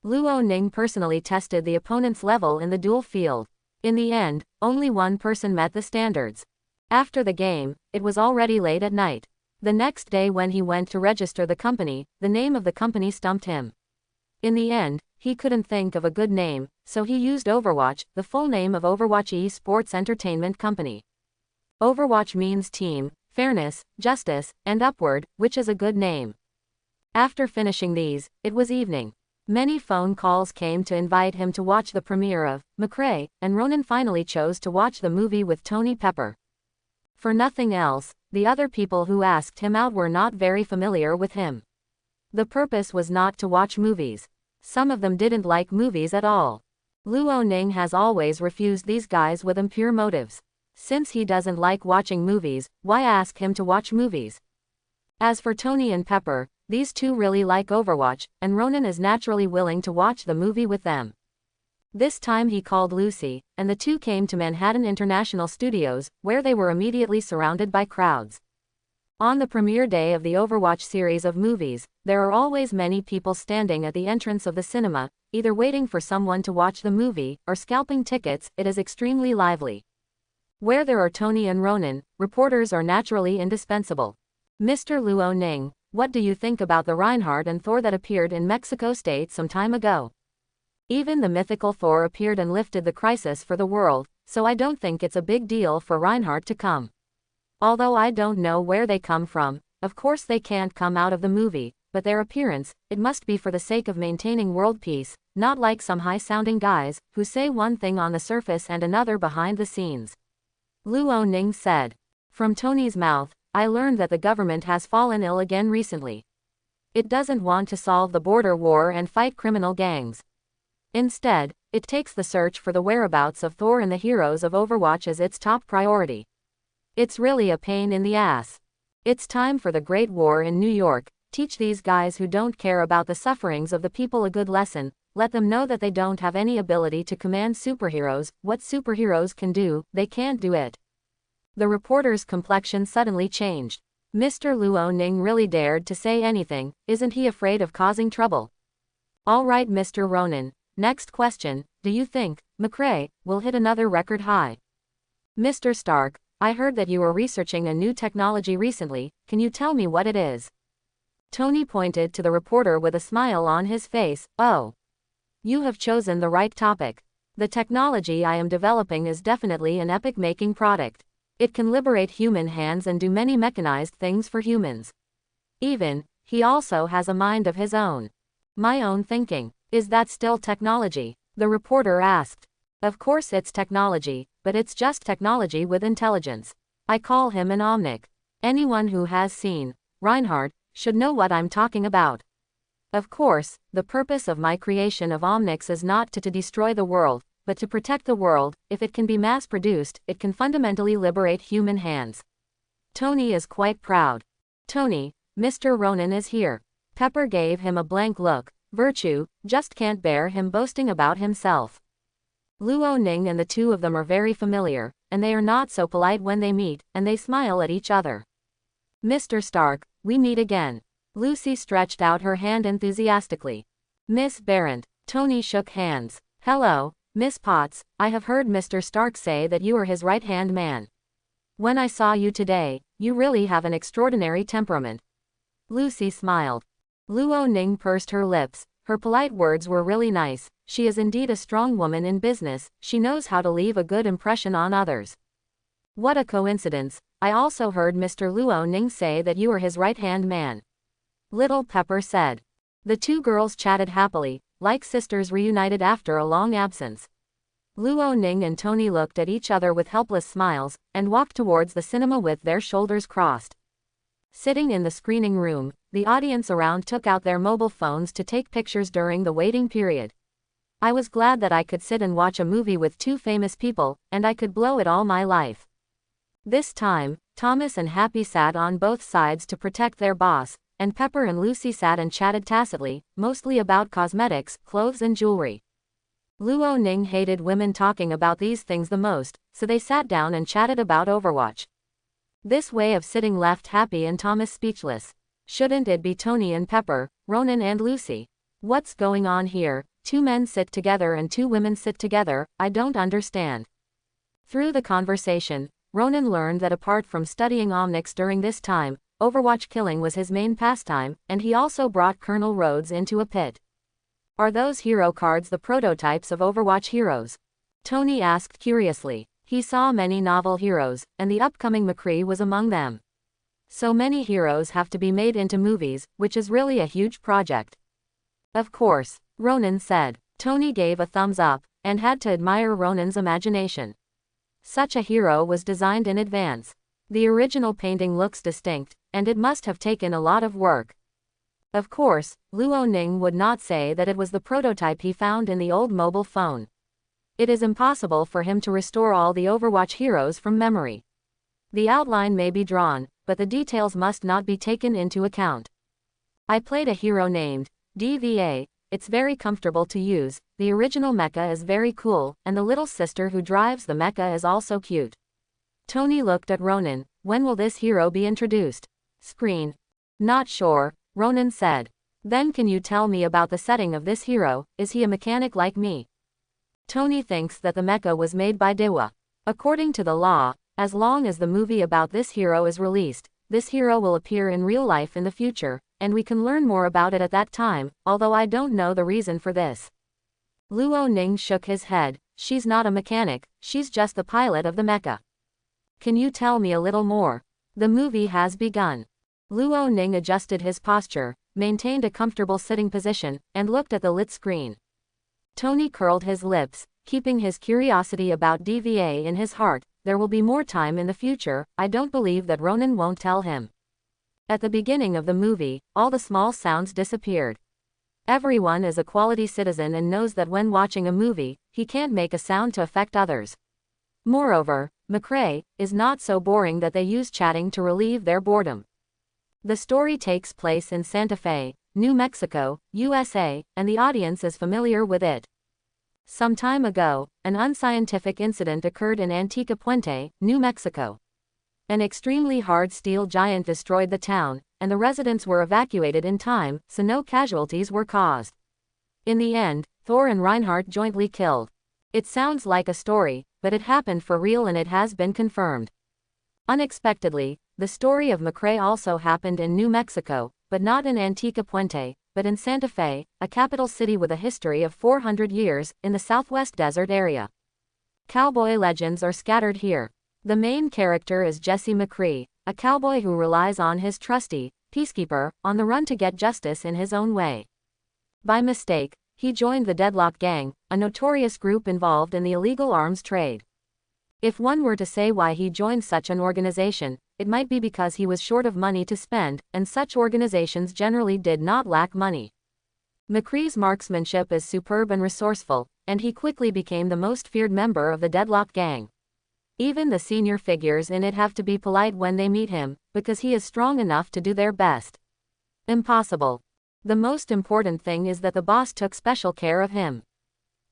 Luo Ning personally tested the opponent's level in the duel field. In the end, only one person met the standards. After the game, it was already late at night. The next day when he went to register the company, the name of the company stumped him. In the end, he couldn't think of a good name, so he used Overwatch, the full name of Overwatch Esports Entertainment Company. Overwatch means team, fairness, justice, and upward, which is a good name. After finishing these, it was evening. Many phone calls came to invite him to watch the premiere of McRae, and Ronan finally chose to watch the movie with Tony Pepper. For nothing else, the other people who asked him out were not very familiar with him. The purpose was not to watch movies. Some of them didn't like movies at all. Luo Ning has always refused these guys with impure motives. Since he doesn't like watching movies, why ask him to watch movies? As for Tony and Pepper, these two really like Overwatch, and Ronan is naturally willing to watch the movie with them. This time he called Lucy, and the two came to Manhattan International Studios, where they were immediately surrounded by crowds. On the premiere day of the Overwatch series of movies, there are always many people standing at the entrance of the cinema, either waiting for someone to watch the movie, or scalping tickets. It is extremely lively. Where there are Tony and Ronan, reporters are naturally indispensable. Mr. Luo Ning, what do you think about the Reinhardt and Thor that appeared in Mexico State some time ago? Even the mythical Thor appeared and lifted the crisis for the world, so I don't think it's a big deal for Reinhardt to come. Although I don't know where they come from, of course they can't come out of the movie, but their appearance, it must be for the sake of maintaining world peace, not like some high-sounding guys, who say one thing on the surface and another behind the scenes. Luo Ning said. From Tony's mouth, I learned that the government has fallen ill again recently. It doesn't want to solve the border war and fight criminal gangs. Instead, it takes the search for the whereabouts of Thor and the heroes of Overwatch as its top priority. It's really a pain in the ass. It's time for the Great War in New York. Teach these guys who don't care about the sufferings of the people a good lesson. Let them know that they don't have any ability to command superheroes. What superheroes can do, they can't do it. The reporter's complexion suddenly changed. Mr. Luo Ning really dared to say anything. Isn't he afraid of causing trouble? All right, Mr. Ronan. Next question. Do you think McRae will hit another record high? Mr. Stark, I heard that you were researching a new technology recently. Can you tell me what it is? Tony pointed to the reporter with a smile on his face. Oh. You have chosen the right topic. The technology I am developing is definitely an epic-making product. It can liberate human hands and do many mechanized things for humans. He also has a mind of his own. My own thinking. Is that still technology? The reporter asked. Of course it's technology, but it's just technology with intelligence. I call him an omnic. Anyone who has seen Reinhardt should know what I'm talking about. Of course, the purpose of my creation of omnics is not to destroy the world, but to protect the world. If it can be mass-produced, it can fundamentally liberate human hands. Tony is quite proud. Tony, Mr. Ronan is here. Pepper gave him a blank look. Virtue, just can't bear him boasting about himself. Luo Ning and the two of them are very familiar, and they are not so polite when they meet, and they smile at each other. Mr. Stark, we meet again. Lucy stretched out her hand enthusiastically. Miss Barrent. Tony shook hands. Hello, Miss Potts, I have heard Mr. Stark say that you are his right-hand man. When I saw you today, you really have an extraordinary temperament. Lucy smiled. Luo Ning pursed her lips. Her polite words were really nice. She is indeed a strong woman in business. She knows how to leave a good impression on others. What a coincidence. I also heard Mr. Luo Ning say that you are his right-hand man. Little Pepper said. The two girls chatted happily, like sisters reunited after a long absence. Luo Ning and Tony looked at each other with helpless smiles, and walked towards the cinema with their shoulders crossed. Sitting in the screening room, the audience around took out their mobile phones to take pictures during the waiting period. I was glad that I could sit and watch a movie with two famous people, and I could blow it all my life. This time, Thomas and Happy sat on both sides to protect their boss, and Pepper and Lucy sat and chatted tacitly, mostly about cosmetics, clothes and jewelry. Luo Ning hated women talking about these things the most, so they sat down and chatted about Overwatch. This way of sitting left Happy and Thomas speechless. Shouldn't it be Tony and Pepper, Ronan and Lucy? What's going on here? Two men sit together and two women sit together, I don't understand. Through the conversation, Ronan learned that apart from studying omnics during this time, Overwatch killing was his main pastime, and he also brought Colonel Rhodes into a pit. Are those hero cards the prototypes of Overwatch heroes? Tony asked curiously. He saw many novel heroes, and the upcoming McCree was among them. So many heroes have to be made into movies, which is really a huge project. Of course, Ronan said. Tony gave a thumbs up, and had to admire Ronan's imagination. Such a hero was designed in advance. The original painting looks distinct, and it must have taken a lot of work. Of course, Luo Ning would not say that it was the prototype he found in the old mobile phone. It is impossible for him to restore all the Overwatch heroes from memory. The outline may be drawn, but the details must not be taken into account. I played a hero named DVA. It's very comfortable to use, the original mecha is very cool, and the little sister who drives the mecha is also cute. Tony looked at Ronan. When will this hero be introduced? Screen. Not sure, Ronan said. Then can you tell me about the setting of this hero? Is he a mechanic like me? Tony thinks that the mecha was made by Dewa. According to the law, as long as the movie about this hero is released, this hero will appear in real life in the future, and we can learn more about it at that time, although I don't know the reason for this. Luo Ning shook his head. She's not a mechanic, she's just the pilot of the mecha. Can you tell me a little more? The movie has begun. Luo Ning adjusted his posture, maintained a comfortable sitting position, and looked at the lit screen. Tony curled his lips, keeping his curiosity about DVA in his heart. There will be more time in the future. I don't believe that Ronan won't tell him. At the beginning of the movie, all the small sounds disappeared. Everyone is a quality citizen and knows that when watching a movie, he can't make a sound to affect others. Moreover, McCrae is not so boring that they use chatting to relieve their boredom. The story takes place in Santa Fe, New Mexico, USA, and the audience is familiar with it. Some time ago, an unscientific incident occurred in Antica Puente, New Mexico. An extremely hard steel giant destroyed the town, and the residents were evacuated in time, so no casualties were caused. In the end, Thor and Reinhardt jointly killed. It sounds like a story, but it happened for real and it has been confirmed. Unexpectedly, the story of McCrae also happened in New Mexico, but not in Antica Puente, but in Santa Fe, a capital city with a history of 400 years, in the southwest desert area. Cowboy legends are scattered here. The main character is Jesse McCree, a cowboy who relies on his trusty peacekeeper, on the run to get justice in his own way. By mistake, he joined the Deadlock Gang, a notorious group involved in the illegal arms trade. If one were to say why he joined such an organization, it might be because he was short of money to spend, and such organizations generally did not lack money. McCree's marksmanship is superb and resourceful, and he quickly became the most feared member of the Deadlock Gang. Even the senior figures in it have to be polite when they meet him, because he is strong enough to do their best. Impossible. The most important thing is that the boss took special care of him.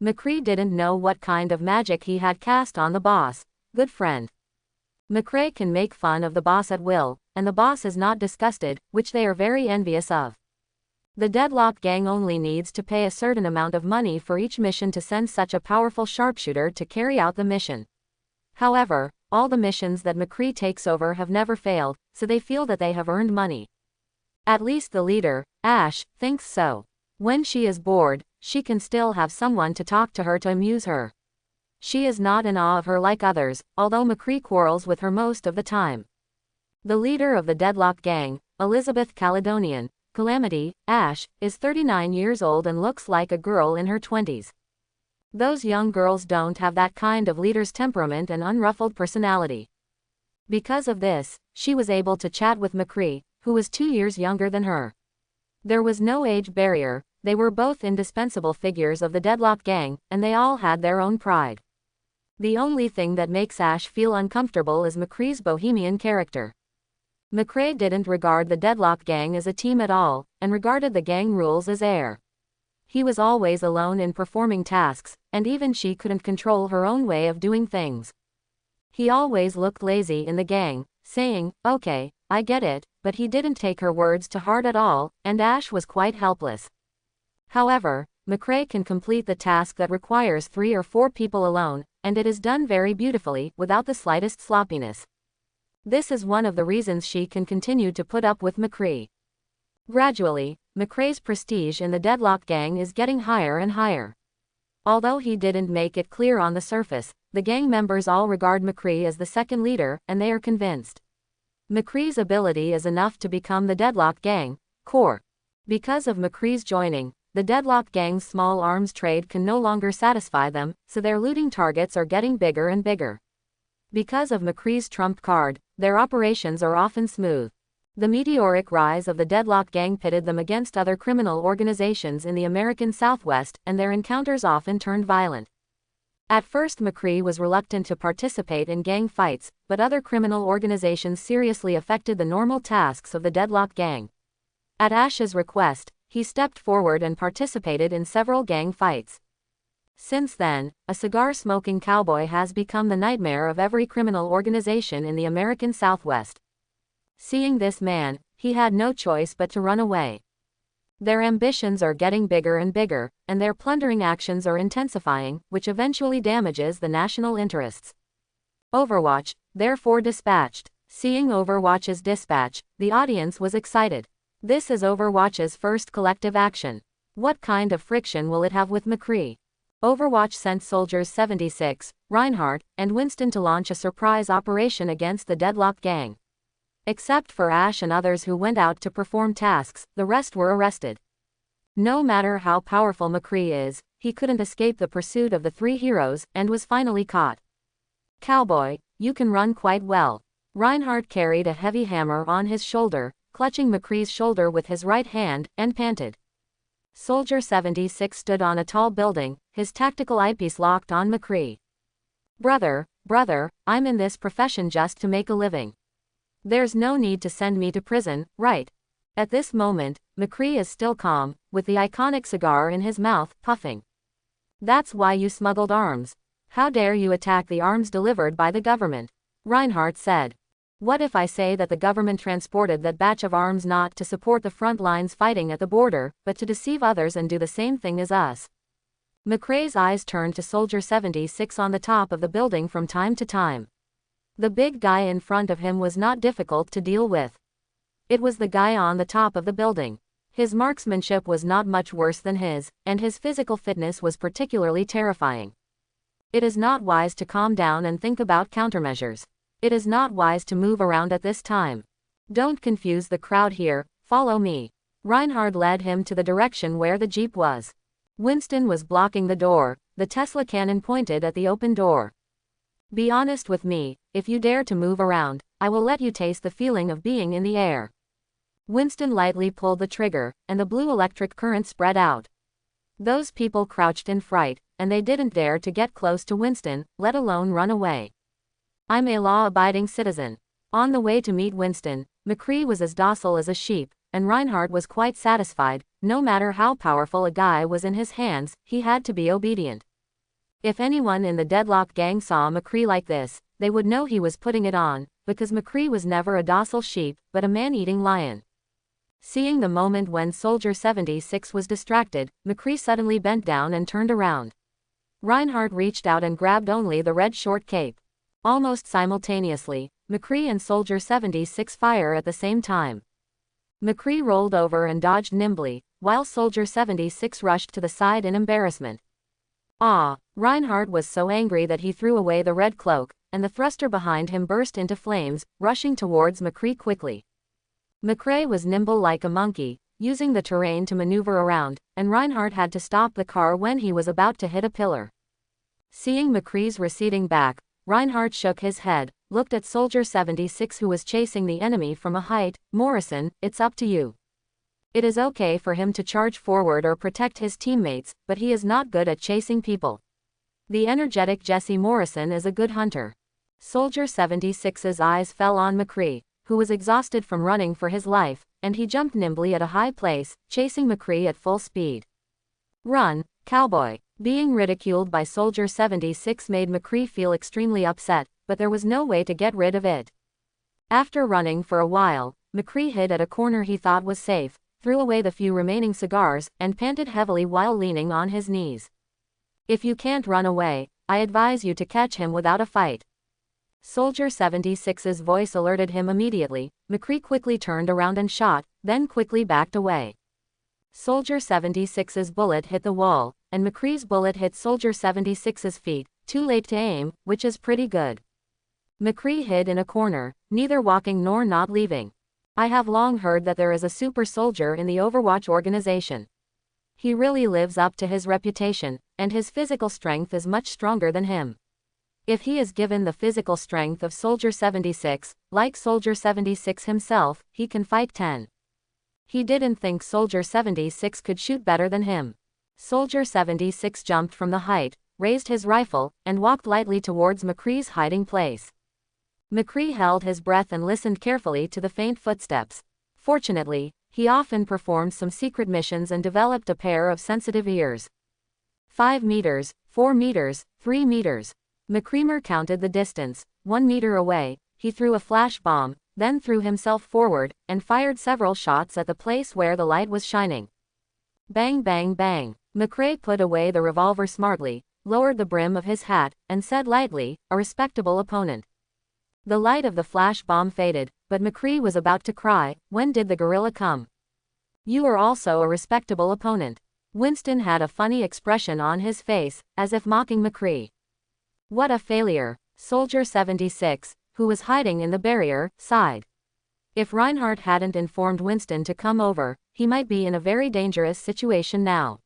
McCree didn't know what kind of magic he had cast on the boss. Good friend. McCree can make fun of the boss at will, and the boss is not disgusted, which they are very envious of. The Deadlock Gang only needs to pay a certain amount of money for each mission to send such a powerful sharpshooter to carry out the mission. However, all the missions that McCree takes over have never failed, so they feel that they have earned money. At least the leader, Ash, thinks so. When she is bored, she can still have someone to talk to her to amuse her. She is not in awe of her like others, although McCree quarrels with her most of the time. The leader of the Deadlock Gang, Elizabeth Calamity, Ash, is 39 years old and looks like a girl in her 20s. Those young girls don't have that kind of leader's temperament and unruffled personality. Because of this, she was able to chat with McCree, who was 2 years younger than her. There was no age barrier, they were both indispensable figures of the Deadlock Gang, and they all had their own pride. The only thing that makes Ash feel uncomfortable is McCree's bohemian character. McCree didn't regard the Deadlock Gang as a team at all, and regarded the gang rules as air. He was always alone in performing tasks, and even she couldn't control her own way of doing things. He always looked lazy in the gang, saying, "Okay, I get it," but he didn't take her words to heart at all, and Ash was quite helpless. However, McCree can complete the task that requires 3 or 4 people alone, and it is done very beautifully, without the slightest sloppiness. This is one of the reasons she can continue to put up with McCree. Gradually, McCree's prestige in the Deadlock Gang is getting higher and higher. Although he didn't make it clear on the surface, the gang members all regard McCree as the second leader, and they are convinced. McCree's ability is enough to become the Deadlock Gang core. Because of McCree's joining, the Deadlock Gang's small arms trade can no longer satisfy them, so their looting targets are getting bigger and bigger. Because of McCree's trump card, their operations are often smooth. The meteoric rise of the Deadlock Gang pitted them against other criminal organizations in the American Southwest, and their encounters often turned violent. At first McCree was reluctant to participate in gang fights, but other criminal organizations seriously affected the normal tasks of the Deadlock Gang. At Ash's request, he stepped forward and participated in several gang fights. Since then, a cigar-smoking cowboy has become the nightmare of every criminal organization in the American Southwest. Seeing this man, he had no choice but to run away. Their ambitions are getting bigger and bigger, and their plundering actions are intensifying, which eventually damages the national interests. Overwatch, therefore dispatched. Seeing Overwatch's dispatch, the audience was excited. This is Overwatch's first collective action. What kind of friction will it have with McCree? Overwatch sent Soldiers 76, Reinhardt, and Winston to launch a surprise operation against the Deadlock Gang. Except for Ash and others who went out to perform tasks, the rest were arrested. No matter how powerful McCree is, he couldn't escape the pursuit of the 3 heroes, and was finally caught. "Cowboy, you can run quite well." Reinhardt carried a heavy hammer on his shoulder, clutching McCree's shoulder with his right hand, and panted. Soldier 76 stood on a tall building, his tactical eyepiece locked on McCree. Brother, I'm in this profession just to make a living. There's no need to send me to prison, right?" At this moment, McCree is still calm, with the iconic cigar in his mouth, puffing. "That's why you smuggled arms. How dare you attack the arms delivered by the government?" Reinhardt said. "What if I say that the government transported that batch of arms not to support the front lines fighting at the border, but to deceive others and do the same thing as us?" McCree's eyes turned to Soldier 76 on the top of the building from time to time. The big guy in front of him was not difficult to deal with. It was the guy on the top of the building. His marksmanship was not much worse than his, and his physical fitness was particularly terrifying. It is not wise to calm down and think about countermeasures. It is not wise to move around at this time. Don't confuse the crowd here, follow me. Reinhard led him to the direction where the jeep was. Winston was blocking the door, the Tesla cannon pointed at the open door. Be honest with me, if you dare to move around, I will let you taste the feeling of being in the air. Winston lightly pulled the trigger, and the blue electric current spread out. Those people crouched in fright, and they didn't dare to get close to Winston, let alone run away. I'm a law-abiding citizen. On the way to meet Winston, McCree was as docile as a sheep, and Reinhard was quite satisfied. No matter how powerful a guy was in his hands, he had to be obedient. If anyone in the Deadlock gang saw McCree like this, they would know he was putting it on, because McCree was never a docile sheep, but a man-eating lion. Seeing the moment when Soldier 76 was distracted, McCree suddenly bent down and turned around. Reinhard reached out and grabbed only the red short cape. Almost simultaneously, McCree and Soldier 76 fire at the same time. McCree rolled over and dodged nimbly, while Soldier 76 rushed to the side in embarrassment. Reinhard was so angry that he threw away the red cloak, and the thruster behind him burst into flames, rushing towards McCree quickly. McCree was nimble like a monkey, using the terrain to maneuver around, and Reinhard had to stop the car when he was about to hit a pillar. Seeing McCree's receding back, Reinhard shook his head, looked at Soldier 76 who was chasing the enemy from a height. Morrison, it's up to you. It is okay for him to charge forward or protect his teammates, but he is not good at chasing people. The energetic Jesse Morrison is a good hunter. Soldier 76's eyes fell on McCree, who was exhausted from running for his life, and he jumped nimbly at a high place, chasing McCree at full speed. Run, cowboy. Being ridiculed by Soldier 76 made McCree feel extremely upset, but there was no way to get rid of it. After running for a while, McCree hid at a corner he thought was safe, threw away the few remaining cigars, and panted heavily while leaning on his knees. If you can't run away, I advise you to catch him without a fight. Soldier 76's voice alerted him immediately. McCree quickly turned around and shot, then quickly backed away. Soldier 76's bullet hit the wall, and McCree's bullet hit Soldier 76's feet, too late to aim, which is pretty good. McCree hid in a corner, neither walking nor not leaving. I have long heard that there is a super soldier in the Overwatch organization. He really lives up to his reputation, and his physical strength is much stronger than him. If he is given the physical strength of Soldier 76, like Soldier 76 himself, he can fight 10. He didn't think Soldier 76 could shoot better than him. Soldier 76 jumped from the height, raised his rifle, and walked lightly towards McCree's hiding place. McCree held his breath and listened carefully to the faint footsteps. Fortunately, he often performed some secret missions and developed a pair of sensitive ears. 5 meters, 4 meters, 3 meters. McCreemer counted the distance. 1 meter away, he threw a flash bomb, then threw himself forward, and fired several shots at the place where the light was shining. Bang bang bang. McCree put away the revolver smartly, lowered the brim of his hat, and said lightly, "A respectable opponent." The light of the flash bomb faded, but McCree was about to cry. When did the gorilla come? You are also a respectable opponent. Winston had a funny expression on his face, as if mocking McCree. What a failure. Soldier 76, who was hiding in the barrier, sighed. If Reinhard hadn't informed Winston to come over, he might be in a very dangerous situation now.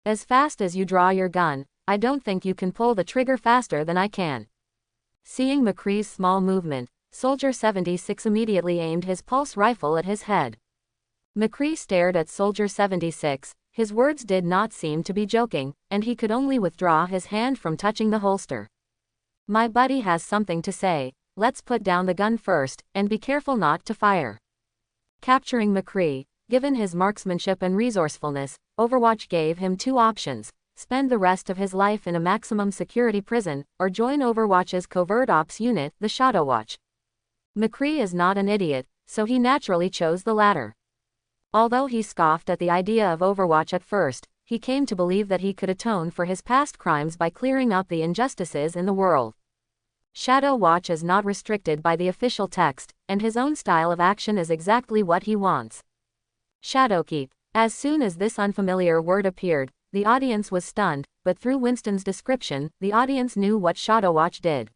As fast as you draw your gun, I don't think you can pull the trigger faster than I can. Seeing McCree's small movement, Soldier 76 immediately aimed his pulse rifle at his head. McCree stared at Soldier 76, his words did not seem to be joking, and he could only withdraw his hand from touching the holster. My buddy has something to say, let's put down the gun first, and be careful not to fire. Capturing McCree, given his marksmanship and resourcefulness, Overwatch gave him two options: spend the rest of his life in a maximum security prison, or join Overwatch's covert ops unit, the Shadowwatch. McCree is not an idiot, so he naturally chose the latter. Although he scoffed at the idea of Overwatch at first, he came to believe that he could atone for his past crimes by clearing up the injustices in the world. Shadowwatch is not restricted by the official text, and his own style of action is exactly what he wants. Shadowkeep. As soon as this unfamiliar word appeared, the audience was stunned, but through Winston's description, the audience knew what Shadowwatch did.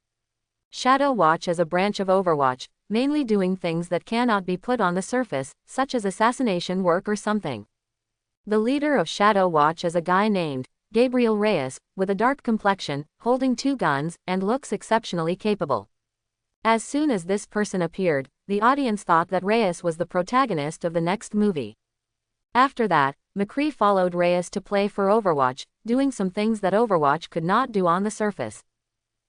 Shadowwatch is a branch of Overwatch, mainly doing things that cannot be put on the surface, such as assassination work or something. The leader of Shadow Watch is a guy named Gabriel Reyes, with a dark complexion, holding 2 guns, and looks exceptionally capable. As soon as this person appeared, the audience thought that Reyes was the protagonist of the next movie. After that, McCree followed Reyes to play for Overwatch, doing some things that Overwatch could not do on the surface.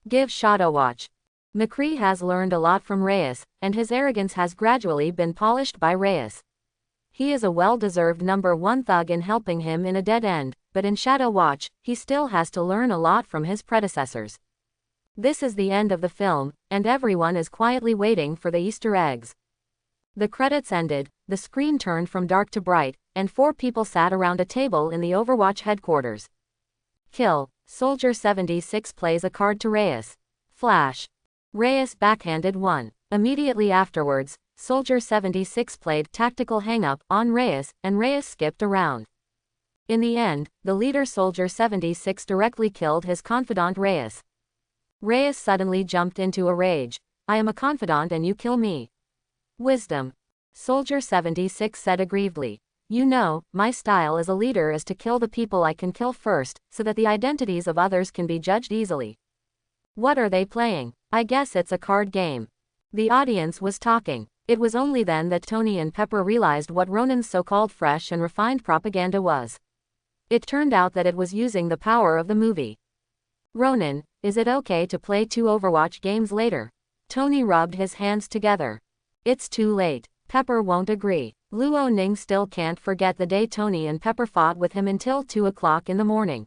Give Shadow Watch. McCree has learned a lot from Reyes, and his arrogance has gradually been polished by Reyes. He is a well-deserved number 1 thug in helping him in a dead end, but in Shadow Watch, he still has to learn a lot from his predecessors. This is the end of the film, and everyone is quietly waiting for the Easter eggs. The credits ended, the screen turned from dark to bright, and 4 people sat around a table in the Overwatch headquarters. Kill. Soldier 76 plays a card to Reyes. Flash. Reyes backhanded 1. Immediately afterwards, Soldier 76 played tactical hang-up on Reyes, and Reyes skipped around. In the end, the leader Soldier 76 directly killed his confidant Reyes. Reyes suddenly jumped into a rage. I am a confidant and you kill me. Wisdom. Soldier 76 said aggrievedly. You know, my style as a leader is to kill the people I can kill first, so that the identities of others can be judged easily. What are they playing? I guess it's a card game. The audience was talking. It was only then that Tony and Pepper realized what Ronan's so-called fresh and refined propaganda was. It turned out that it was using the power of the movie. Ronan, is it okay to play 2 Overwatch games later? Tony rubbed his hands together. It's too late. Pepper won't agree. Luo Ning still can't forget the day Tony and Pepper fought with him until 2 o'clock in the morning.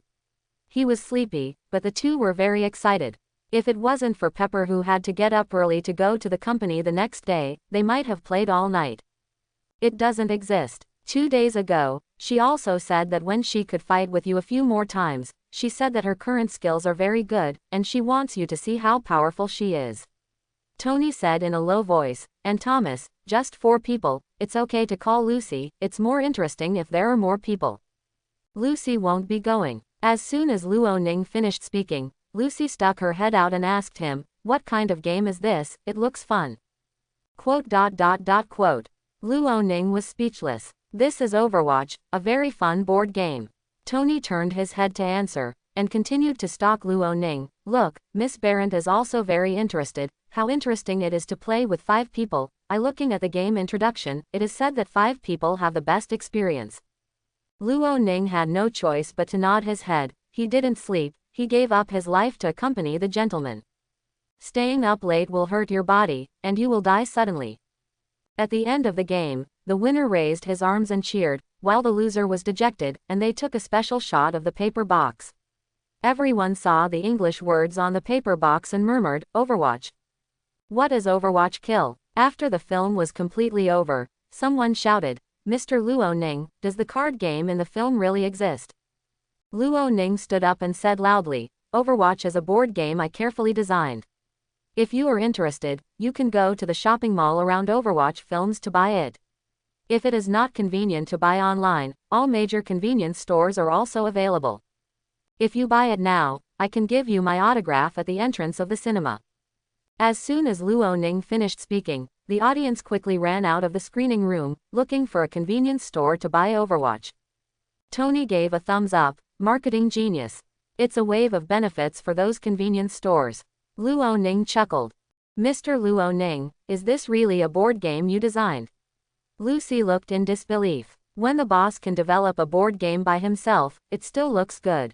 He was sleepy, but the 2 were very excited. If it wasn't for Pepper who had to get up early to go to the company the next day, they might have played all night. It doesn't exist. 2 days ago, she also said that when she could fight with you a few more times, she said that her current skills are very good, and she wants you to see how powerful she is. Tony said in a low voice, and Thomas, just 4 people, it's okay to call Lucy, it's more interesting if there are more people. Lucy won't be going. As soon as Luo Ning finished speaking, Lucy stuck her head out and asked him, what kind of game is this, it looks fun. Quote. Luo Ning was speechless. This is Overwatch, a very fun board game. Tony turned his head to answer, and continued to stalk Luo Ning. Look, Miss Barrett is also very interested, how interesting it is to play with 5 people. Looking at the game introduction, it is said that 5 people have the best experience. Luo Ning had no choice but to nod his head. He didn't sleep, he gave up his life to accompany the gentleman. Staying up late will hurt your body, and you will die suddenly. At the end of the game, the winner raised his arms and cheered, while the loser was dejected, and they took a special shot of the paper box. Everyone saw the English words on the paper box and murmured, Overwatch. What is Overwatch kill? After the film was completely over, someone shouted, Mr. Luo Ning, does the card game in the film really exist? Luo Ning stood up and said loudly, Overwatch is a board game I carefully designed. If you are interested, you can go to the shopping mall around Overwatch films to buy it. If it is not convenient to buy online, all major convenience stores are also available. If you buy it now, I can give you my autograph at the entrance of the cinema. As soon as Luo Ning finished speaking, the audience quickly ran out of the screening room, looking for a convenience store to buy Overwatch. Tony gave a thumbs up, marketing genius. It's a wave of benefits for those convenience stores. Luo Ning chuckled. Mr. Luo Ning, is this really a board game you designed? Lucy looked in disbelief. When the boss can develop a board game by himself, it still looks good.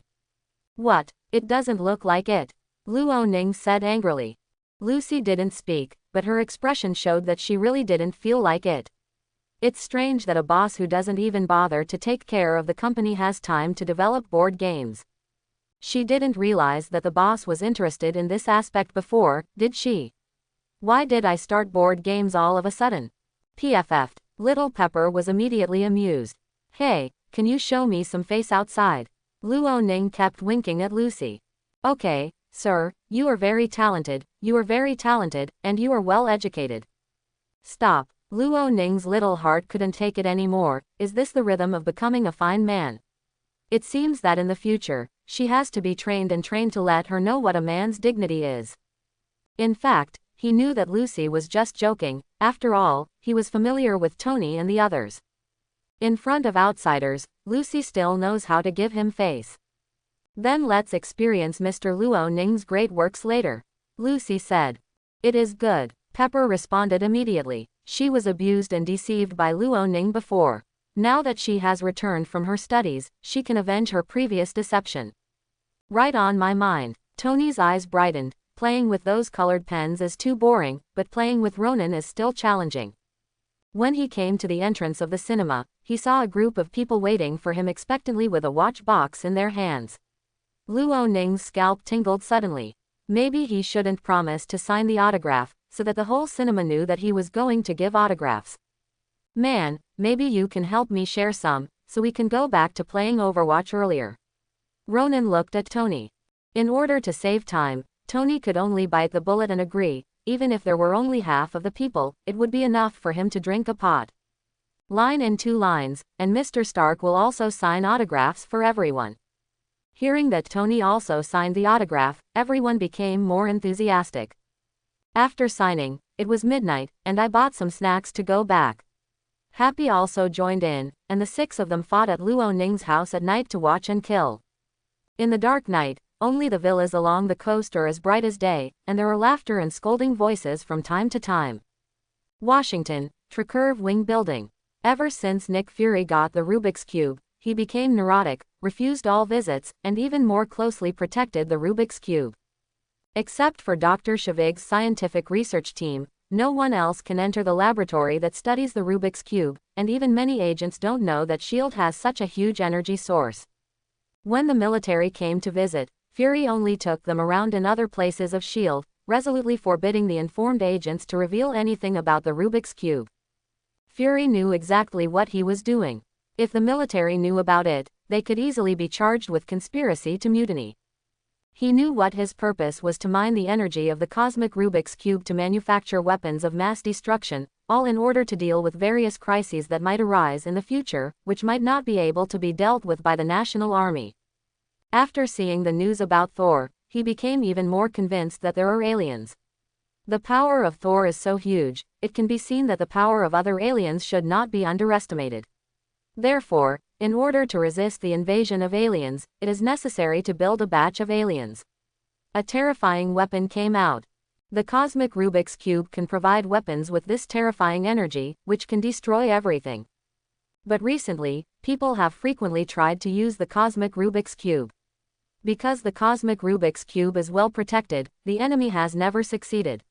What? It doesn't look like it. Luo Ning said angrily. Lucy didn't speak, but her expression showed that she really didn't feel like it. It's strange that a boss who doesn't even bother to take care of the company has time to develop board games. She didn't realize that the boss was interested in this aspect before, did she? Why did I start board games all of a sudden? PFF'd. Little Pepper was immediately amused. Hey, can you show me some face outside? Luo Ning kept winking at Lucy. Okay, sir, you are very talented, and you are well educated. Stop. Luo Ning's little heart couldn't take it anymore. Is this the rhythm of becoming a fine man? It seems that in the future, she has to be trained to let her know what a man's dignity is. In fact, he knew that Lucy was just joking. After all, he was familiar with Tony and the others. In front of outsiders, Lucy still knows how to give him face. Then let's experience Mr. Luo Ning's great works later, Lucy said. It is good, Pepper responded immediately. She was abused and deceived by Luo Ning before. Now that she has returned from her studies, she can avenge her previous deception. Right on my mind. Tony's eyes brightened. Playing with those colored pens is too boring, but playing with Ronan is still challenging. When he came to the entrance of the cinema, he saw a group of people waiting for him expectantly with a watch box in their hands. Luo Ning's scalp tingled suddenly. Maybe he shouldn't promise to sign the autograph, so that the whole cinema knew that he was going to give autographs. Man, maybe you can help me share some, so we can go back to playing Overwatch earlier. Ronan looked at Tony. In order to save time, Tony could only bite the bullet and agree. Even if there were only half of the people, it would be enough for him to drink a pot. Line in 2 lines, and Mr. Stark will also sign autographs for everyone. Hearing that Tony also signed the autograph, everyone became more enthusiastic. After signing, it was midnight, and I bought some snacks to go back. Happy also joined in, and the 6 of them fought at Luo Ning's house at night to watch and kill. In the dark night, only the villas along the coast are as bright as day, and there are laughter and scolding voices from time to time. Washington, Tricurve Wing Building. Ever since Nick Fury got the Rubik's Cube, he became neurotic, refused all visits, and even more closely protected the Rubik's Cube. Except for Dr. Shavig's scientific research team, no one else can enter the laboratory that studies the Rubik's Cube, and even many agents don't know that S.H.I.E.L.D. has such a huge energy source. When the military came to visit, Fury only took them around in other places of S.H.I.E.L.D., resolutely forbidding the informed agents to reveal anything about the Rubik's Cube. Fury knew exactly what he was doing. If the military knew about it, they could easily be charged with conspiracy to mutiny. He knew what his purpose was: to mine the energy of the cosmic Rubik's Cube to manufacture weapons of mass destruction, all in order to deal with various crises that might arise in the future, which might not be able to be dealt with by the National Army. After seeing the news about Thor, he became even more convinced that there are aliens. The power of Thor is so huge, it can be seen that the power of other aliens should not be underestimated. Therefore, in order to resist the invasion of aliens, it is necessary to build a batch of aliens. A terrifying weapon came out. The cosmic Rubik's Cube can provide weapons with this terrifying energy, which can destroy everything. But recently, people have frequently tried to use the cosmic Rubik's Cube. Because the cosmic Rubik's Cube is well protected, the enemy has never succeeded.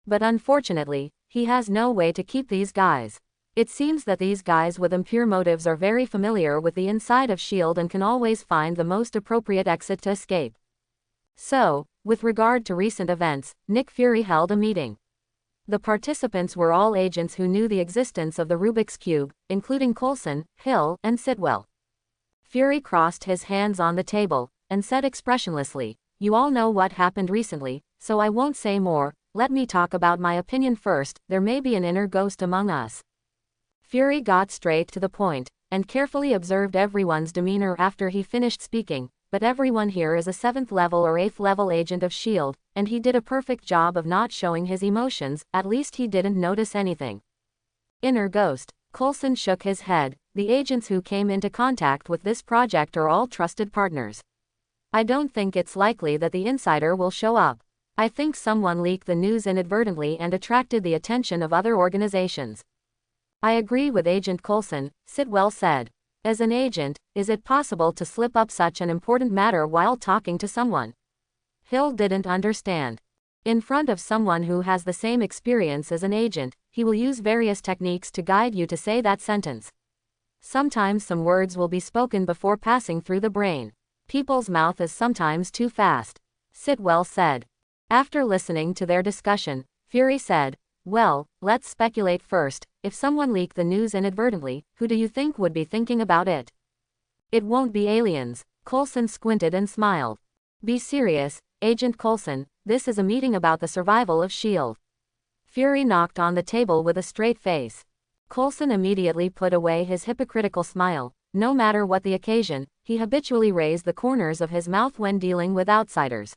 But unfortunately, he has no way to keep these guys. It seems that these guys with impure motives are very familiar with the inside of S.H.I.E.L.D. and can always find the most appropriate exit to escape. So, with regard to recent events, Nick Fury held a meeting. The participants were all agents who knew the existence of the Rubik's Cube, including Coulson, Hill, and Sitwell. Fury crossed his hands on the table, and said expressionlessly, "You all know what happened recently, so I won't say more. Let me talk about my opinion first. There may be an inner ghost among us." Fury got straight to the point, and carefully observed everyone's demeanor after he finished speaking. But everyone here is a 7th level or 8th level agent of S.H.I.E.L.D., and he did a perfect job of not showing his emotions. At least he didn't notice anything. Inner ghost. Coulson shook his head. The agents who came into contact with this project are all trusted partners. I don't think it's likely that the insider will show up. I think someone leaked the news inadvertently and attracted the attention of other organizations. I agree with Agent Coulson, Sitwell said. As an agent, is it possible to slip up such an important matter while talking to someone? Hill didn't understand. In front of someone who has the same experience as an agent, he will use various techniques to guide you to say that sentence. Sometimes some words will be spoken before passing through the brain. People's mouth is sometimes too fast, Sitwell said. After listening to their discussion, Fury said, "Well, let's speculate first. If someone leaked the news inadvertently, who do you think would be thinking about it?" "It won't be aliens." Coulson squinted and smiled. "Be serious, Agent Coulson. This is a meeting about the survival of S.H.I.E.L.D." Fury knocked on the table with a straight face. Coulson immediately put away his hypocritical smile. No matter what the occasion, he habitually raised the corners of his mouth when dealing with outsiders.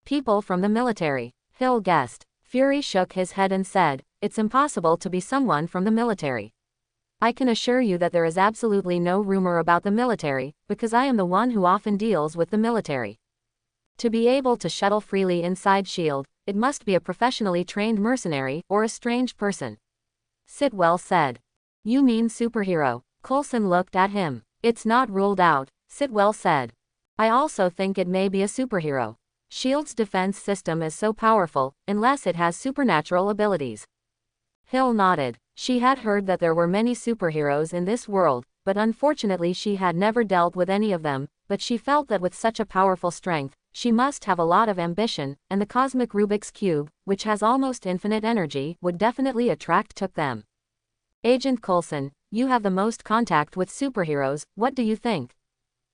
"People from the military," Hill guessed. Fury shook his head and said, "It's impossible to be someone from the military. I can assure you that there is absolutely no rumor about the military, because I am the one who often deals with the military. To be able to shuttle freely inside S.H.I.E.L.D., it must be a professionally trained mercenary or a strange person." Sitwell said. "You mean superhero?" Coulson looked at him. "It's not ruled out," Sitwell said. "I also think it may be a superhero. S.H.I.E.L.D.'s defense system is so powerful, unless it has supernatural abilities." Hill nodded. She had heard that there were many superheroes in this world, but unfortunately she had never dealt with any of them, but she felt that with such a powerful strength, she must have a lot of ambition, and the cosmic Rubik's Cube, which has almost infinite energy, would definitely attract them. "Agent Coulson, you have the most contact with superheroes, what do you think?"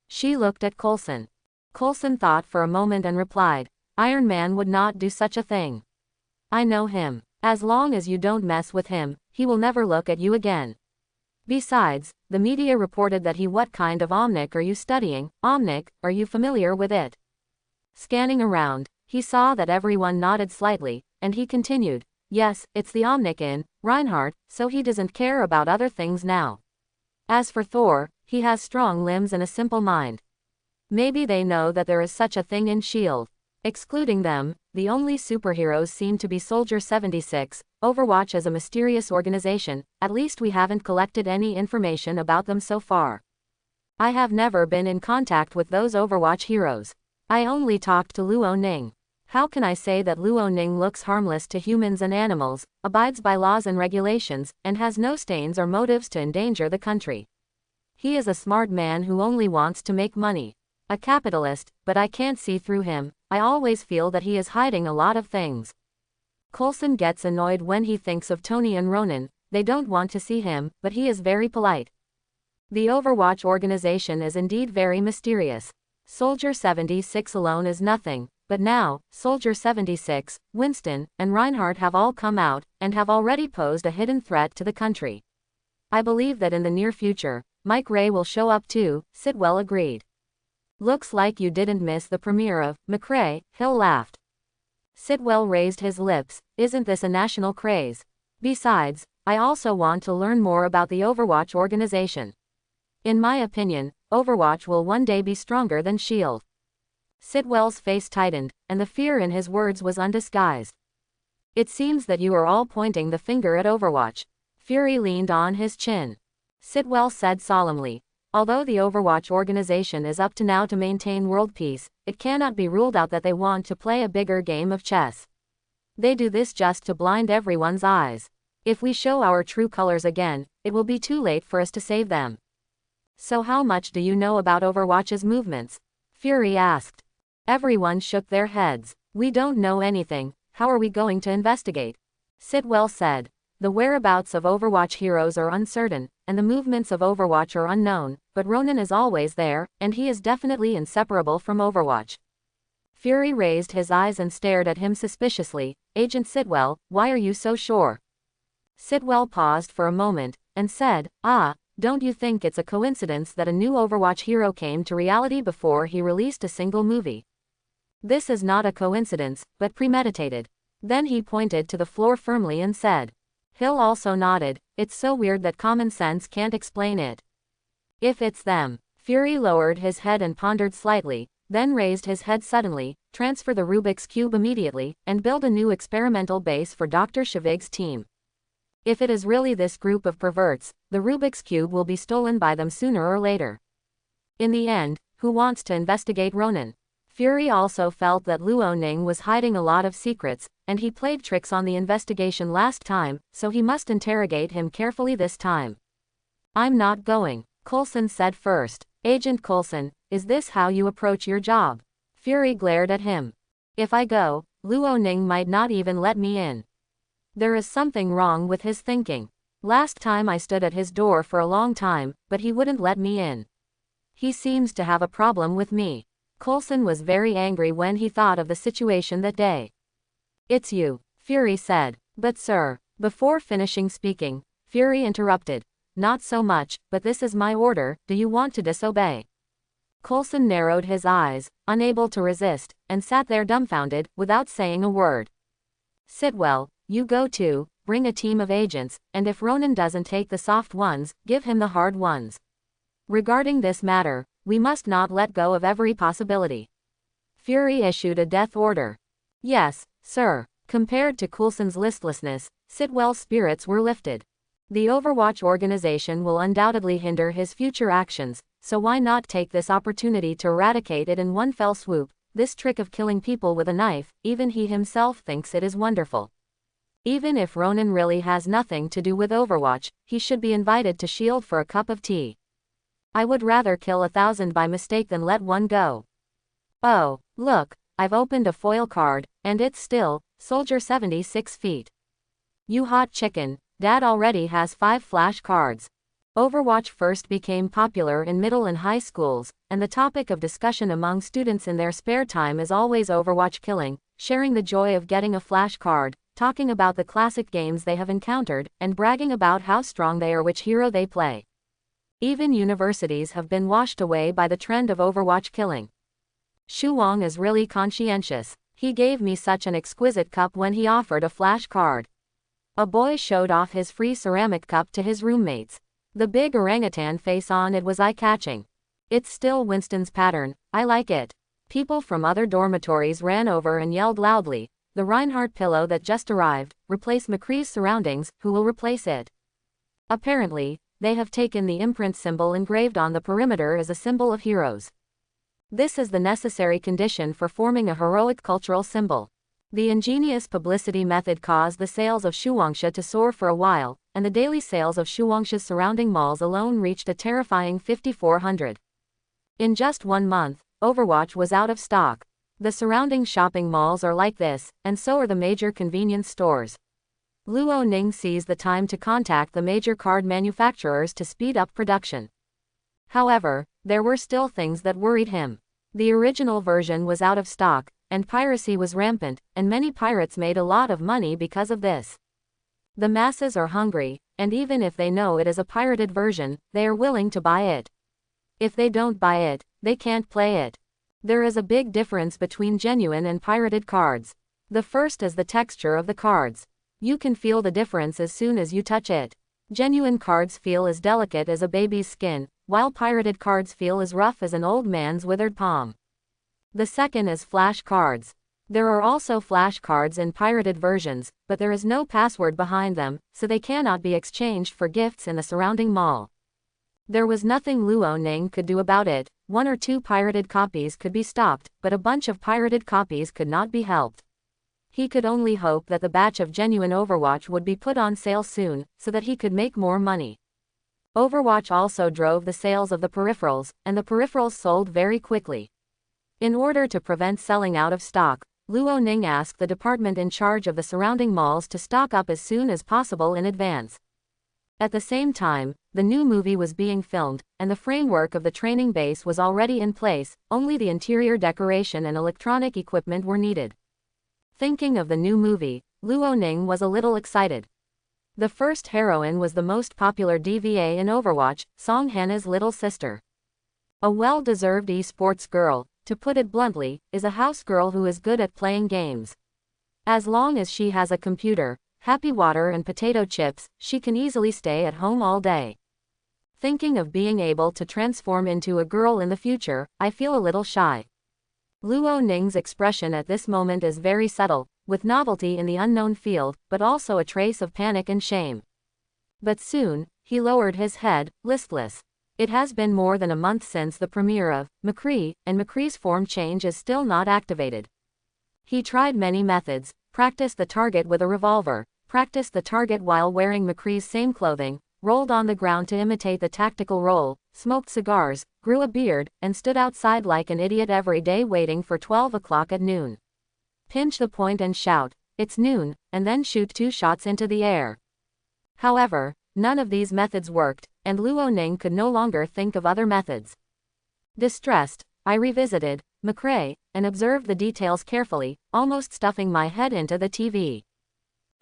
She looked at Coulson. Coulson thought for a moment and replied, "Iron Man would not do such a thing. I know him. As long as you don't mess with him, he will never look at you again. Besides, the media reported that what kind of Omnic are you studying? Omnic, are you familiar with it?" Scanning around, he saw that everyone nodded slightly, and he continued, "Yes, it's the Omnic in Reinhardt, so he doesn't care about other things now. As for Thor, he has strong limbs and a simple mind. Maybe they know that there is such a thing in S.H.I.E.L.D. Excluding them, the only superheroes seem to be Soldier 76, Overwatch as a mysterious organization, at least we haven't collected any information about them so far. I have never been in contact with those Overwatch heroes. I only talked to Luo Ning. How can I say that Luo Ning looks harmless to humans and animals, abides by laws and regulations, and has no stains or motives to endanger the country? He is a smart man who only wants to make money. A capitalist, but I can't see through him. I always feel that he is hiding a lot of things." Coulson gets annoyed when he thinks of Tony and Ronan. They don't want to see him, but he is very polite. The Overwatch organization is indeed very mysterious. Soldier 76 alone is nothing, but now, Soldier 76, Winston, and Reinhardt have all come out, and have already posed a hidden threat to the country. I believe that in the near future, Mike Ray will show up too, Sitwell agreed. "Looks like you didn't miss the premiere of McRae," Hill laughed. Sitwell raised his lips. "Isn't this a national craze? Besides, I also want to learn more about the Overwatch organization. In my opinion, Overwatch will one day be stronger than S.H.I.E.L.D. Sitwell's face tightened, and the fear in his words was undisguised. "It seems that you are all pointing the finger at Overwatch." Fury leaned on his chin. Sitwell said solemnly, "Although the Overwatch organization is up to now to maintain world peace, it cannot be ruled out that they want to play a bigger game of chess. They do this just to blind everyone's eyes. If we show our true colors again, it will be too late for us to save them." "So how much do you know about Overwatch's movements?" Fury asked. Everyone shook their heads. "We don't know anything. How are we going to investigate?" Sitwell said. "The whereabouts of Overwatch heroes are uncertain, and the movements of Overwatch are unknown, but Ronan is always there, and he is definitely inseparable from Overwatch." Fury raised his eyes and stared at him suspiciously. "Agent Sitwell, why are you so sure?" Sitwell paused for a moment, and said, "Don't you think it's a coincidence that a new Overwatch hero came to reality before he released a single movie? This is not a coincidence, but premeditated." Then he pointed to the floor firmly and said. Hill also nodded. "It's so weird that common sense can't explain it. If it's them." Fury lowered his head and pondered slightly, then raised his head suddenly. "Transfer the Rubik's Cube immediately, and build a new experimental base for Dr. Shavig's team. If it is really this group of perverts, the Rubik's Cube will be stolen by them sooner or later. In the end, who wants to investigate Ronan?" Fury also felt that Luo Ning was hiding a lot of secrets, and he played tricks on the investigation last time, so he must interrogate him carefully this time. "I'm not going," Coulson said first. "Agent Coulson, is this how you approach your job?" Fury glared at him. "If I go, Luo Ning might not even let me in. There is something wrong with his thinking. Last time I stood at his door for a long time, but he wouldn't let me in. He seems to have a problem with me." Coulson was very angry when he thought of the situation that day. "It's you," Fury said. "But sir." Before finishing speaking, Fury interrupted. "Not so much, but this is my order, do you want to disobey?" Coulson narrowed his eyes, unable to resist, and sat there dumbfounded, without saying a word. Sitwell, you go too, bring a team of agents, and if Ronan doesn't take the soft ones, give him the hard ones. Regarding this matter, we must not let go of every possibility. Fury issued a death order. Yes, sir. Compared to Coulson's listlessness, Sitwell's spirits were lifted. The Overwatch organization will undoubtedly hinder his future actions, so why not take this opportunity to eradicate it in one fell swoop? This trick of killing people with a knife, even he himself thinks it is wonderful. Even if Ronan really has nothing to do with Overwatch, he should be invited to S.H.I.E.L.D. for a cup of tea. I would rather kill 1,000 by mistake than let one go. Oh, look, I've opened a foil card, and it's still, Soldier 76 feet. You hot chicken, Dad already has 5 flash cards. Overwatch first became popular in middle and high schools, and the topic of discussion among students in their spare time is always Overwatch killing, sharing the joy of getting a flash card, talking about the classic games they have encountered, and bragging about how strong they are, which hero they play. Even universities have been washed away by the trend of Overwatch killing. Shu Wang is really conscientious. He gave me such an exquisite cup when he offered a flash card. A boy showed off his free ceramic cup to his roommates. The big orangutan face on it was eye-catching. It's still Winston's pattern, I like it. People from other dormitories ran over and yelled loudly, the Reinhardt pillow that just arrived, replace McCree's surroundings, who will replace it? Apparently, they have taken the imprint symbol engraved on the perimeter as a symbol of heroes. This is the necessary condition for forming a heroic cultural symbol. The ingenious publicity method caused the sales of Shuwangsha to soar for a while, and the daily sales of Shuwangsha's surrounding malls alone reached a terrifying 5,400. In just 1 month, Overwatch was out of stock. The surrounding shopping malls are like this, and so are the major convenience stores. Luo Ning seized the time to contact the major card manufacturers to speed up production. However, there were still things that worried him. The original version was out of stock, and piracy was rampant, and many pirates made a lot of money because of this. The masses are hungry, and even if they know it is a pirated version, they are willing to buy it. If they don't buy it, they can't play it. There is a big difference between genuine and pirated cards. The first is the texture of the cards. You can feel the difference as soon as you touch it. Genuine cards feel as delicate as a baby's skin, while pirated cards feel as rough as an old man's withered palm. The second is flash cards. There are also flash cards in pirated versions, but there is no password behind them, so they cannot be exchanged for gifts in the surrounding mall. There was nothing Luo Ning could do about it. 1 or 2 pirated copies could be stopped, but a bunch of pirated copies could not be helped. He could only hope that the batch of genuine Overwatch would be put on sale soon, so that he could make more money. Overwatch also drove the sales of the peripherals, and the peripherals sold very quickly. In order to prevent selling out of stock, Luo Ning asked the department in charge of the surrounding malls to stock up as soon as possible in advance. At the same time, the new movie was being filmed, and the framework of the training base was already in place, only the interior decoration and electronic equipment were needed. Thinking of the new movie, Luo Ning was a little excited. The first heroine was the most popular DVA in Overwatch, Song Hannah's little sister. A well-deserved esports girl, to put it bluntly, is a house girl who is good at playing games. As long as she has a computer, happy water and potato chips, she can easily stay at home all day. Thinking of being able to transform into a girl in the future, I feel a little shy. Luo Ning's expression at this moment is very subtle, with novelty in the unknown field, but also a trace of panic and shame. But soon, he lowered his head, listless. It has been more than a month since the premiere of McCree, and McCree's form change is still not activated. He tried many methods, practiced the target with a revolver, practiced the target while wearing McCree's same clothing, rolled on the ground to imitate the tactical roll, smoked cigars, grew a beard, and stood outside like an idiot every day waiting for 12 o'clock at noon. Pinch the point and shout, "It's noon," and then shoot 2 shots into the air. However, none of these methods worked, and Luo Ning could no longer think of other methods. Distressed, I revisited McCree, and observed the details carefully, almost stuffing my head into the TV.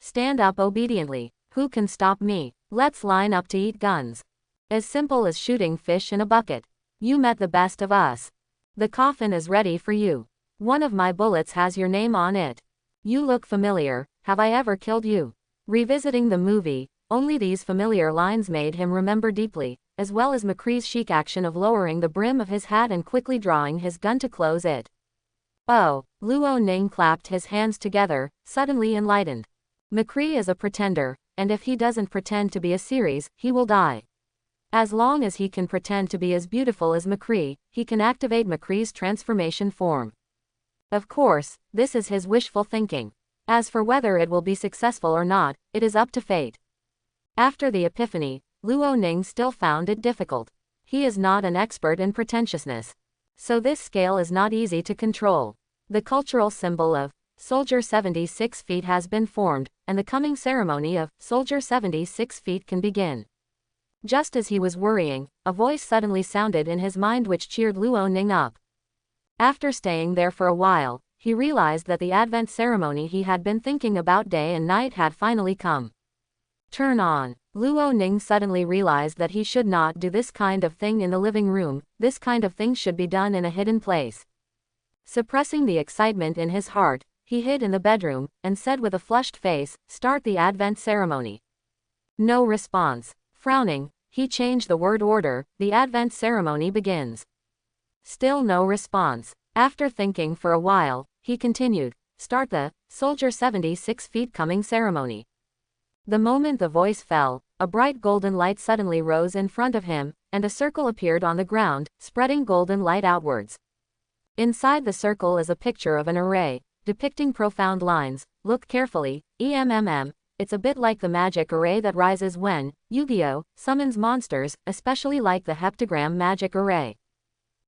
Stand up obediently. Who can stop me? Let's line up to eat guns. As simple as shooting fish in a bucket. You met the best of us. The coffin is ready for you. One of my bullets has your name on it. You look familiar. have I ever killed you? Revisiting the movie, only these familiar lines made him remember deeply, as well as McCree's chic action of lowering the brim of his hat and quickly drawing his gun to close it. Oh, Luo Ning clapped his hands together, suddenly enlightened. McCree is a pretender, and if he doesn't pretend to be a series, he will die. As long as he can pretend to be as beautiful as McCree, he can activate McCree's transformation form. Of course, this is his wishful thinking. As for whether it will be successful or not, it is up to fate. After the epiphany, Luo Ning still found it difficult. He is not an expert in pretentiousness. So this scale is not easy to control. The cultural symbol of Soldier 76 feet has been formed, and the coming ceremony of Soldier 76 feet can begin. Just as he was worrying, a voice suddenly sounded in his mind which cheered Luo Ning up. After staying there for a while, he realized that the Advent ceremony he had been thinking about day and night had finally come. Turn on. Luo Ning suddenly realized that he should not do this kind of thing in the living room, this kind of thing should be done in a hidden place. Suppressing the excitement in his heart, he hid in the bedroom, and said with a flushed face, "Start the Advent ceremony." No response. Frowning, he changed the word order, "The Advent ceremony begins." Still no response. After thinking for a while, he continued, "Start the Soldier 76 feet coming ceremony." The moment the voice fell, a bright golden light suddenly rose in front of him, and a circle appeared on the ground, spreading golden light outwards. Inside the circle is a picture of an array, depicting profound lines. Look carefully, it's a bit like the magic array that rises when Yu-Gi-Oh! Summons monsters, especially like the heptagram magic array.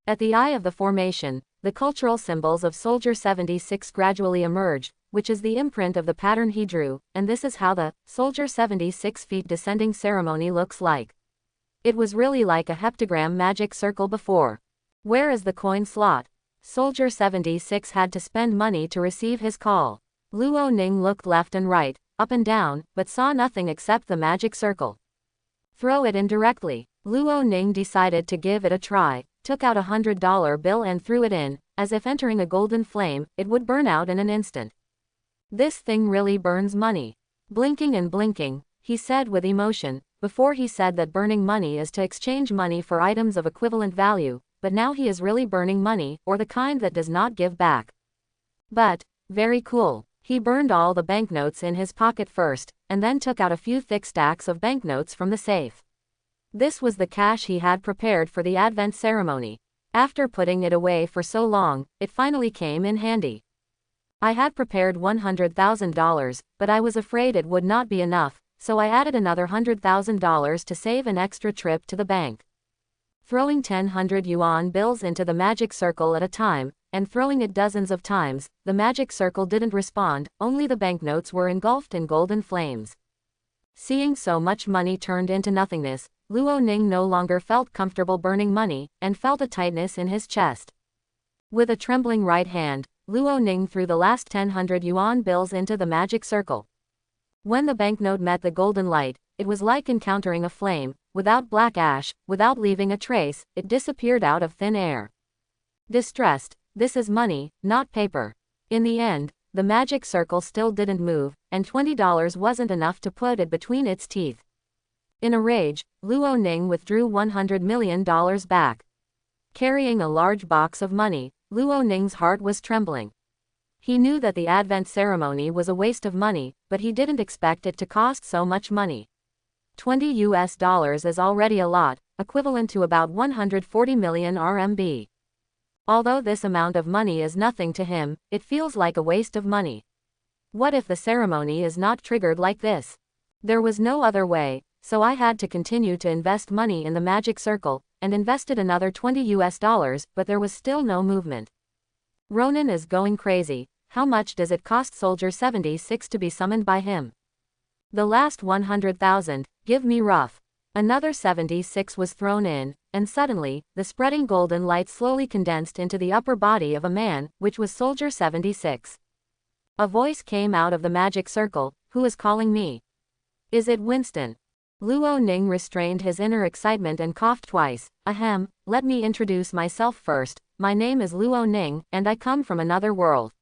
At the eye of the formation, the cultural symbols of Soldier 76 gradually emerged, which is the imprint of the pattern he drew, and this is how the Soldier 76 feet descending ceremony looks like. It was really like a heptagram magic circle before. Where is the coin slot? Soldier 76 had to spend money to receive his call. Luo Ning looked left and right, up and down, but saw nothing except the magic circle. Throw it in directly. Luo Ning decided to give it a try, took out a $100 bill and threw it in. As if entering a golden flame, it would burn out in an instant. This thing really burns money. Blinking and blinking, he said with emotion. Before he said that burning money is to exchange money for items of equivalent value, but now he is really burning money, or the kind that does not give back. But, very cool. He burned all the banknotes in his pocket first, and then took out a few thick stacks of banknotes from the safe. This was the cash he had prepared for the Advent ceremony. After putting it away for so long, it finally came in handy. I had prepared $100,000, but I was afraid it would not be enough, so I added another $100,000 to save an extra trip to the bank. Throwing 100 yuan bills into the magic circle at a time, and throwing it dozens of times, the magic circle didn't respond, only the banknotes were engulfed in golden flames. Seeing so much money turned into nothingness, Luo Ning no longer felt comfortable burning money, and felt a tightness in his chest. With a trembling right hand, Luo Ning threw the last 100 yuan bills into the magic circle. When the banknote met the golden light, it was like encountering a flame. Without black ash, without leaving a trace, it disappeared out of thin air. Distressed, this is money, not paper. In the end, the magic circle still didn't move, and $20 wasn't enough to put it between its teeth. In a rage, Luo Ning withdrew $100 million back. Carrying a large box of money, Luo Ning's heart was trembling. He knew that the Advent ceremony was a waste of money, but he didn't expect it to cost so much money. $20 is already a lot, equivalent to about 140 million RMB. Although this amount of money is nothing to him, it feels like a waste of money. What if the ceremony is not triggered like this? There was no other way, so I had to continue to invest money in the magic circle, and invested another $20, but there was still no movement. Ronan is going crazy. How much does it cost Soldier 76 to be summoned by him? The last 100,000, give me rough. Another 76 was thrown in, and suddenly, the spreading golden light slowly condensed into the upper body of a man, which was Soldier 76. A voice came out of the magic circle. Who is calling me? Is it Winston? Luo Ning restrained his inner excitement and coughed twice. Ahem, let me introduce myself first. My name is Luo Ning, and I come from another world.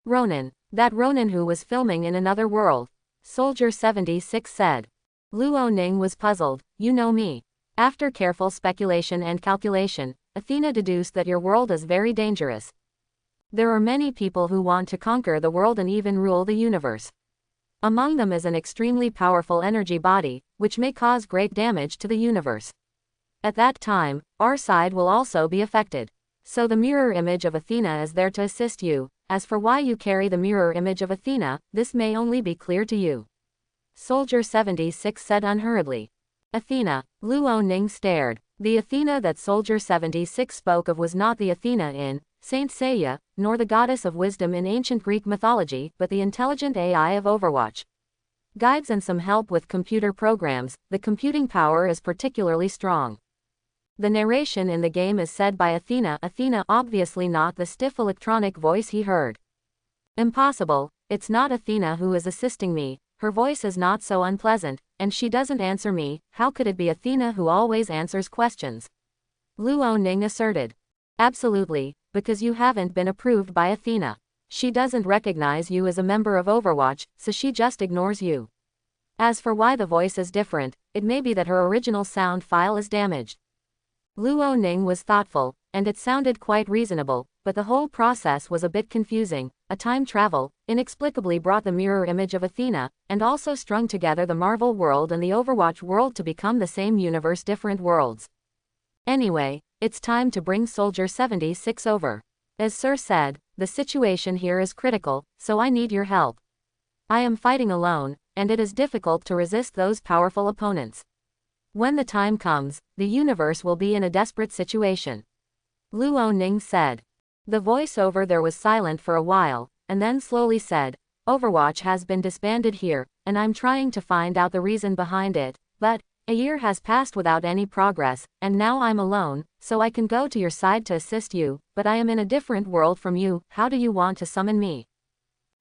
Ronan, That Ronin who was filming in another world. Soldier 76 said. Luo Ning was puzzled. You know me. After careful speculation and calculation, Athena deduced that your world is very dangerous. There are many people who want to conquer the world and even rule the universe. Among them is an extremely powerful energy body, which may cause great damage to the universe. At that time, our side will also be affected. So the mirror image of Athena is there to assist you. As for why you carry the mirror image of Athena, this may only be clear to you. Soldier 76 said unhurriedly. Athena. Luo Ning stared. The Athena that Soldier 76 spoke of was not the Athena in Saint Seiya, nor the goddess of wisdom in ancient Greek mythology, but the intelligent AI of Overwatch. Guides and some help with computer programs, the computing power is particularly strong. The narration in the game is said by Athena. Athena, obviously not the stiff electronic voice he heard. Impossible, it's not Athena who is assisting me, her voice is not so unpleasant, and she doesn't answer me. How could it be Athena who always answers questions? Luo Ning asserted. Absolutely, because you haven't been approved by Athena. She doesn't recognize you as a member of Overwatch, so she just ignores you. As for why the voice is different, it may be that her original sound file is damaged. Luo Ning was thoughtful, and it sounded quite reasonable, but the whole process was a bit confusing. A time travel inexplicably brought the mirror image of Athena, and also strung together the Marvel world and the Overwatch world to become the same universe, different worlds. Anyway, it's time to bring Soldier 76 over. As Sir said, the situation here is critical, so I need your help. I am fighting alone, and it is difficult to resist those powerful opponents. When the time comes, the universe will be in a desperate situation. Luo Ning said. The voiceover there was silent for a while, and then slowly said, Overwatch has been disbanded here, and I'm trying to find out the reason behind it, but a year has passed without any progress, and now I'm alone, so I can go to your side to assist you, but I am in a different world from you. How do you want to summon me?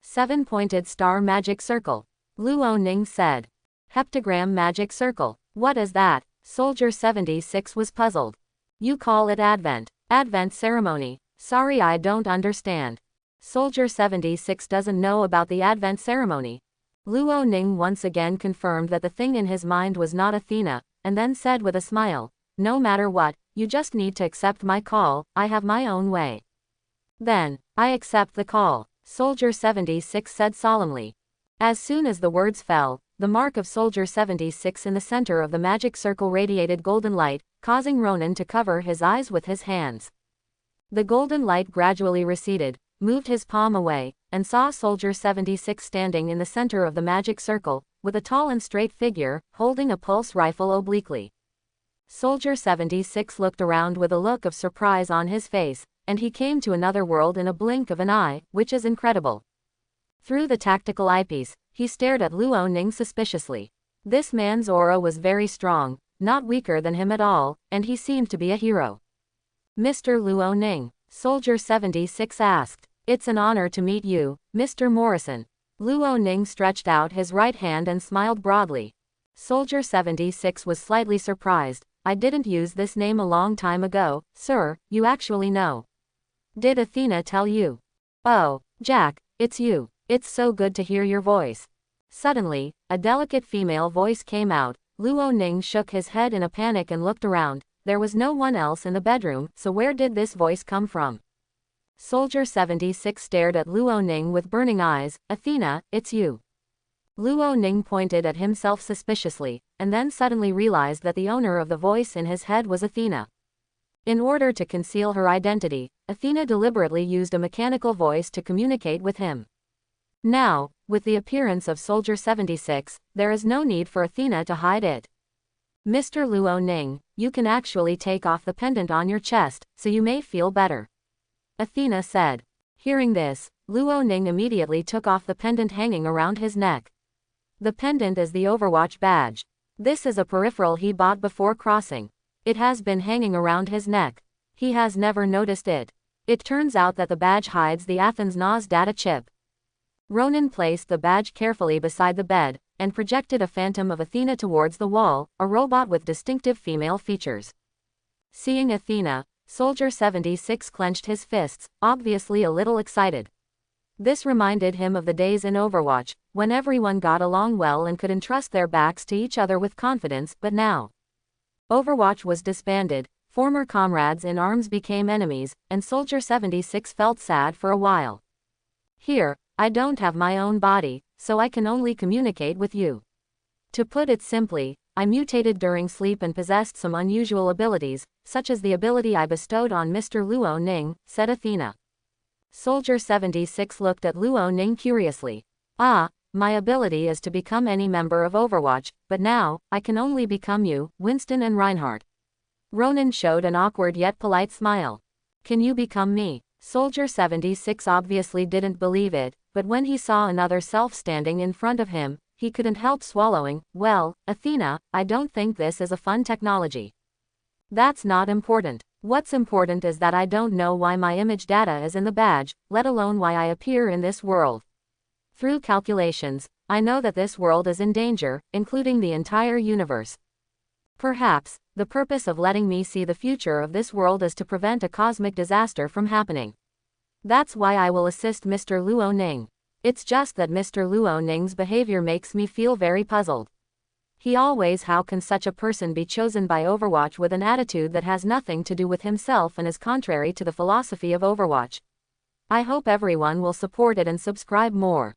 7-pointed star magic circle. Luo Ning said. Heptagram magic circle. What is that? Soldier 76 was puzzled. You call it Advent. Advent ceremony. Sorry, I don't understand. Soldier 76 doesn't know about the Advent ceremony. Luo Ning once again confirmed that the thing in his mind was not Athena, and then said with a smile, no matter what, you just need to accept my call. I have my own way. Then, I accept the call, Soldier 76 said solemnly. As soon as the words fell, the mark of Soldier 76 in the center of the magic circle radiated golden light, causing Ronin to cover his eyes with his hands. The golden light gradually receded, moved his palm away, and saw Soldier 76 standing in the center of the magic circle, with a tall and straight figure, holding a pulse rifle obliquely. Soldier 76 looked around with a look of surprise on his face, and he came to another world in a blink of an eye, which is incredible. Through the tactical eyepiece, he stared at Luo Ning suspiciously. This man's aura was very strong, not weaker than him at all, and he seemed to be a hero. Mr. Luo Ning, Soldier 76 asked. It's an honor to meet you, Mr. Morrison. Luo Ning stretched out his right hand and smiled broadly. Soldier 76 was slightly surprised. I didn't use this name a long time ago, sir. You actually know. Did Athena tell you? Oh, Jack, it's you. It's so good to hear your voice. Suddenly, a delicate female voice came out. Luo Ning shook his head in a panic and looked around. There was no one else in the bedroom, so where did this voice come from? Soldier 76 stared at Luo Ning with burning eyes. Athena, it's you. Luo Ning pointed at himself suspiciously, and then suddenly realized that the owner of the voice in his head was Athena. In order to conceal her identity, Athena deliberately used a mechanical voice to communicate with him. Now, with the appearance of Soldier 76, there is no need for Athena to hide it. Mr. Luo Ning, you can actually take off the pendant on your chest, so you may feel better. Athena said. Hearing this, Luo Ning immediately took off the pendant hanging around his neck. The pendant is the Overwatch badge. This is a peripheral he bought before crossing. It has been hanging around his neck. He has never noticed it. It turns out that the badge hides the Athens NAS data chip. Ronin placed the badge carefully beside the bed, and projected a phantom of Athena towards the wall, a robot with distinctive female features. Seeing Athena, Soldier 76 clenched his fists, obviously a little excited. This reminded him of the days in Overwatch, when everyone got along well and could entrust their backs to each other with confidence, but now Overwatch was disbanded, former comrades in arms became enemies, and Soldier 76 felt sad for a while. Here, I don't have my own body, so I can only communicate with you. To put it simply, I mutated during sleep and possessed some unusual abilities, such as the ability I bestowed on Mr. Luo Ning, said Athena. Soldier 76 looked at Luo Ning curiously. Ah, my ability is to become any member of Overwatch, but now, I can only become you, Winston and Reinhardt. Ronan showed an awkward yet polite smile. Can you become me? Soldier 76 obviously didn't believe it, but when he saw another self standing in front of him, he couldn't help swallowing. Well, Athena, I don't think this is a fun technology. That's not important. What's important is that I don't know why my image data is in the badge, let alone why I appear in this world. Through calculations, I know that this world is in danger, including the entire universe. Perhaps, the purpose of letting me see the future of this world is to prevent a cosmic disaster from happening. That's why I will assist Mr. Luo Ning. It's just that Mr. Luo Ning's behavior makes me feel very puzzled. How can such a person be chosen by Overwatch with an attitude that has nothing to do with himself and is contrary to the philosophy of Overwatch? I hope everyone will support it and subscribe more.